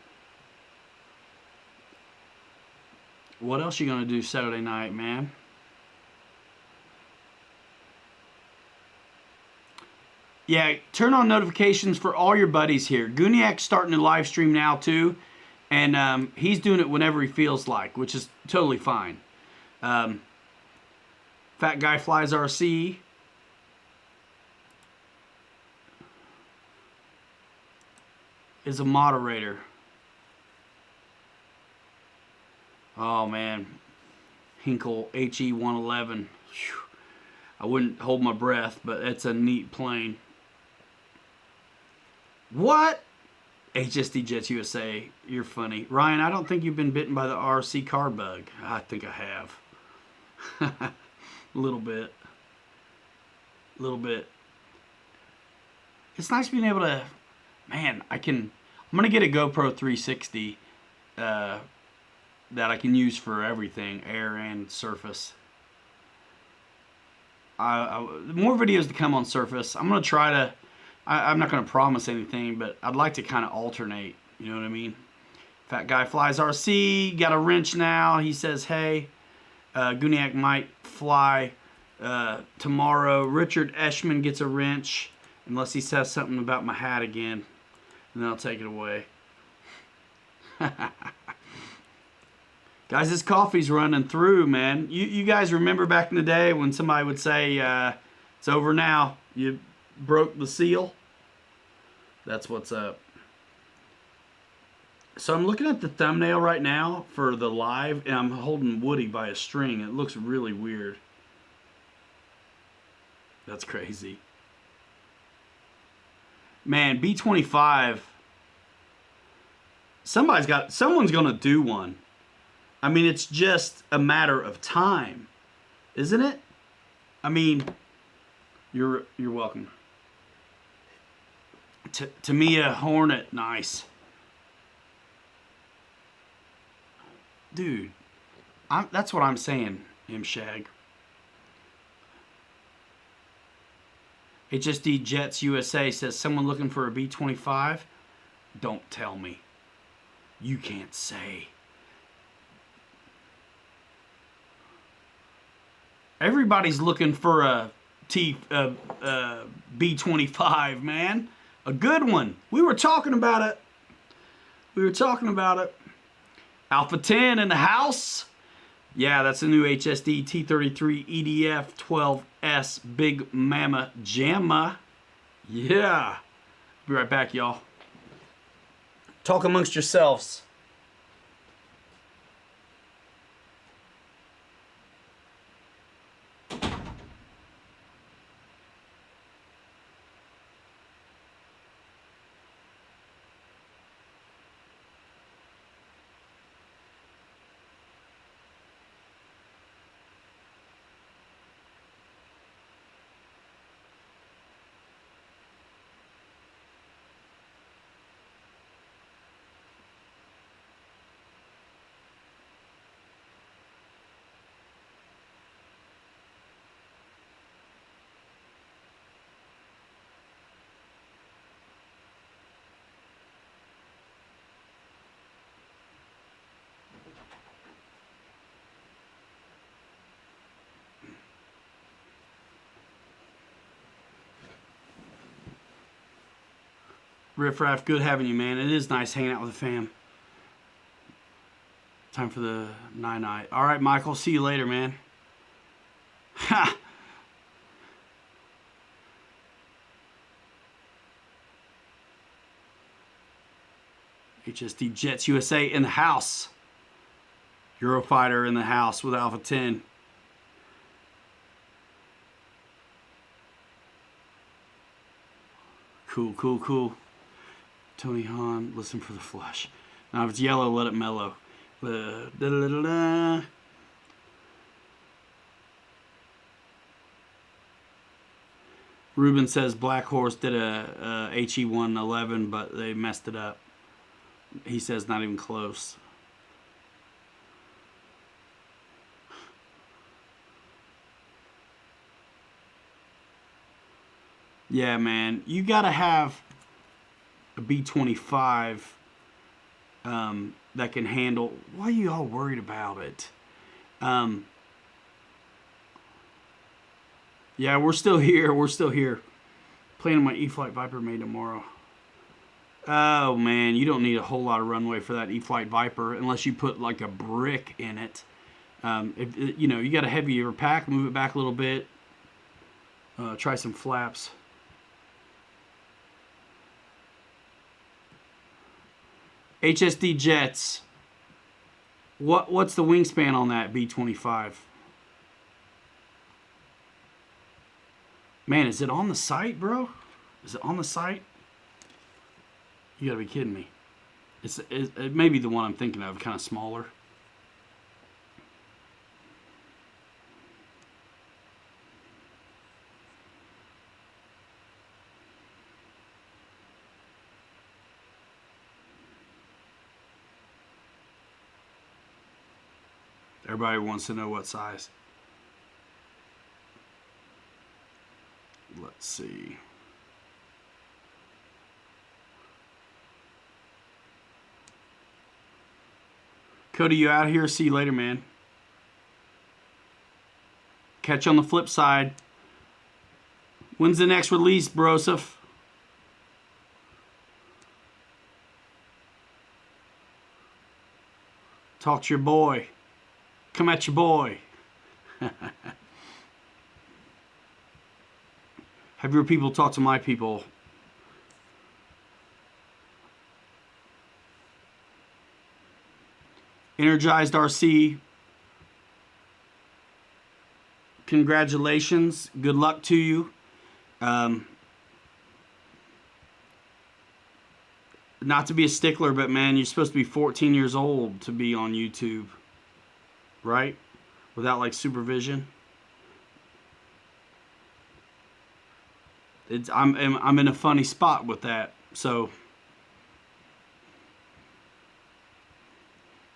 What else you gonna do Saturday night, man? Yeah, turn on notifications for all your buddies here. Guniac's starting to live stream now too, and he's doing it whenever he feels like, which is totally fine. Fat Guy Flies RC. Is a moderator. Oh man, Hinkle HE-111. I wouldn't hold my breath, but it's a neat plane. What? HSD Jets USA, you're funny. Ryan, I don't think you've been bitten by the RC car bug. I think I have. A little bit. A little bit. It's nice being able to, man, I'm going to get a GoPro 360 that I can use for everything, air and surface. More videos to come on surface. I'm going to try to, I'm not going to promise anything, but I'd like to kind of alternate. You know what I mean? Fat Guy Flies RC. Got a wrench now. He says, hey, Guniac might fly tomorrow. Richard Eschman gets a wrench. Unless he says something about my hat again. And then I'll take it away. Guys, this coffee's running through, man. You guys remember back in the day when somebody would say, it's over now. You broke the seal? That's what's up. So I'm looking at the thumbnail right now for the live, and I'm holding Woody by a string. It looks really weird. That's crazy. Man, B-25. Someone's gonna do one. I mean, it's just a matter of time, isn't it? I mean, you're welcome. Tamiya Hornet, nice. Dude, that's what I'm saying, M-Shag. HSD Jets USA says, someone looking for a B-25? Don't tell me. You can't say. Everybody's looking for a B25, man. A good one. We were talking about it. Alpha 10 in the house. Yeah, that's the new HSD T33 EDF 12S Big Mama Jamma. Yeah. Be right back, y'all. Talk amongst yourselves. Riff Raff, good having you, man. It is nice hanging out with the fam. Time for the night. All right, Michael. See you later, man. Ha! HSD Jets USA in the house. Eurofighter in the house with Alpha 10. Cool. Tony Hahn, listen for the flush. Now if it's yellow, let it mellow. Ruben says Black Horse did a HE111, but they messed it up. He says not even close. Yeah, man, you gotta have a B25 that can handle. Why are you all worried about it? Yeah, we're still here. Planning my E-Flight Viper May tomorrow. Oh man, you don't need a whole lot of runway for that E-Flight Viper unless you put like a brick in it. If you know, you got a heavier pack, move it back a little bit. Try some flaps. HSD Jets. What's the wingspan on that B25? Man, is it on the site, bro? Is it on the site? You gotta be kidding me. It may be the one I'm thinking of, kind of smaller. Everybody wants to know what size. Let's see. Cody, you out here? See you later, man. Catch you on the flip side. When's the next release, Broseph? Talk to your boy. Come at your boy. Have your people talk to my people. Energized RC. Congratulations. Good luck to you. Not to be a stickler, but man, you're supposed to be 14 years old to be on YouTube. Right? Without like supervision. I'm in a funny spot with that. So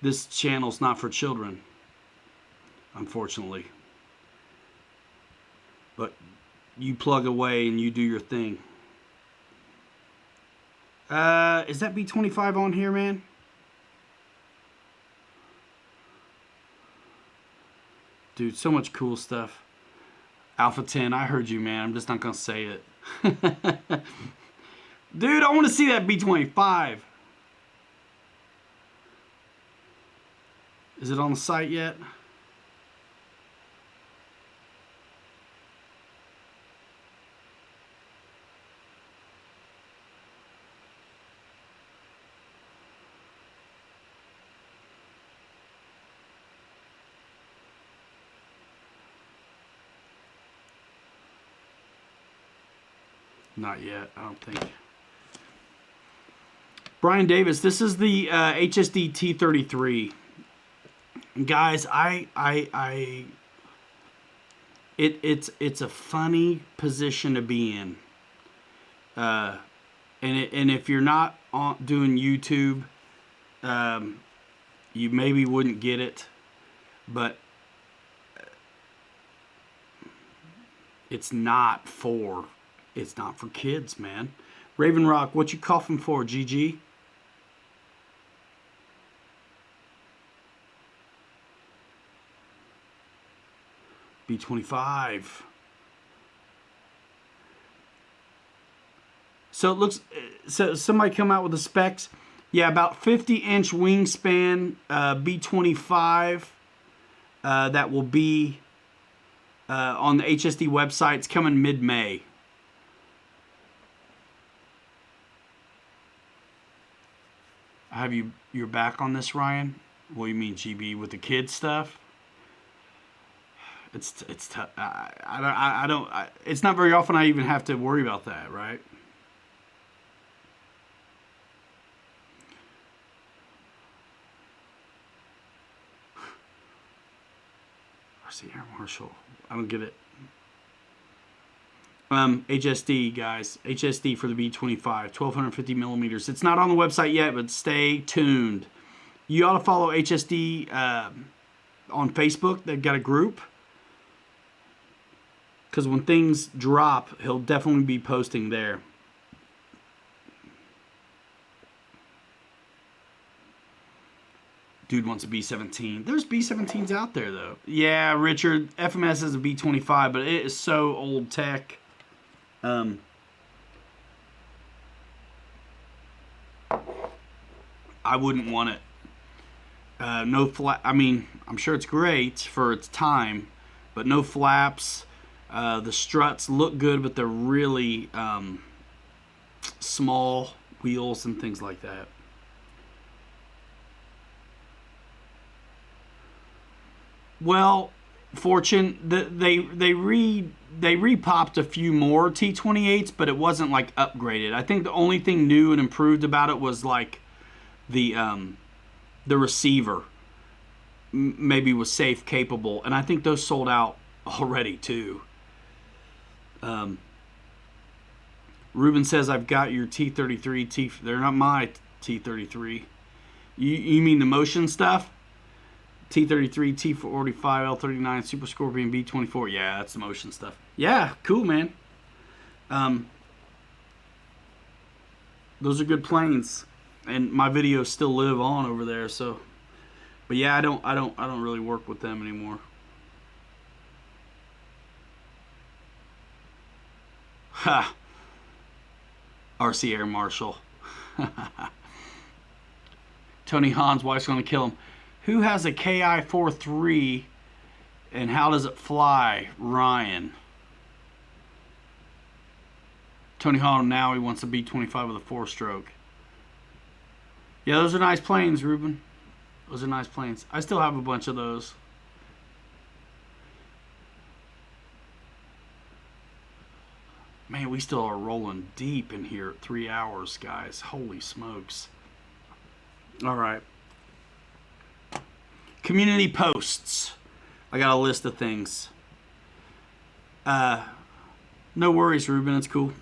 this channel's not for children, unfortunately. But you plug away and you do your thing. Is that B25 on here, man? dude, so much cool stuff. Alpha 10, I heard you, man. I'm just not going to say it. Dude, I want to see that B25. Is it on the site yet? Not yet, I don't think. Brian Davis, this is the HSD T33. Guys, it's a funny position to be in. And if you're not doing YouTube, you maybe wouldn't get it, but it's not for kids, man. Raven Rock, what you coughing for, GG? B25. So it looks, so somebody come out with the specs. Yeah, about 50-inch wingspan, B25. That will be on the HSD website. It's coming mid-May. Have you're back on this, Ryan? What do you mean, GB, with the kids stuff? It's tough. I don't. It's not very often I even have to worry about that, right? Where's the air marshal? I don't get it. HSD, guys. HSD for the B25, 1250 millimeters. It's not on the website yet, but stay tuned. You ought to follow HSD on Facebook. They've got a group. Because when things drop, he'll definitely be posting there. Dude wants a B17. There's B17s out there, though. Yeah, Richard, FMS is a B25, but it is so old tech. I wouldn't want it. No flap. I mean, I'm sure it's great for its time, but no flaps. The struts look good, but they're really small wheels and things like that. Well, Fortune, they repopped a few more T28s, but it wasn't like upgraded. I think the only thing new and improved about it was like the receiver maybe was safe capable, and I think those sold out already too. Ruben says, I've got your T33. They're not my T33. You mean the motion stuff? T33, T45, L39, Super Scorpion, B24. Yeah, that's the motion stuff. Yeah, cool, man. Those are good planes, and my videos still live on over there. So, but yeah, I don't really work with them anymore. Ha! RC Air Marshal. Tony Hahn's wife's going to kill him. Who has a KI-43 and how does it fly? Ryan. Tony Hahn now he wants a B-25 with a 4-stroke. Yeah, those are nice planes, Ruben. Those are nice planes. I still have a bunch of those. Man, we still are rolling deep in here at 3 hours, guys. Holy smokes. All right. Community posts. I got a list of things. No worries, Ruben. It's cool.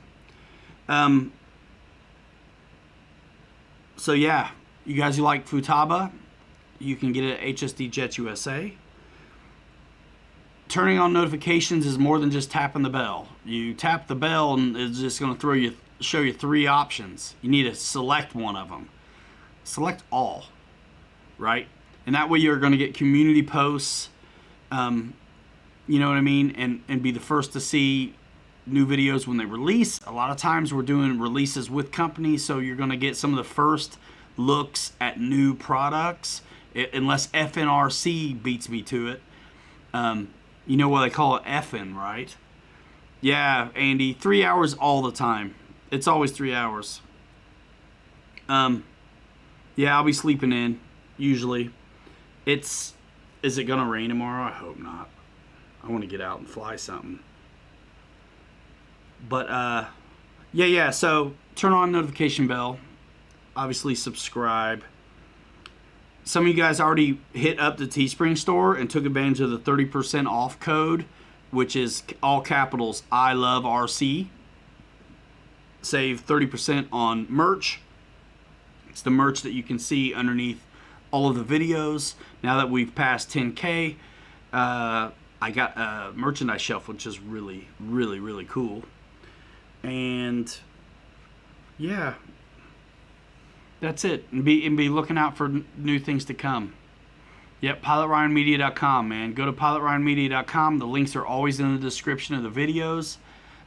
So yeah, you guys who like Futaba, you can get it at HSD Jets USA. Turning on notifications is more than just tapping the bell. You tap the bell and it's just going to show you 3 options. You need to select one of them. Select all, right? And that way you're going to get community posts You know what I mean? And be the first to see new videos when they release. A lot of times we're doing releases with companies, so you're going to get some of the first looks at new products, unless FNRC beats me to it. You know what they call it, FN, right? Yeah, Andy, 3 hours all the time. It's always 3 hours. Yeah, I'll be sleeping in, usually. Is it going to rain tomorrow? I hope not. I want to get out and fly something. But, yeah, so turn on notification bell. Obviously, subscribe. Some of you guys already hit up the Teespring store and took advantage of the 30% off code, which is all capitals, I love RC. Save 30% on merch. It's the merch that you can see underneath all of the videos. Now that we've passed 10K, I got a merchandise shelf, which is really, really, really cool. And yeah, that's it. And be looking out for new things to come. Yep, PilotRyanMedia.com, man. Go to PilotRyanMedia.com. The links are always in the description of the videos.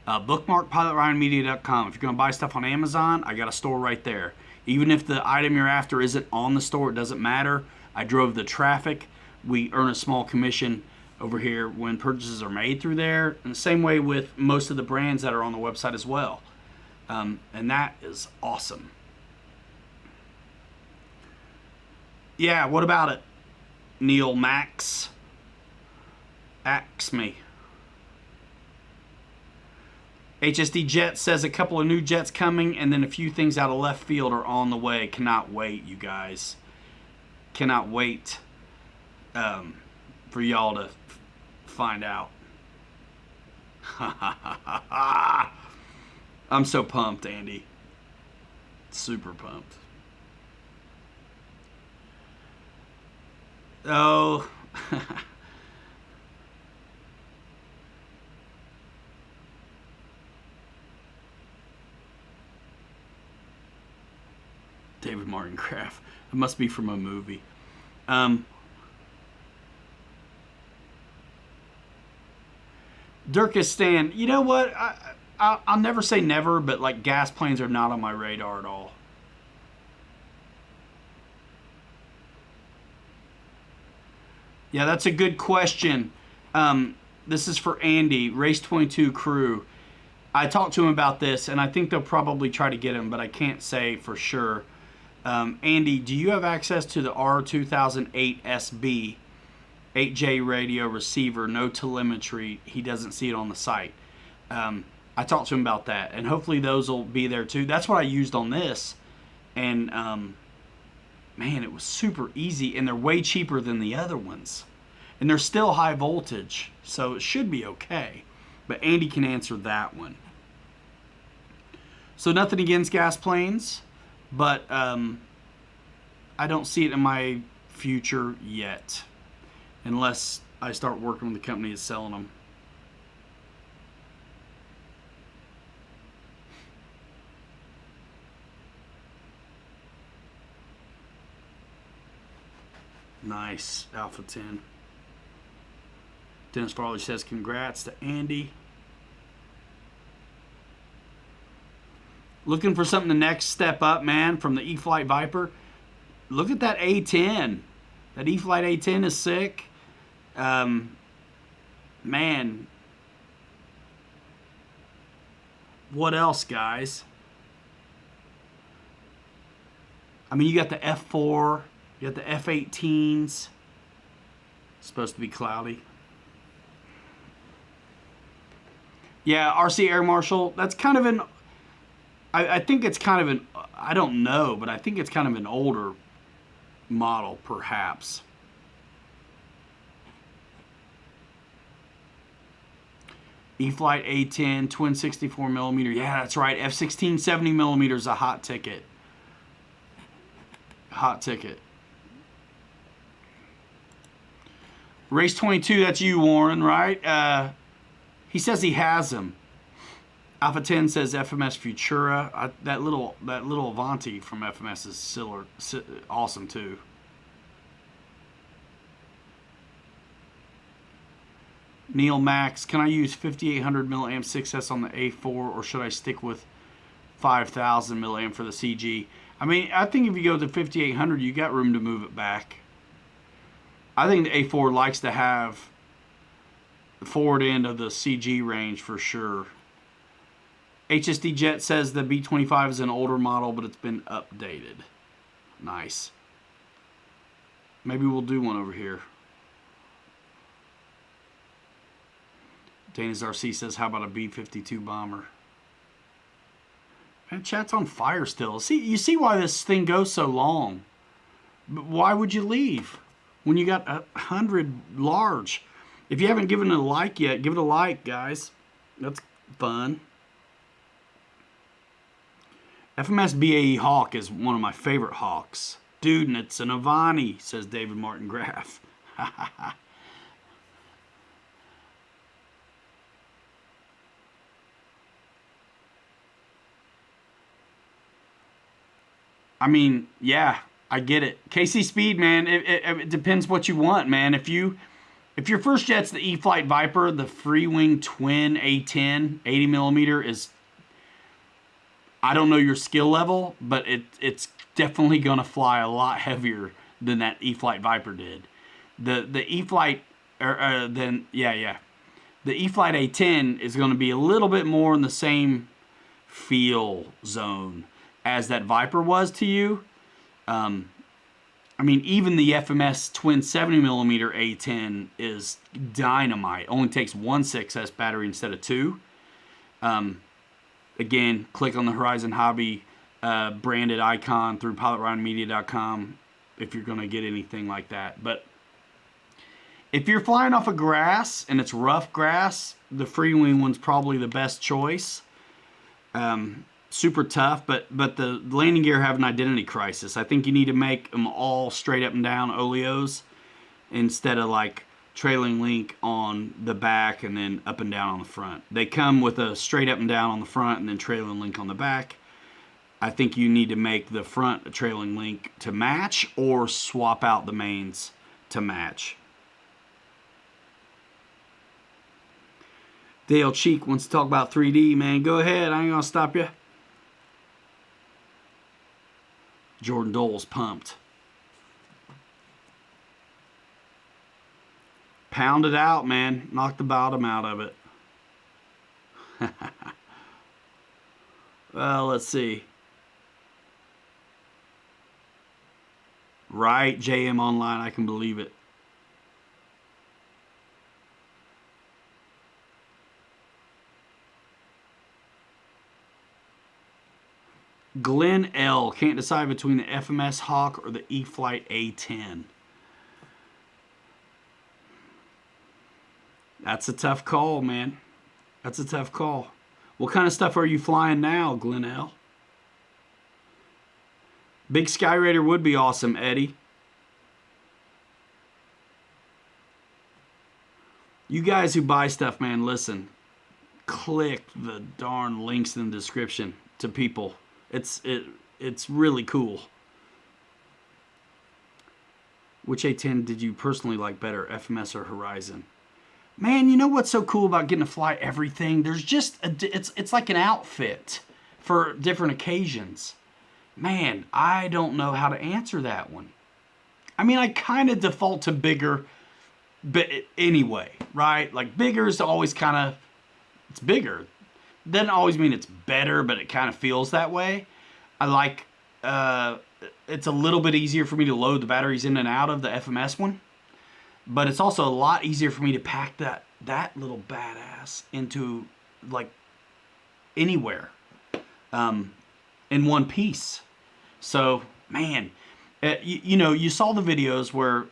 Bookmark PilotRyanMedia.com. If you're going to buy stuff on Amazon, I got a store right there. Even if the item you're after isn't on the store, it doesn't matter. I drove the traffic. We earn a small commission over here when purchases are made through there. And the same way with most of the brands that are on the website as well. And that is awesome. Yeah, what about it? Neil Max. Axe me. HSD Jet says a couple of new jets coming, and then a few things out of left field are on the way. Cannot wait, you guys. Cannot wait for y'all to find out. I'm so pumped, Andy. Super pumped. Oh. David Martin Kraft. It must be from a movie. Dirkistan, you know what? I'll never say never, but like gas planes are not on my radar at all. Yeah, that's a good question. This is for Andy, Race 22 crew. I talked to him about this, and I think they'll probably try to get him, but I can't say for sure. Andy, do you have access to the R2008SB 8J radio receiver, no telemetry? He doesn't see it on the site. I talked to him about that, and hopefully those will be there too. That's what I used on this, and man, it was super easy, and they're way cheaper than the other ones. And they're still high voltage, so it should be okay. But Andy can answer that one. So nothing against gas planes, but I don't see it in my future yet, unless I start working with the company that's selling them. Nice, Alpha 10. Dennis Farley says congrats to Andy. Looking for something to next step up, man, from the E-flite Viper. Look at that A10. That E-flite A10 is sick. Man. What else, guys? I mean, you got the F4. You got the F-18s. It's supposed to be cloudy. Yeah, RC Air Marshal. That's kind of an... I think it's kind of an... I don't know, but I think it's kind of an older model, perhaps. E-flite A10, twin 64mm. Yeah, that's right. F-16 70mm is a hot ticket. Hot ticket. Race 22, that's you, Warren, right? He says he has them. Alpha 10 says FMS Futura. That little Avanti from FMS is still awesome too. Neil Max, can I use 5800 milliamp 6S on the A4 or should I stick with 5000 milliamp for the CG? I mean, I think if you go to 5800, you got room to move it back. I think the A4 likes to have the forward end of the CG range for sure. HSD Jet says the B25 is an older model, but it's been updated. Nice. Maybe we'll do one over here. Dana's RC says, how about a B-52 bomber? Man, chat's on fire still. See, you see why this thing goes so long. But why would you leave when you got 100 large? If you haven't given it a like yet, give it a like, guys. That's fun. FMS BAE Hawk is one of my favorite Hawks. Dude, and it's an Avani, says David Martin Graff. I mean, yeah, I get it. KC Speed, man, it depends what you want, man. If your first jet's the E-Flite Viper, the Freewing Twin A10 80 millimeter is, I don't know your skill level, but it's definitely gonna fly a lot heavier than that E-Flite Viper did. The E-Flite, the E-Flite A10 is gonna be a little bit more in the same feel zone as that Viper was to you. I mean, even the FMS Twin 70mm A10 is dynamite. Only takes one 6S battery instead of two. Again, click on the Horizon Hobby branded icon through pilotryanmedia.com if you're going to get anything like that. But if you're flying off of grass and it's rough grass, the Freewing one's probably the best choice. Super tough, but the landing gear have an identity crisis. I think you need to make them all straight up and down oleos instead of like trailing link on the back and then up and down on the front. They come with a straight up and down on the front and then trailing link on the back. I think you need to make the front a trailing link to match or swap out the mains to match. Dale Cheek wants to talk about 3D, man. Go ahead, I ain't gonna stop you. Jordan Dole's pumped. Pound it out, man. Knock the bottom out of it. Well, let's see. Right, JM Online, I can believe it. Glenn L. Can't decide between the FMS Hawk or the E-Flite A10. That's a tough call, man. That's a tough call. What kind of stuff are you flying now, Glenn L? Big Sky Raider would be awesome, Eddie. You guys who buy stuff, man, listen. Click the darn links in the description to people. It's really cool. Which A10 did you personally like better, FMS or Horizon? Man, you know what's so cool about getting to fly everything? There's just it's like an outfit for different occasions. Man, I don't know how to answer that one. I mean, I kind of default to bigger, but anyway, right? Like bigger is always kind of, it's bigger. Doesn't always mean it's better, but it kind of feels that way. I like, it's a little bit easier for me to load the batteries in and out of the FMS one. But it's also a lot easier for me to pack that little badass into like anywhere in one piece. So, man, you know, you saw the videos where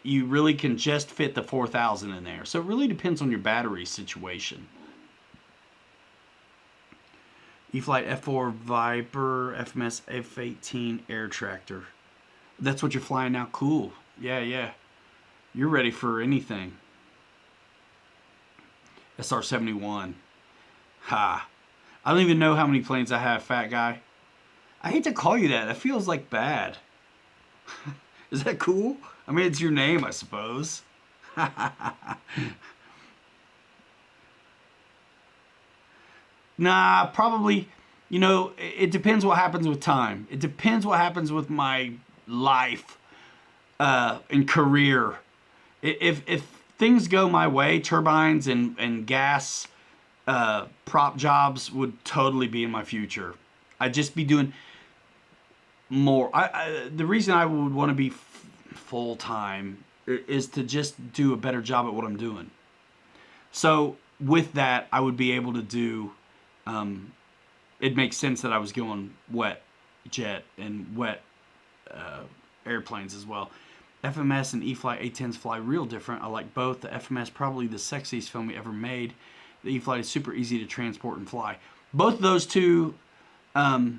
you really can just fit the 4000 in there. So it really depends on your battery situation. E-Flite F4 Viper, FMS F18 Air Tractor. That's what you're flying now? Cool. Yeah. You're ready for anything. SR-71. Ha. I don't even know how many planes I have, fat guy. I hate to call you that. That feels like bad. Is that cool? I mean, it's your name, I suppose. Nah, probably. You know, it depends what happens with time. It depends what happens with my life and career. If things go my way, turbines and gas prop jobs would totally be in my future. I'd just be doing more. The reason I would want to be full time is to just do a better job at what I'm doing. So with that, I would be able to do. It makes sense that I was going wet jet and wet airplanes as well. FMS and E-flite A10s fly real different. I like both. The FMS probably the sexiest film we ever made. The E-flite is super easy to transport and fly. Both of those two are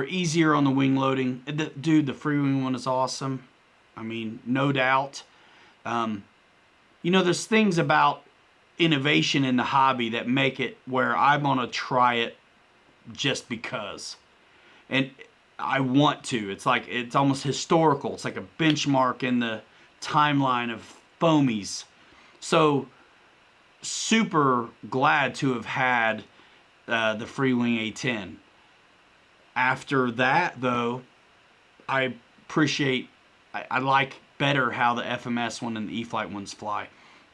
easier on the wing loading. Dude, the free wing one is awesome. I mean, no doubt. You know, there's things about innovation in the hobby that make it where I'm gonna try it just because. And I want to. It's like, it's almost historical. It's like a benchmark in the timeline of foamies. So super glad to have had the Freewing A10. After that, though, I appreciate, I like better how the FMS one and the E-flite ones fly.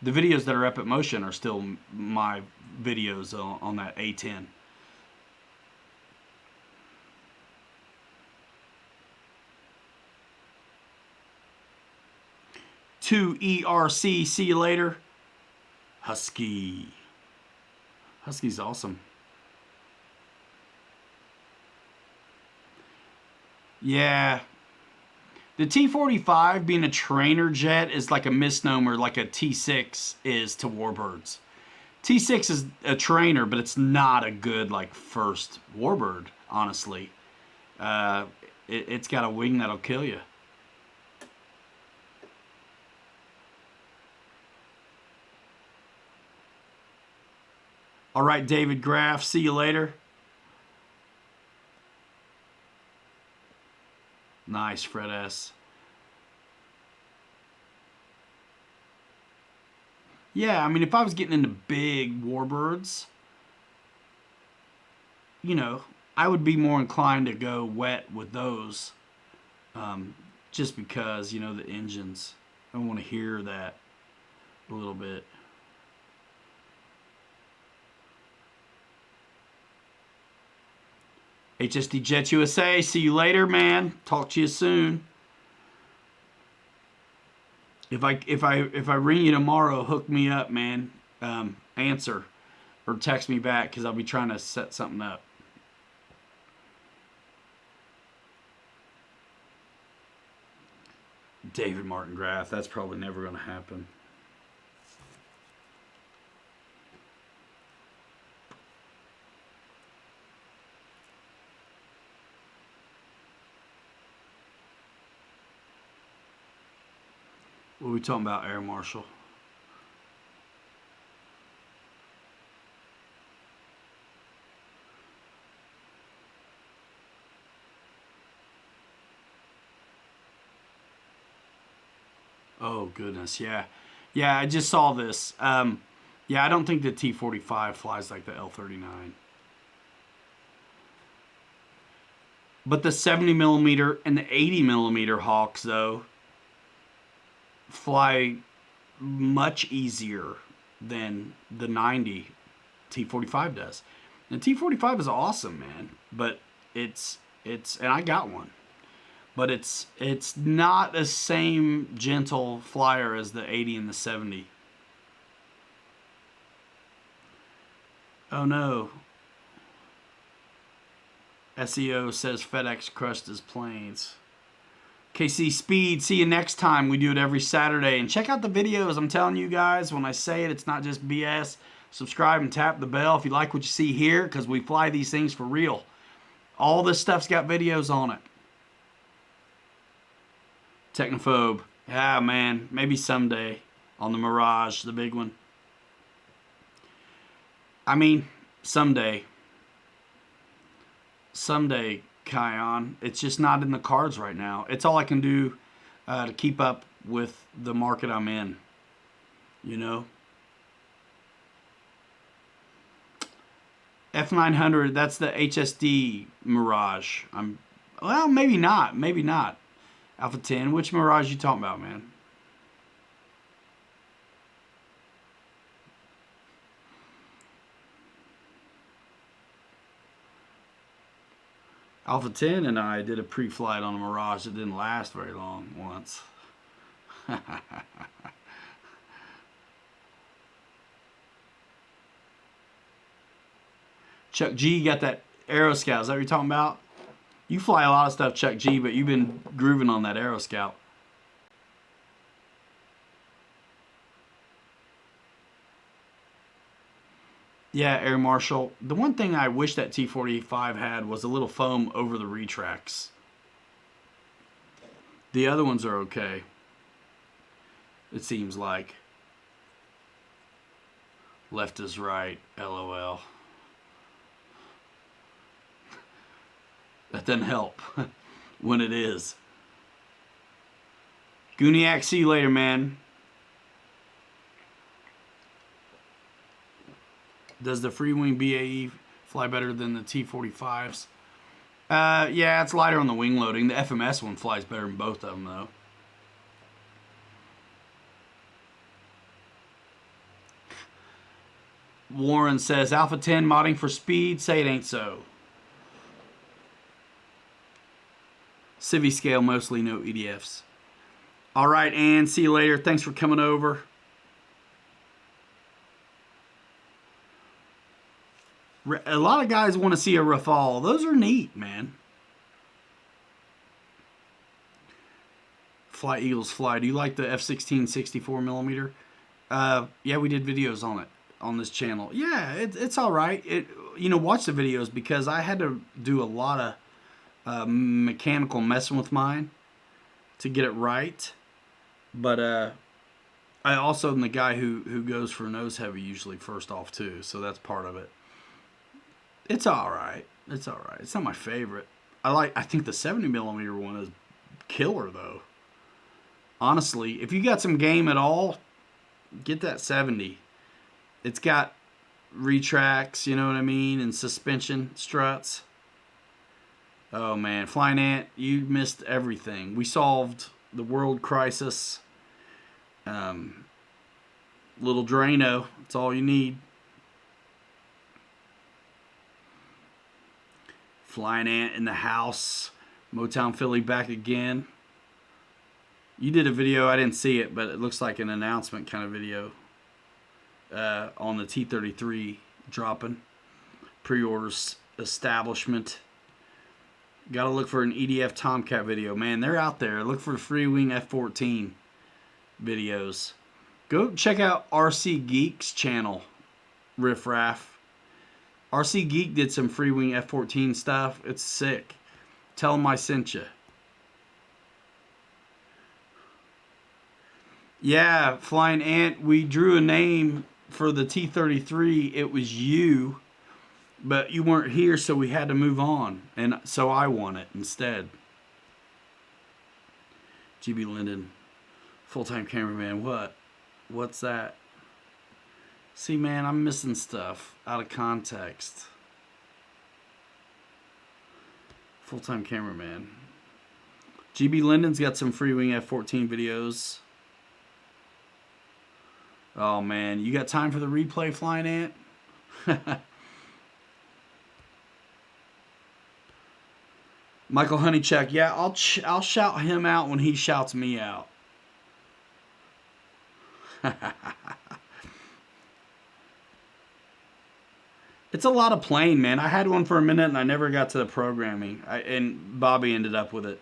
The videos that are up at Motion are still my videos on that A10. To ERC, see you later. Husky. Husky's awesome. Yeah. The T-45 being a trainer jet is like a misnomer, like a T-6 is to warbirds. T-6 is a trainer, but it's not a good like first warbird, honestly. It's got a wing that'll kill you. All right, David Graff, see you later. Nice, Fred S. Yeah, I mean, if I was getting into big warbirds, you know, I would be more inclined to go wet with those. Just because, you know, the engines. I want to hear that a little bit. HSD Jets USA, see you later, man. Talk to you soon. If I ring you tomorrow, hook me up, man. Answer or text me back because I'll be trying to set something up. David Martin Graff, that's probably never going to happen. What are we talking about, Air Marshal? Oh, goodness, yeah. Yeah, I just saw this. Yeah, I don't think the T-45 flies like the L-39. But the 70 millimeter and the 80 millimeter Hawks, though, fly much easier than the 90 T-45 does. And the T-45 is awesome, man. But it's and I got one. But it's not the same gentle flyer as the 80 and the 70. Oh no. SEO says FedEx crushed his planes. KC Speed, see you next time. We do it every Saturday. And check out the videos. I'm telling you guys, when I say it, it's not just BS. Subscribe and tap the bell if you like what you see here, because we fly these things for real. All this stuff's got videos on it. Technophobe. Yeah, man. Maybe someday on the Mirage, the big one. I mean, someday. Someday, Kion. It's just not in the cards right now. It's all I can do to keep up with the market I'm in. You know? F900, that's the HSD Mirage. Well, maybe not. Maybe not. Alpha 10. Which Mirage you talking about, man? Alpha 10 and I did a pre-flight on a Mirage that didn't last very long once. Chuck G got that Aeroscout. Is that what you're talking about? You fly a lot of stuff, Chuck G, but you've been grooving on that Aeroscout. Yeah, Air Marshal. The one thing I wish that T-45 had was a little foam over the retracts. The other ones are okay. It seems like. Left is right, LOL. That doesn't help when it is. Gooniac, see you later, man. Does the Freewing BAE fly better than the T-45s? Yeah, it's lighter on the wing loading. The FMS one flies better than both of them, though. Warren says, Alpha 10 modding for speed. Say it ain't so. Civi scale, mostly no EDFs. All right, Ann, see you later. Thanks for coming over. A lot of guys want to see a Rafale. Those are neat, man. Fly Eagles Fly. Do you like the F-16 64mm? Yeah, we did videos on it on this channel. Yeah, it's all right. Watch the videos because I had to do a lot of mechanical messing with mine to get it right. But I also am the guy who goes for nose heavy usually first off too, so that's part of it. It's all right. It's all right. It's not my favorite. I think the 70mm one is killer though. Honestly, if you got some game at all, get that 70. It's got retracts, you know what I mean, and suspension struts. Oh man, Flying Ant, you missed everything. We solved the world crisis. Little Drano, that's all you need. Flying Ant in the house. Motown Philly back again. You did a video, I didn't see it, but it looks like an announcement kind of video on the T-33 dropping. Pre-orders establishment. Got to look for an EDF Tomcat video. Man, they're out there. Look for Freewing F-14 videos. Go check out RC Geek's channel, Riff Raff. RC Geek did some Freewing F-14 stuff. It's sick. Tell them I sent you. Yeah, Flying Ant, we drew a name for the T-33. It was you, but you weren't here, so we had to move on. And so I won it instead. GB Linden, full-time cameraman. What? What's that? See, man, I'm missing stuff out of context. Full-time cameraman. GB Linden's got some Freewing F-14 videos. Oh, man. You got time for the replay, Flying Ant? Michael Honeychuck. Yeah, I'll shout him out when he shouts me out. It's a lot of playing, man. I had one for a minute and I never got to the programming. And Bobby ended up with it.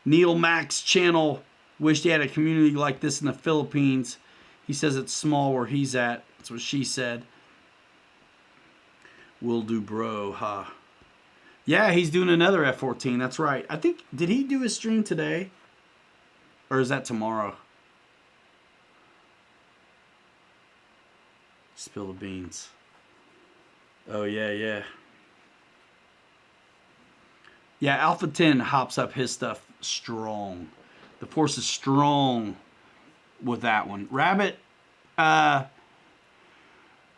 Neil Mack's channel wished he had a community like this in the Philippines. He says it's small where he's at. That's what she said. Will do, bro, huh? Yeah, he's doing another F-14. That's right. I think, did he do his stream today? Or is that tomorrow? Spill the beans. Oh, yeah, yeah. Yeah, Alpha 10 hops up his stuff strong. The Force is strong with that one. Rabbit,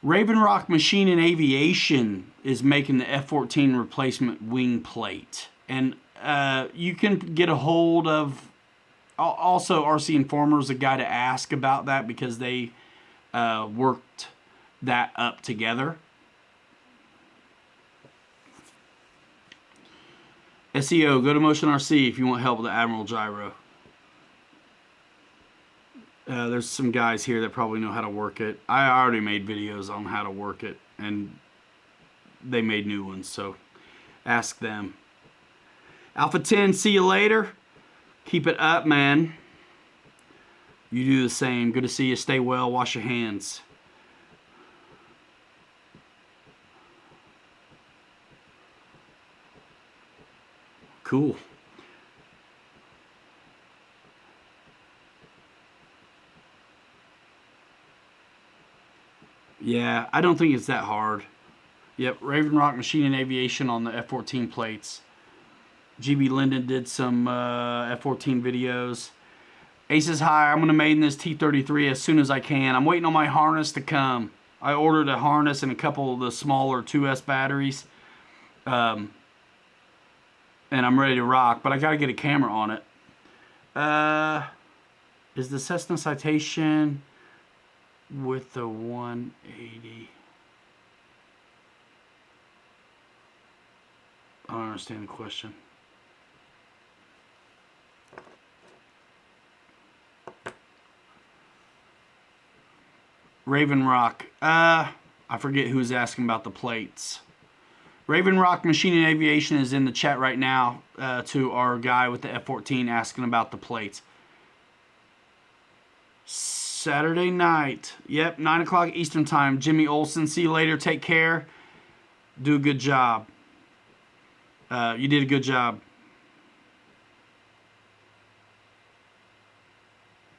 Raven Rock Machine and Aviation is making the F-14 replacement wing plate. And you can get a hold of, also RC Informer is a guy to ask about that because they worked that up together. SEO, go to Motion RC if you want help with the Admiral Gyro. There's some guys here that probably know how to work it. I already made videos on how to work it, and they made new ones, so ask them. Alpha 10, see you later. Keep it up, man. You do the same. Good to see you. Stay well. Wash your hands. Cool. Yeah, I don't think it's that hard. Yep, Raven Rock Machine and Aviation on the F-14 plates. GB Linden did some F-14 videos. Aces, hi, I'm going to maiden this T-33 as soon as I can. I'm waiting on my harness to come. I ordered a harness and a couple of the smaller 2S batteries. And I'm ready to rock, but I got to get a camera on it. Is the Cessna Citation with the 180? I don't understand the question. Raven Rock. I forget who was asking about the plates. Raven Rock Machine and Aviation is in the chat right now to our guy with the F-14 asking about the plates. Saturday night. Yep, 9 o'clock Eastern Time. Jimmy Olsen, see you later. Take care. Do a good job. You did a good job.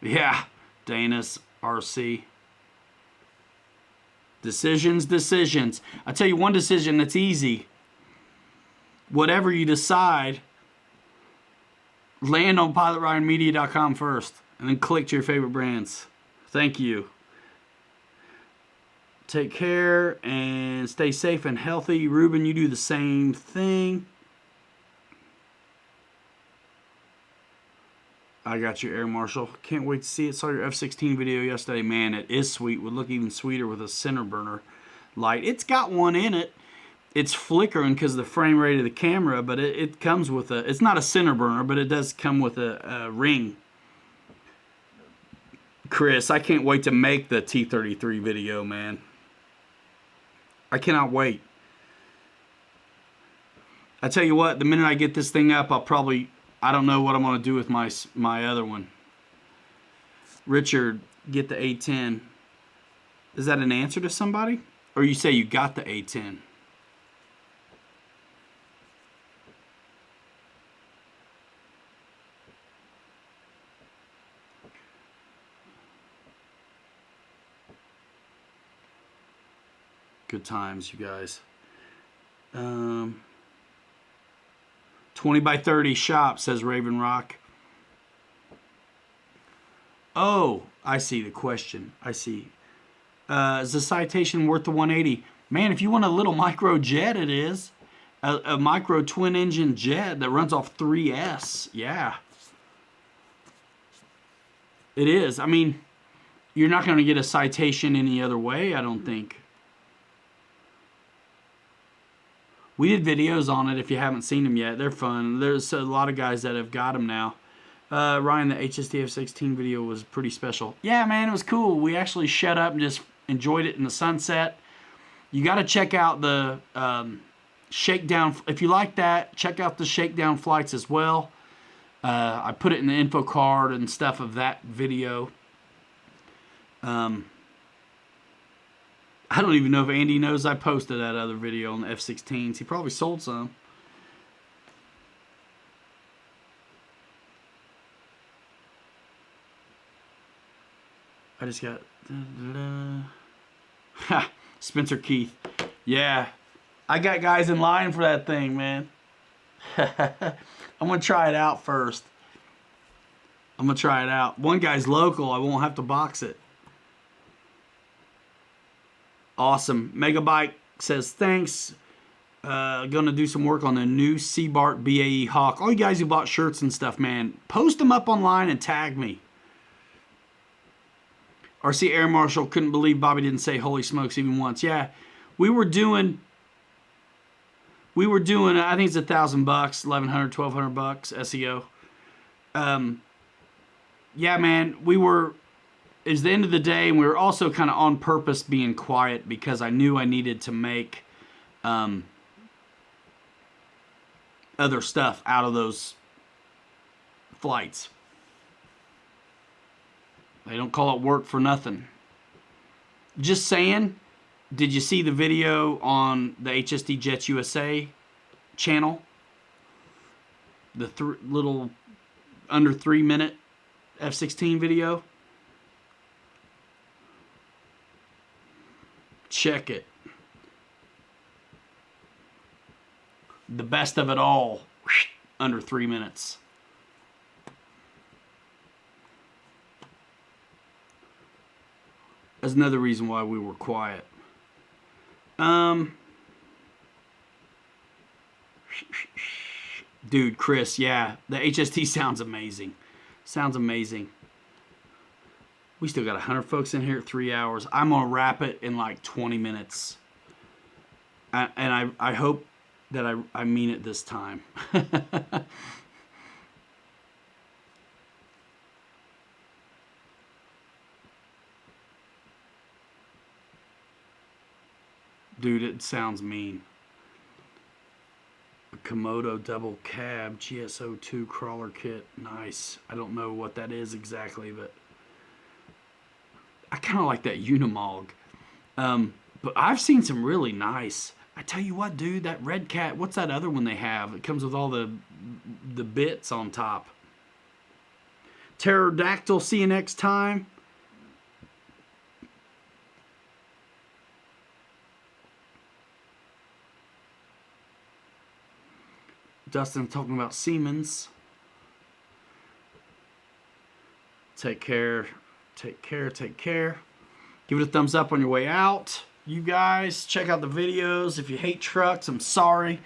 Yeah, Dana's RC. Decisions. I tell you one decision that's easy. Whatever you decide, land on PilotRyanMedia.com first, and then click to your favorite brands. Thank you. Take care and stay safe and healthy. Ruben, you do the same thing. I got your Air Marshal. Can't wait to see it. Saw your F-16 video yesterday. Man, it is sweet. Would look even sweeter with a center burner light. It's got one in it. It's flickering because of the frame rate of the camera, but it comes with a... It's not a center burner, but it does come with a ring. Chris, I can't wait to make the T-33 video, man. I cannot wait. I tell you what, the minute I get this thing up, I'll probably... I don't know what I'm going to do with my other one. Richard, get the A10. Is that an answer to somebody? Or you say you got the A10? Good times, you guys. 20 by 30 shop, says Raven Rock. Oh, I see the question. I see. Is the Citation worth the 180? Man, if you want a little micro jet, it is. A micro twin engine jet that runs off 3S. Yeah. It is. I mean, you're not going to get a Citation any other way, I don't think. We did videos on it if you haven't seen them yet. They're fun. There's a lot of guys that have got them now. Ryan, the HST F-16 video was pretty special. Yeah, man, it was cool. We actually shut up and just enjoyed it in the sunset. You got to check out the shakedown. If you like that, check out the shakedown flights as well. I put it in the info card and stuff of that video. I don't even know if Andy knows I posted that other video on the F-16s. He probably sold some. I just got... Ha! Spencer Keith. Yeah. I got guys in line for that thing, man. I'm going to try it out first. I'm going to try it out. One guy's local. I won't have to box it. Awesome. Megabike says thanks. Gonna do some work on the new Seabart BAE Hawk. All you guys who bought shirts and stuff, man, post them up online and tag me. RC Air Marshal couldn't believe Bobby didn't say holy smokes even once. Yeah, we were doing, I think it's $1,000, $1,100, $1,200 SEO. Yeah, man, it's the end of the day, and we were also kind of on purpose being quiet because I knew I needed to make other stuff out of those flights. They don't call it work for nothing. Just saying, did you see the video on the HSD Jets USA channel? The little under 3 minute F-16 video? Check it. The best of it all, under 3 minutes. That's another reason why we were quiet. Dude, Chris, yeah, the HST sounds amazing. Sounds amazing. We still got 100 folks in here at 3 hours. I'm gonna wrap it in like 20 minutes. And I hope that I mean it this time. Dude, it sounds mean. A Komodo double cab GSO2 crawler kit. Nice. I don't know what that is exactly, but I kind of like that Unimog. But I've seen some really nice. I tell you what, dude, that Red Cat, what's that other one they have? It comes with all the bits on top. Pterodactyl, see you next time. Dustin talking about Siemens. Take care, take care, take care. Give it a thumbs up on your way out. You guys, check out the videos. If you hate trucks, I'm sorry.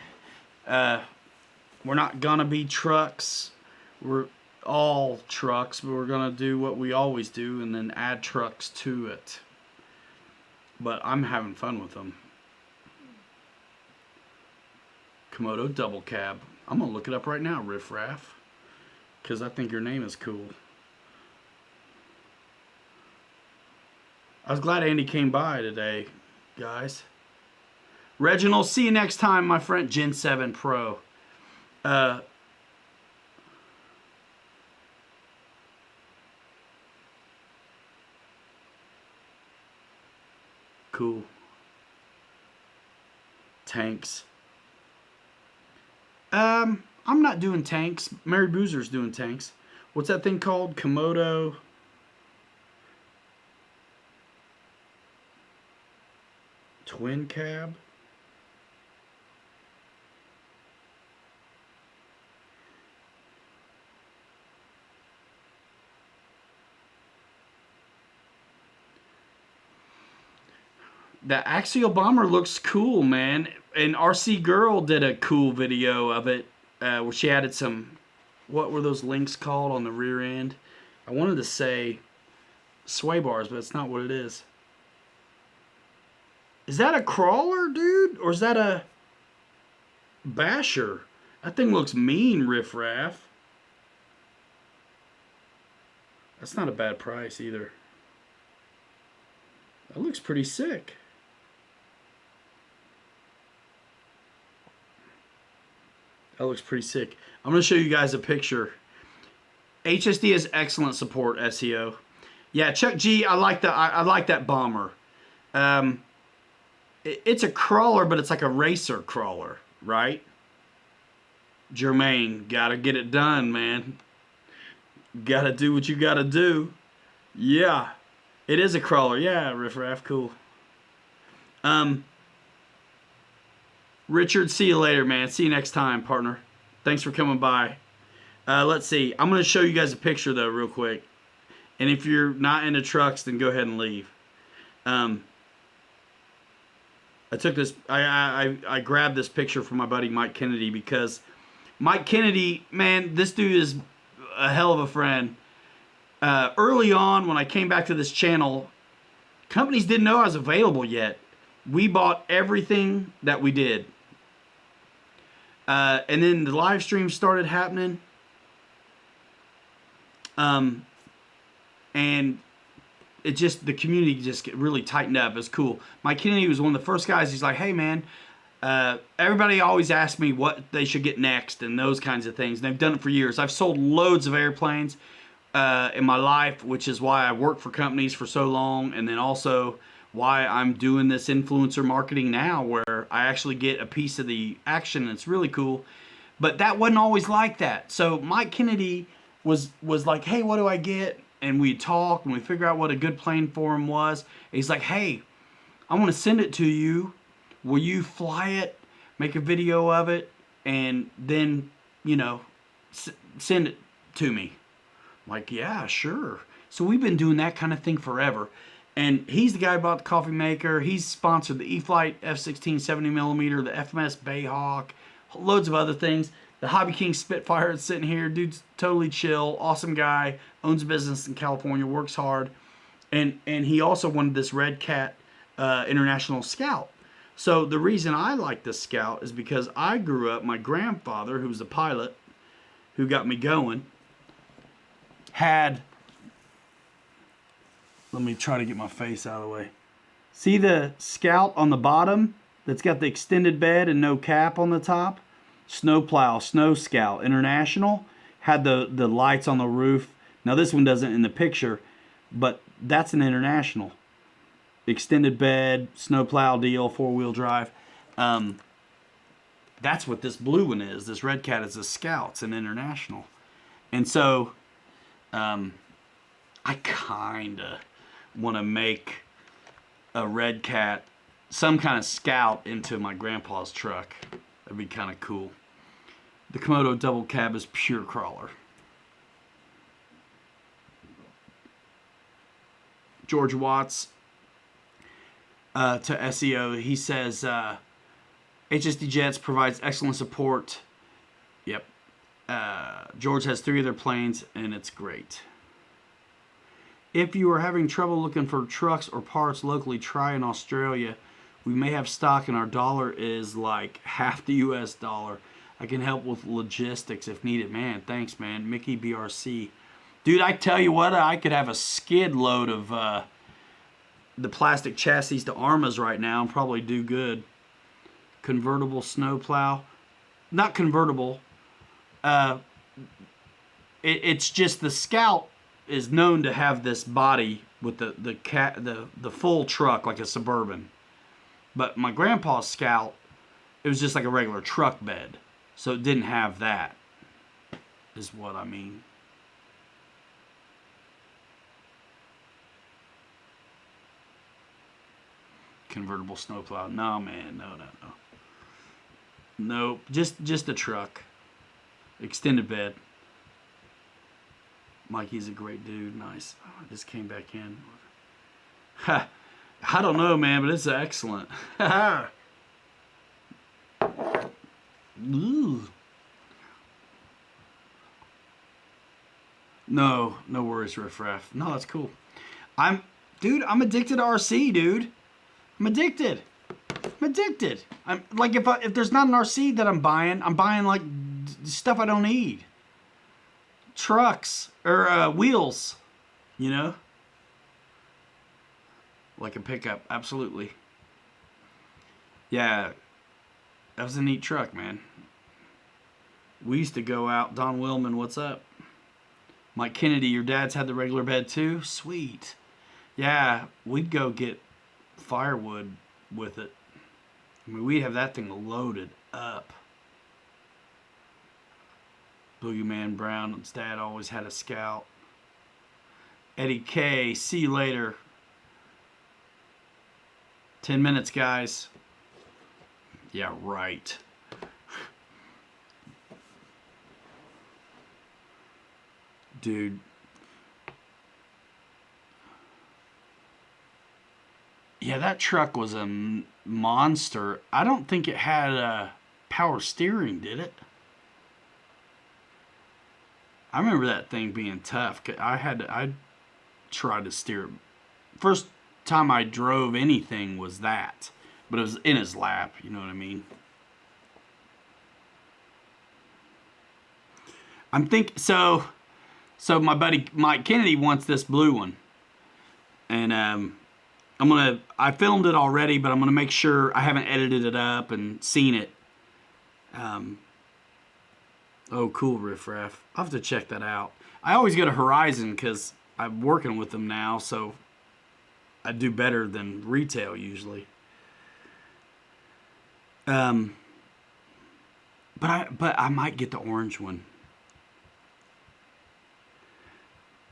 We're not gonna be trucks. We're all trucks, but we're gonna do what we always do and then add trucks to it. But I'm having fun with them. Komodo double cab. I'm gonna look it up right now, Riff Raff, because I think your name is cool. I was glad Andy came by today, guys. Reginald, see you next time, my friend. Gen 7 Pro. Cool. Tanks. I'm not doing tanks. Mary Boozer's doing tanks. What's that thing called? Komodo. Twin cab. The Axial Bomber looks cool, man. And RC Girl did a cool video of it where she added some, what were those links called on the rear end? I wanted to say sway bars, but it's not what it is. Is that a crawler, dude? Or is that a basher? That thing looks mean, Riff Raff. That's not a bad price either. That looks pretty sick. That looks pretty sick. I'm going to show you guys a picture. HSD has excellent support SEO. Yeah, Chuck G, I like that bomber. It's a crawler, but it's like a racer crawler, right? Jermaine, gotta get it done, man. Gotta do what you gotta do. Yeah, it is a crawler. Yeah, Riff Raff, cool. Richard, see you later, man. See you next time, partner. Thanks for coming by. Let's see. I'm going to show you guys a picture, though, real quick. And if you're not into trucks, then go ahead and leave. I took this. I grabbed this picture from my buddy Mike Kennedy because Mike Kennedy, man, this dude is a hell of a friend. Early on, when I came back to this channel, companies didn't know I was available yet. We bought everything that we did. And then the live streams started happening. And it just, the community just really tightened up. It's cool. Mike Kennedy was one of the first guys. He's like, hey, man, everybody always asks me what they should get next and those kinds of things. And they've done it for years. I've sold loads of airplanes in my life, which is why I worked for companies for so long. And then also why I'm doing this influencer marketing now, where I actually get a piece of the action. And it's really cool. But that wasn't always like that. So Mike Kennedy was like, hey, what do I get? And we talk and we figure out what a good plane for him was. And he's like, hey, I want to send it to you. Will you fly it, make a video of it, and then, you know, send it to me? I'm like, yeah, sure. So we've been doing that kind of thing forever. And he's the guy who bought the coffee maker. He's sponsored the E-flite F-16 70mm, the FMS Bayhawk, loads of other things. The Hobby King Spitfire is sitting here. Dude's totally chill, awesome guy, owns a business in California, works hard. And he also wanted this Red Cat International Scout. So the reason I like this Scout is because I grew up, my grandfather, who was a pilot, who got me going, had, let me try to get my face out of the way. See the Scout on the bottom that's got the extended bed and no cap on the top? Snowplow, Snow Scout International, had the lights on the roof. Now this one doesn't in the picture, but that's an International. Extended bed, snowplow deal, 4-wheel drive. That's what this blue one is. This Red Cat is a Scout. It's an International. And so I kind of want to make a Red Cat, some kind of Scout, into my grandpa's truck. That'd be kind of cool. The Komodo double cab is pure crawler. George Watts to SEO, he says HSD Jets provides excellent support. Yep. George has 3 of their planes and it's great. If you are having trouble looking for trucks or parts locally, try in Australia. We may have stock and our dollar is like half the US dollar. I can help with logistics if needed. Man, thanks, man. Mickey BRC. Dude, I tell you what, I could have a skid load of the plastic chassis to Armas right now and probably do good. Convertible snowplow. Not convertible. It's just the Scout is known to have this body with the full truck like a Suburban. But my grandpa's Scout, it was just like a regular truck bed. So it didn't have that, is what I mean. Convertible snowplow. No, man. No. Nope. Just a truck. Extended bed. Mikey's a great dude. Nice. Oh, I just came back in. Ha. I don't know, man, but it's excellent. Ooh. No worries, Riff Raff. No, that's cool. I'm addicted to RC, dude. I'm addicted. I'm like, if there's not an RC that I'm buying like stuff I don't need. Trucks or wheels, you know? Like a pickup, absolutely. Yeah, that was a neat truck, man. We used to go out. Don Willman, what's up? Mike Kennedy, your dad's had the regular bed too? Sweet. Yeah, we'd go get firewood with it. I mean, we'd have that thing loaded up. Boogeyman Brown's dad always had a Scout. Eddie K, see you later. 10 minutes, guys. Yeah, right. Dude. Yeah, Yeah, that truck was a monster. I don't think it had power steering, did it? I remember that thing being tough. I tried to steer it. First time I drove anything was that, but it was in his lap. You know what I mean? I'm think so. So my buddy Mike Kennedy wants this blue one, and I filmed it already, but I'm gonna make sure I haven't edited it up and seen it. Oh, cool, Riff Raff. I'll have to check that out. I always go to Horizon because I'm working with them now, so I do better than retail usually. But I might get the orange one.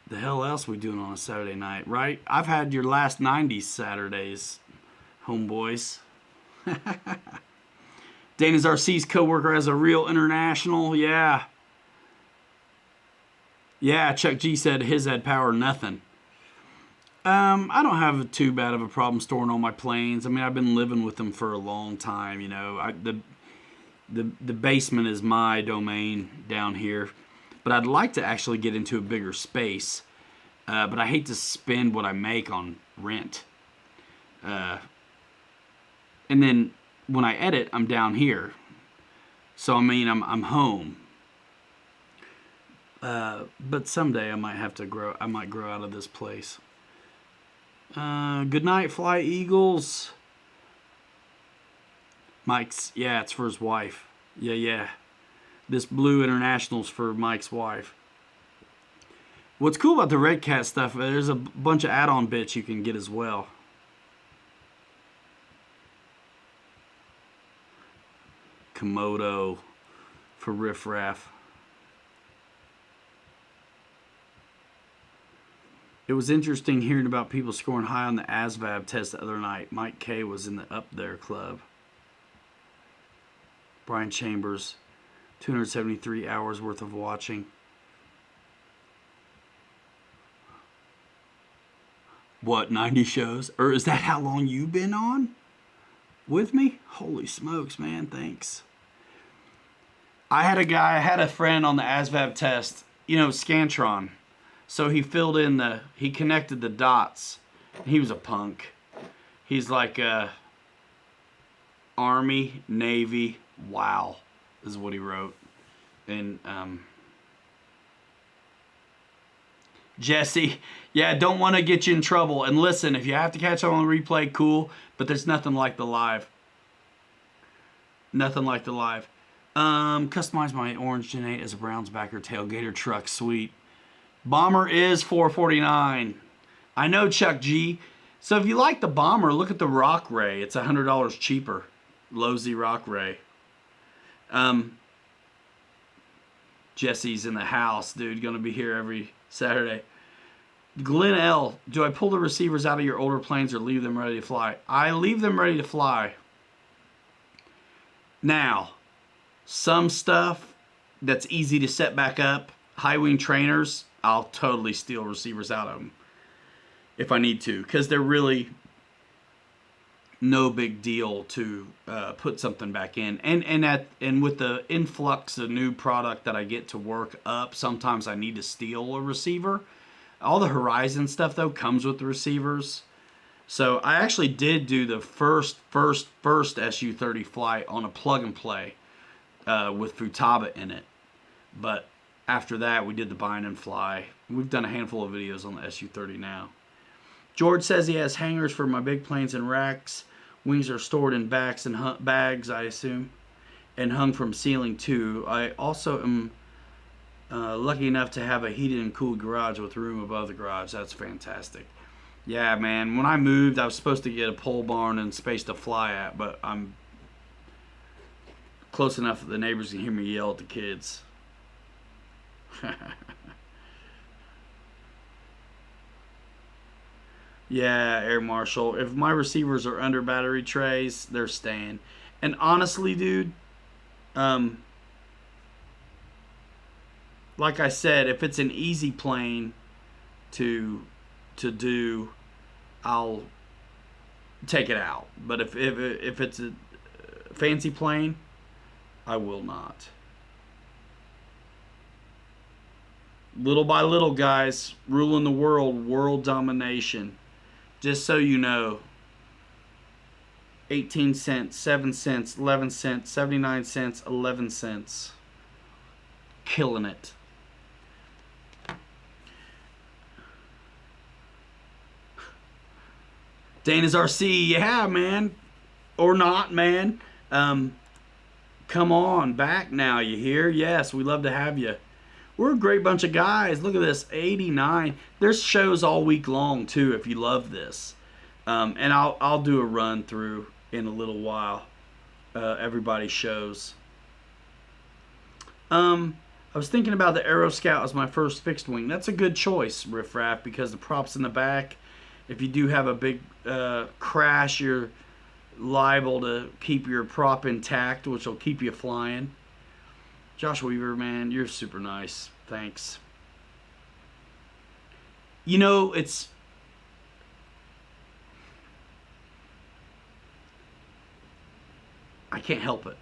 The hell else we doing on a Saturday night, right? I've had your last 90s Saturdays, homeboys. Dana's RC's coworker as a real international, yeah. Yeah, Chuck G said his had power nothing. I don't have too bad of a problem storing all my planes. I mean, I've been living with them for a long time, you know. The basement is my domain down here. But I'd like to actually get into a bigger space. But I hate to spend what I make on rent. And then when I edit, I'm down here. So, I mean, I'm home. But someday I might have to grow. I might grow out of this place. Good night, Fly Eagles. Mike's, yeah, it's for his wife. Yeah. This blue International's for Mike's wife. What's cool about the Red Cat stuff, there's a bunch of add-on bits you can get as well. Komodo for Riff Raff. It was interesting hearing about people scoring high on the ASVAB test the other night. Mike K was in the Up There Club. Brian Chambers, 273 hours worth of watching. What, 90 shows? Or is that how long you've been on with me? Holy smokes, man, thanks. I had a friend on the ASVAB test, you know, Scantron. So he he connected the dots. He was a punk. He's like Army, Navy, wow, is what he wrote. And Jesse, yeah, don't want to get you in trouble. And listen, if you have to catch up on the replay, cool. But there's nothing like the live. Nothing like the live. Customize my orange Gen 8 as a Browns backer tailgater truck. Sweet. Bomber is $449. I know, Chuck G. So if you like the Bomber, look at the Rock Ray. It's $100 cheaper. Low Z Rock Ray. Jesse's in the house, dude. Gonna be here every Saturday. Glenn L. Do I pull the receivers out of your older planes or leave them ready to fly? I leave them ready to fly. Now, some stuff that's easy to set back up, high wing trainers, I'll totally steal receivers out of them if I need to, because they're really no big deal to put something back in. And with the influx of new product that I get to work up, sometimes I need to steal a receiver. All the Horizon stuff though comes with the receivers. So I actually did do the first SU-30 flight on a plug and play with Futaba in it. But after that, we did the bind and fly. We've done a handful of videos on the SU-30 now. George says he has hangers for my big planes and racks. Wings are stored in bags, I assume, and hung from ceiling too. I also am lucky enough to have a heated and cooled garage with room above the garage. That's fantastic. Yeah, man. When I moved, I was supposed to get a pole barn and space to fly at, but I'm close enough that the neighbors can hear me yell at the kids. Yeah, Air Marshal. If my receivers are under battery trays, they're staying. And honestly, dude, like I said, if it's an easy plane to do, I'll take it out. But if it's a fancy plane, I will not. Little by little, guys, ruling the world, world domination. Just so you know, 18 cents, 7 cents, 11 cents, 79 cents, 11 cents. Killing it. Dana's RC, yeah, man. Or not, man. Come on, back now, you hear? Yes, we love to have you. We're a great bunch of guys. Look at this, 89. There's shows all week long, too, if you love this. And I'll do a run through in a little while. Everybody's shows. I was thinking about the Aero Scout as my first fixed wing. That's a good choice, Riff Raff, because the prop's in the back. If you do have a big crash, you're liable to keep your prop intact, which will keep you flying. Josh Weaver, man, you're super nice. Thanks. You know, I can't help it.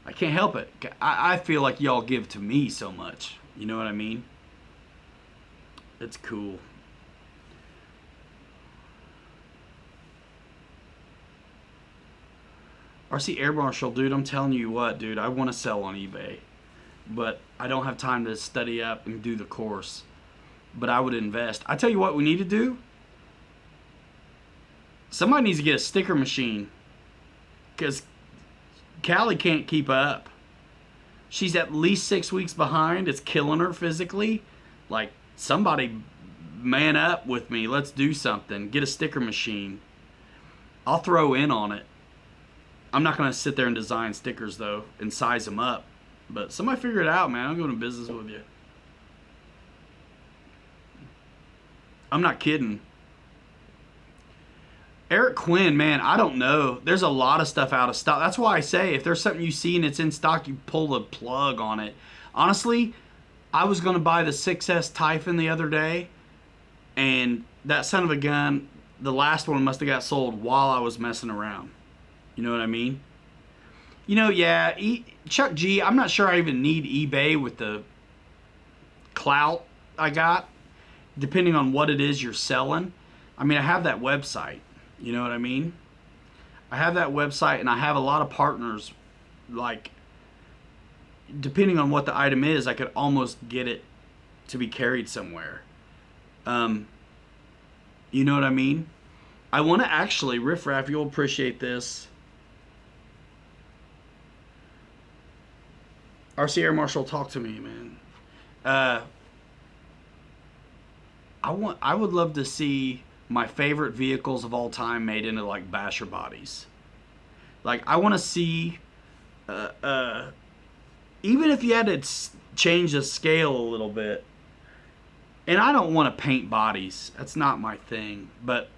I can't help it. I feel like y'all give to me so much. You know what I mean? It's cool. RC Air Marshal, dude, I'm telling you what, dude, I want to sell on eBay. But I don't have time to study up and do the course. But I would invest. I tell you what we need to do. Somebody needs to get a sticker machine. Because Callie can't keep up. She's at least 6 weeks behind. It's killing her physically. Like, somebody man up with me. Let's do something. Get a sticker machine. I'll throw in on it. I'm not going to sit there and design stickers, though, and size them up. But somebody figure it out, man. I'm going to business with you. I'm not kidding. Eric Quinn, man, I don't know. There's a lot of stuff out of stock. That's why I say if there's something you see and it's in stock, you pull the plug on it. Honestly, I was going to buy the 6S Typhon the other day, and that son of a gun, the last one must have got sold while I was messing around. You know what I mean? You know, yeah, Chuck G, I'm not sure I even need eBay with the clout I got, depending on what it is you're selling. I mean, I have that website. You know what I mean? I have that website, and I have a lot of partners. Like, depending on what the item is, I could almost get it to be carried somewhere. You know what I mean? I want to actually, Riff Raff, you'll appreciate this. RC Air Marshal, talk to me, man. I would love to see my favorite vehicles of all time made into like basher bodies. Like, I want to see, even if you had to change the scale a little bit. And I don't want to paint bodies. That's not my thing. But,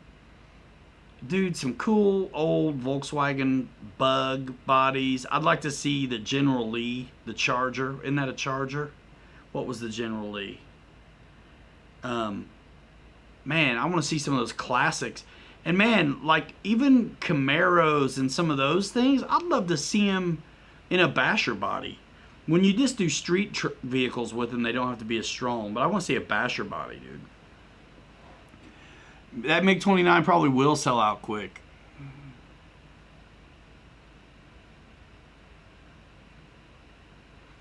dude, some cool old Volkswagen Bug bodies. I'd like to see the General Lee, the Charger. Isn't that a Charger? What was the General Lee? Man, I want to see some of those classics. And, man, like, even Camaros and some of those things, I'd love to see them in a basher body. When you just do street vehicles with them, they don't have to be as strong. But I want to see a basher body, dude. That MiG-29 probably will sell out quick.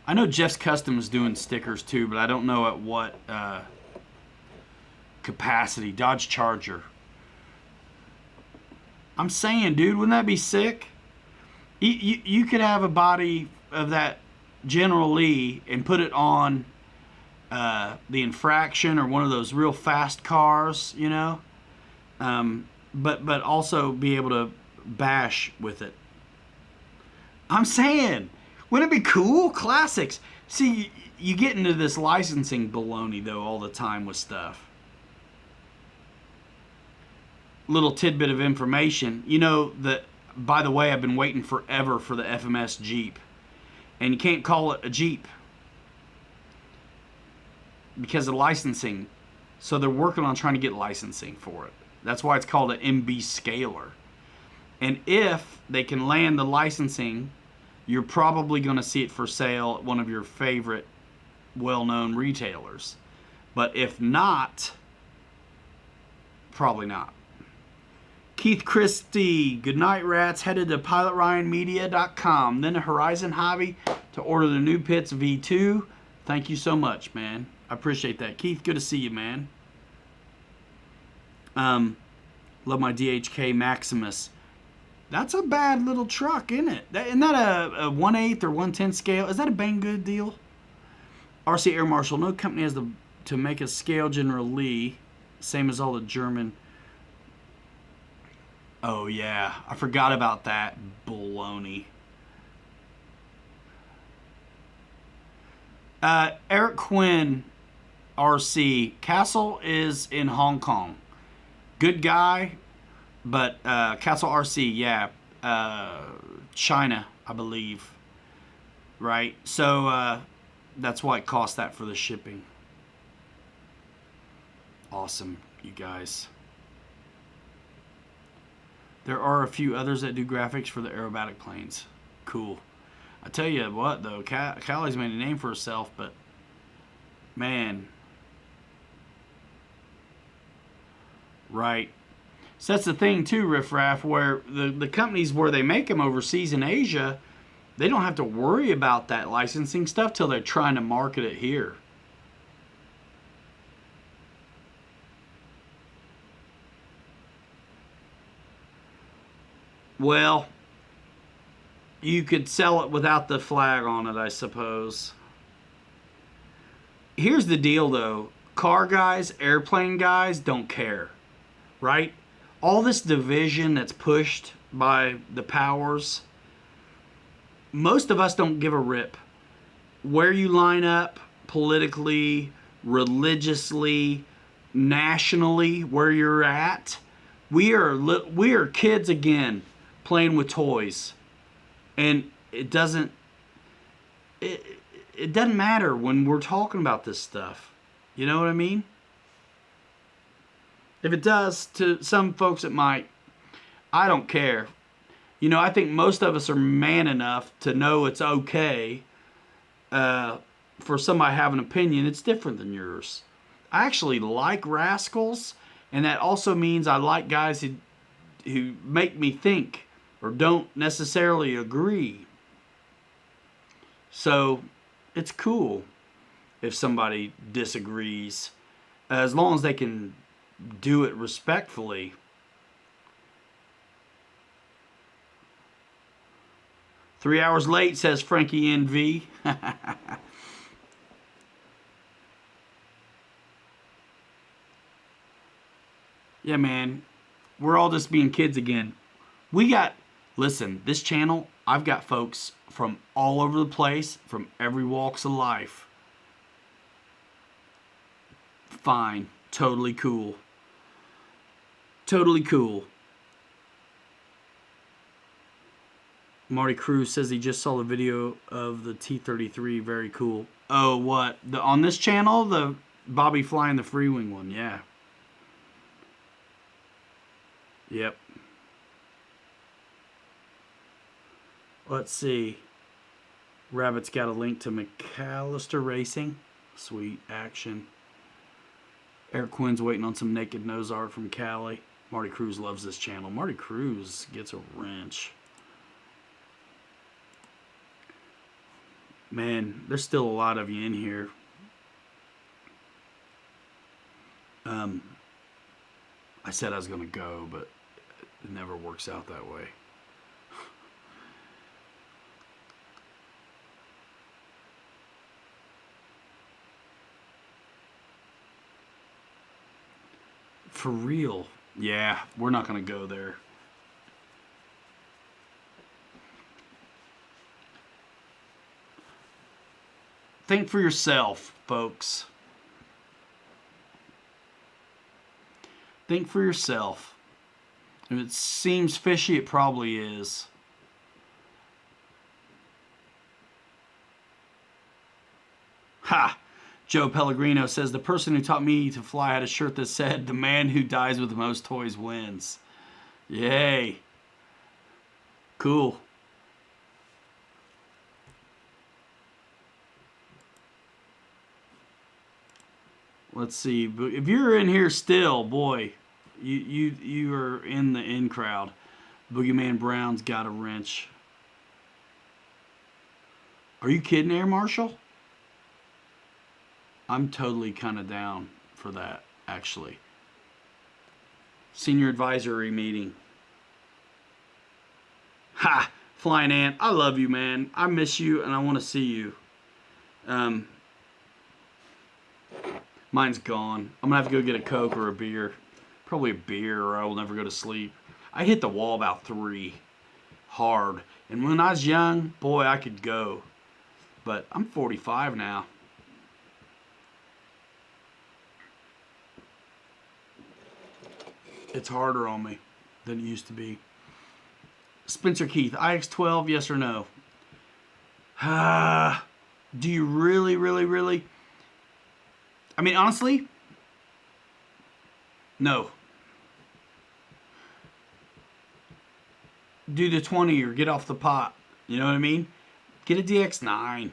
I know Jeff's Custom is doing stickers too, but I don't know at what capacity. Dodge Charger. I'm saying, dude, wouldn't that be sick? You could have a body of that General Lee and put it on the Infraction or one of those real fast cars, you know? But also be able to bash with it. I'm saying, wouldn't it be cool? Classics. See, you get into this licensing baloney, though, all the time with stuff. Little tidbit of information. You know, that, by the way, I've been waiting forever for the FMS Jeep. And you can't call it a Jeep because of licensing. So they're working on trying to get licensing for it. That's why it's called an MB Scaler. And if they can land the licensing, you're probably going to see it for sale at one of your favorite well-known retailers. But if not, probably not. Keith Christie, good night, rats. Headed to pilotryanmedia.com, then to Horizon Hobby to order the new Pitts V2. Thank you so much, man. I appreciate that. Keith, good to see you, man. Love my DHK Maximus. That's a bad little truck, isn't it? Isn't that a 1/8 or 1/10 scale? Is that a Banggood deal? RC Air Marshal, no company has to make a scale General Lee, same as all the German. Oh yeah, I forgot about that baloney. Eric Quinn, RC. Castle is in Hong Kong. Good guy, but Castle RC, yeah, China, I believe. Right, so that's why it cost that for the shipping. Awesome, you guys. There are a few others that do graphics for the aerobatic planes. Cool. I tell you what, though, Callie's made a name for herself, but man, right. So that's the thing too, Riff Raff, where the companies where they make them overseas in Asia, they don't have to worry about that licensing stuff till they're trying to market it here. Well, you could sell it without the flag on it, I suppose. Here's the deal, though. Car guys, airplane guys don't care, right? All this division that's pushed by the powers, most of us don't give a rip. Where you line up politically, religiously, nationally, where you're at, we are kids again playing with toys. And it doesn't matter when we're talking about this stuff. You know what I mean? If it does, to some folks it might. I don't care. You know, I think most of us are man enough to know it's okay for somebody to have an opinion. It's different than yours. I actually like rascals, and that also means I like guys who make me think or don't necessarily agree. So it's cool if somebody disagrees, as long as they can do it respectfully. "3 hours late," says Frankie NV. Yeah, man. We're all just being kids again. Listen, this channel, I've got folks from all over the place, from every walks of life. Fine. Totally cool. Totally cool. Marty Cruz says he just saw the video of the T-33. Very cool. Oh, what? On this channel? The Bobby flying the free wing one. Yeah. Yep. Let's see. Rabbit's got a link to McAllister Racing. Sweet action. Eric Quinn's waiting on some naked nose art from Cali. Marty Cruz loves this channel. Marty Cruz gets a wrench. Man, there's still a lot of you in here. I said I was going to go, but it never works out that way. For real. Yeah, we're not going to go there. Think for yourself, folks. Think for yourself. If it seems fishy, it probably is. Ha! Joe Pellegrino says, the person who taught me to fly had a shirt that said, "The man who dies with the most toys wins." Yay. Cool. Let's see. But if you're in here still, boy, you are in the in crowd. Boogeyman Brown's got a wrench. Are you kidding, Air Marshal? I'm totally kind of down for that, actually. Senior advisory meeting. Ha! Flying Ant, I love you, man. I miss you, and I want to see you. Mine's gone. I'm going to have to go get a Coke or a beer. Probably a beer, or I will never go to sleep. I hit the wall about 3. Hard. And when I was young, boy, I could go. But I'm 45 now. It's harder on me than it used to be. Spencer Keith, IX12, yes or no? Do you really, really, really? I mean, honestly, no. Do the 20 or get off the pot. You know what I mean? Get a DX9. And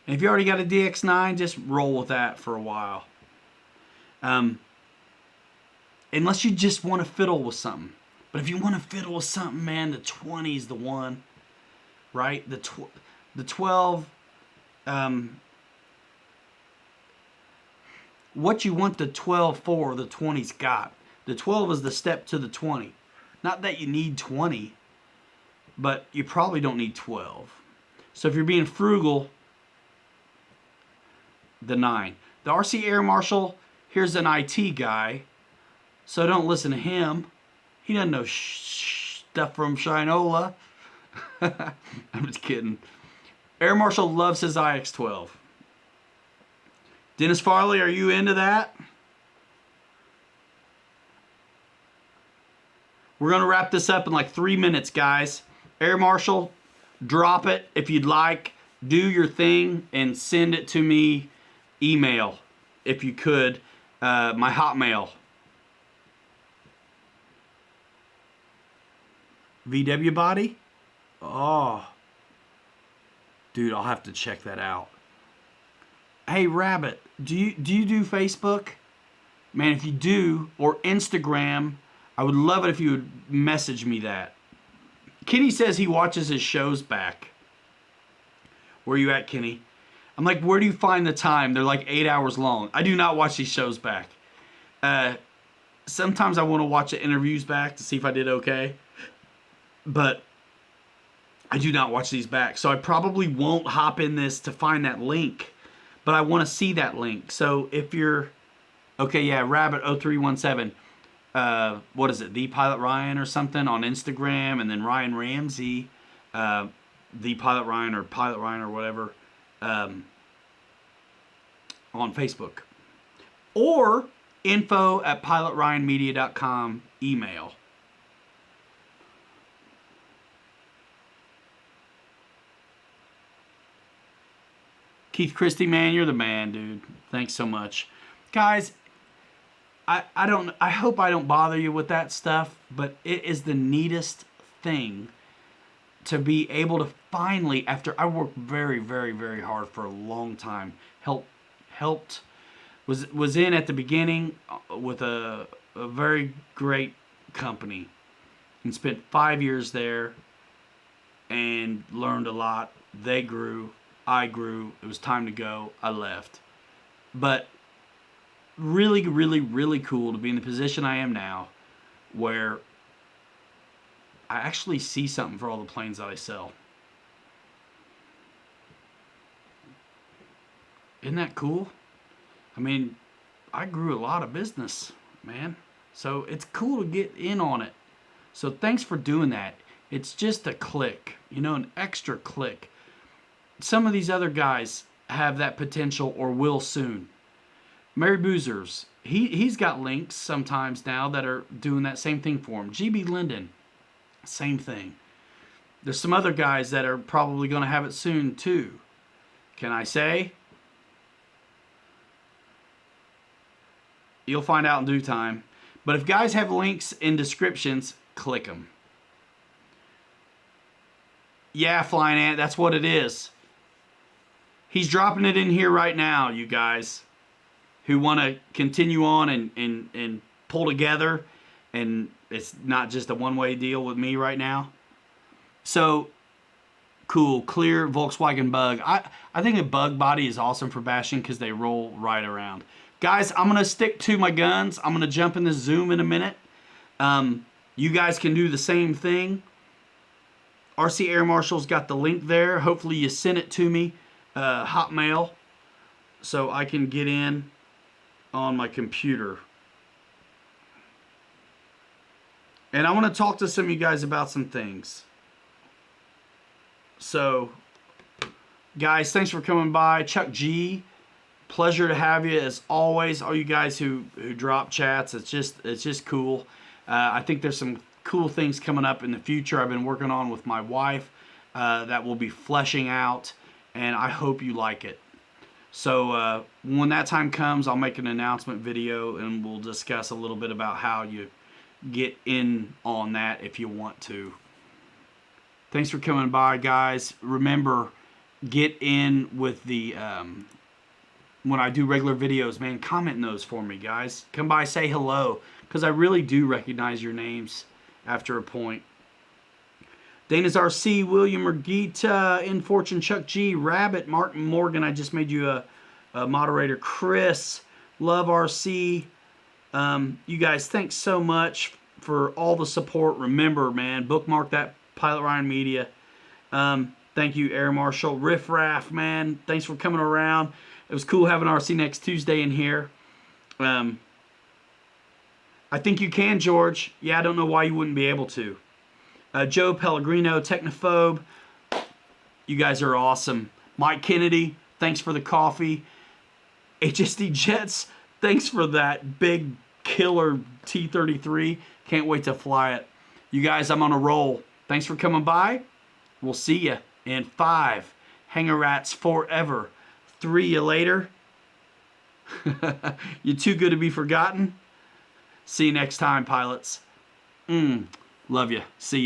if you already got a DX9, just roll with that for a while. Unless you just want to fiddle with something. But if you want to fiddle with something, man, the 20 is the one. Right? The 12... what you want the 12 for, the 20's got. The 12 is the step to the 20. Not that you need 20, but you probably don't need 12. So if you're being frugal, the 9. The RC Air Marshal, here's an IT guy, so don't listen to him. He doesn't know stuff from Shinola. I'm just kidding. Air Marshal loves his IX12. Dennis Farley, are you into that? We're going to wrap this up in like 3 minutes, guys. Air Marshal, drop it if you'd like. Do your thing and send it to me. Email, if you could. My Hotmail. VW body? Oh. Dude, I'll have to check that out. Hey, Rabbit, do you do Facebook? Man, if you do, or Instagram, I would love it if you would message me that. Kenny says he watches his shows back. Where are you at, Kenny? I'm like, where do you find the time? They're like 8 hours long. I do not watch these shows back. Sometimes I want to watch the interviews back to see if I did okay. But I do not watch these back. So I probably won't hop in this to find that link. But I want to see that link. So if you're... Okay, yeah, Rabbit0317. What is it? The Pilot Ryan or something on Instagram. And then Ryan Ramsey. The Pilot Ryan or whatever. On Facebook. Or info@pilotryanmedia.com email. Keith Christie, man, you're the man, dude. Thanks so much. Guys, I hope I don't bother you with that stuff, but it is the neatest thing to be able to finally, after I worked very, very, very hard for a long time, was in at the beginning with a very great company and spent 5 years there and learned a lot. They grew. I grew. It was time to go. I left. But really, really, really cool to be in the position I am now where I actually see something for all the planes that I sell. Isn't that cool? I mean, I grew a lot of business, man. So it's cool to get in on it. So thanks for doing that. It's just a click, an extra click. Some of these other guys have that potential or will soon. Mary Boozers, he's got links sometimes now that are doing that same thing for him. GB Linden, same thing. There's some other guys that are probably going to have it soon too. Can I say? You'll find out in due time. But if guys have links in descriptions, click them. Yeah, Flying Ant, that's what it is. He's dropping it in here right now, you guys who want to continue on and pull together, and it's not just a one-way deal with me right now. So, cool, clear Volkswagen Bug. I think a Bug body is awesome for bashing because they roll right around. Guys, I'm going to stick to my guns. I'm going to jump in this Zoom in a minute. You guys can do the same thing. RC Air Marshal's got the link there. Hopefully you sent it to me, Hotmail, so I can get in on my computer. And I want to talk to some of you guys about some things. So, guys, thanks for coming by. Chuck G, pleasure to have you as always. All you guys who drop chats, it's just cool. I think there's some cool things coming up in the future I've been working on with my wife that will be fleshing out, and I hope you like it. So when that time comes, I'll make an announcement video and we'll discuss a little bit about how you get in on that if you want to. Thanks for coming by, guys. Remember, get in with the when I do regular videos, man, comment in those for me, guys. Come by, say hello, because I really do recognize your names after a point. Dana's RC, William Mergita, In Fortune, Chuck G, Rabbit, Martin Morgan, I just made you a moderator, Chris, Love RC. You guys, thanks so much for all the support. Remember, man, bookmark that Pilot Ryan Media. Thank you, Air Marshal. Riff Raff, man, thanks for coming around. It was cool having RC Next Tuesday in here. I think you can, George. Yeah, I don't know why you wouldn't be able to. Joe Pellegrino, Technophobe. You guys are awesome. Mike Kennedy, thanks for the coffee. HSD Jets, thanks for that big killer T-33. Can't wait to fly it. You guys, I'm on a roll. Thanks for coming by. We'll see you in 5. Hanger Rats forever. 3 you later. You're too good to be forgotten. See you next time, pilots. Love you. See ya.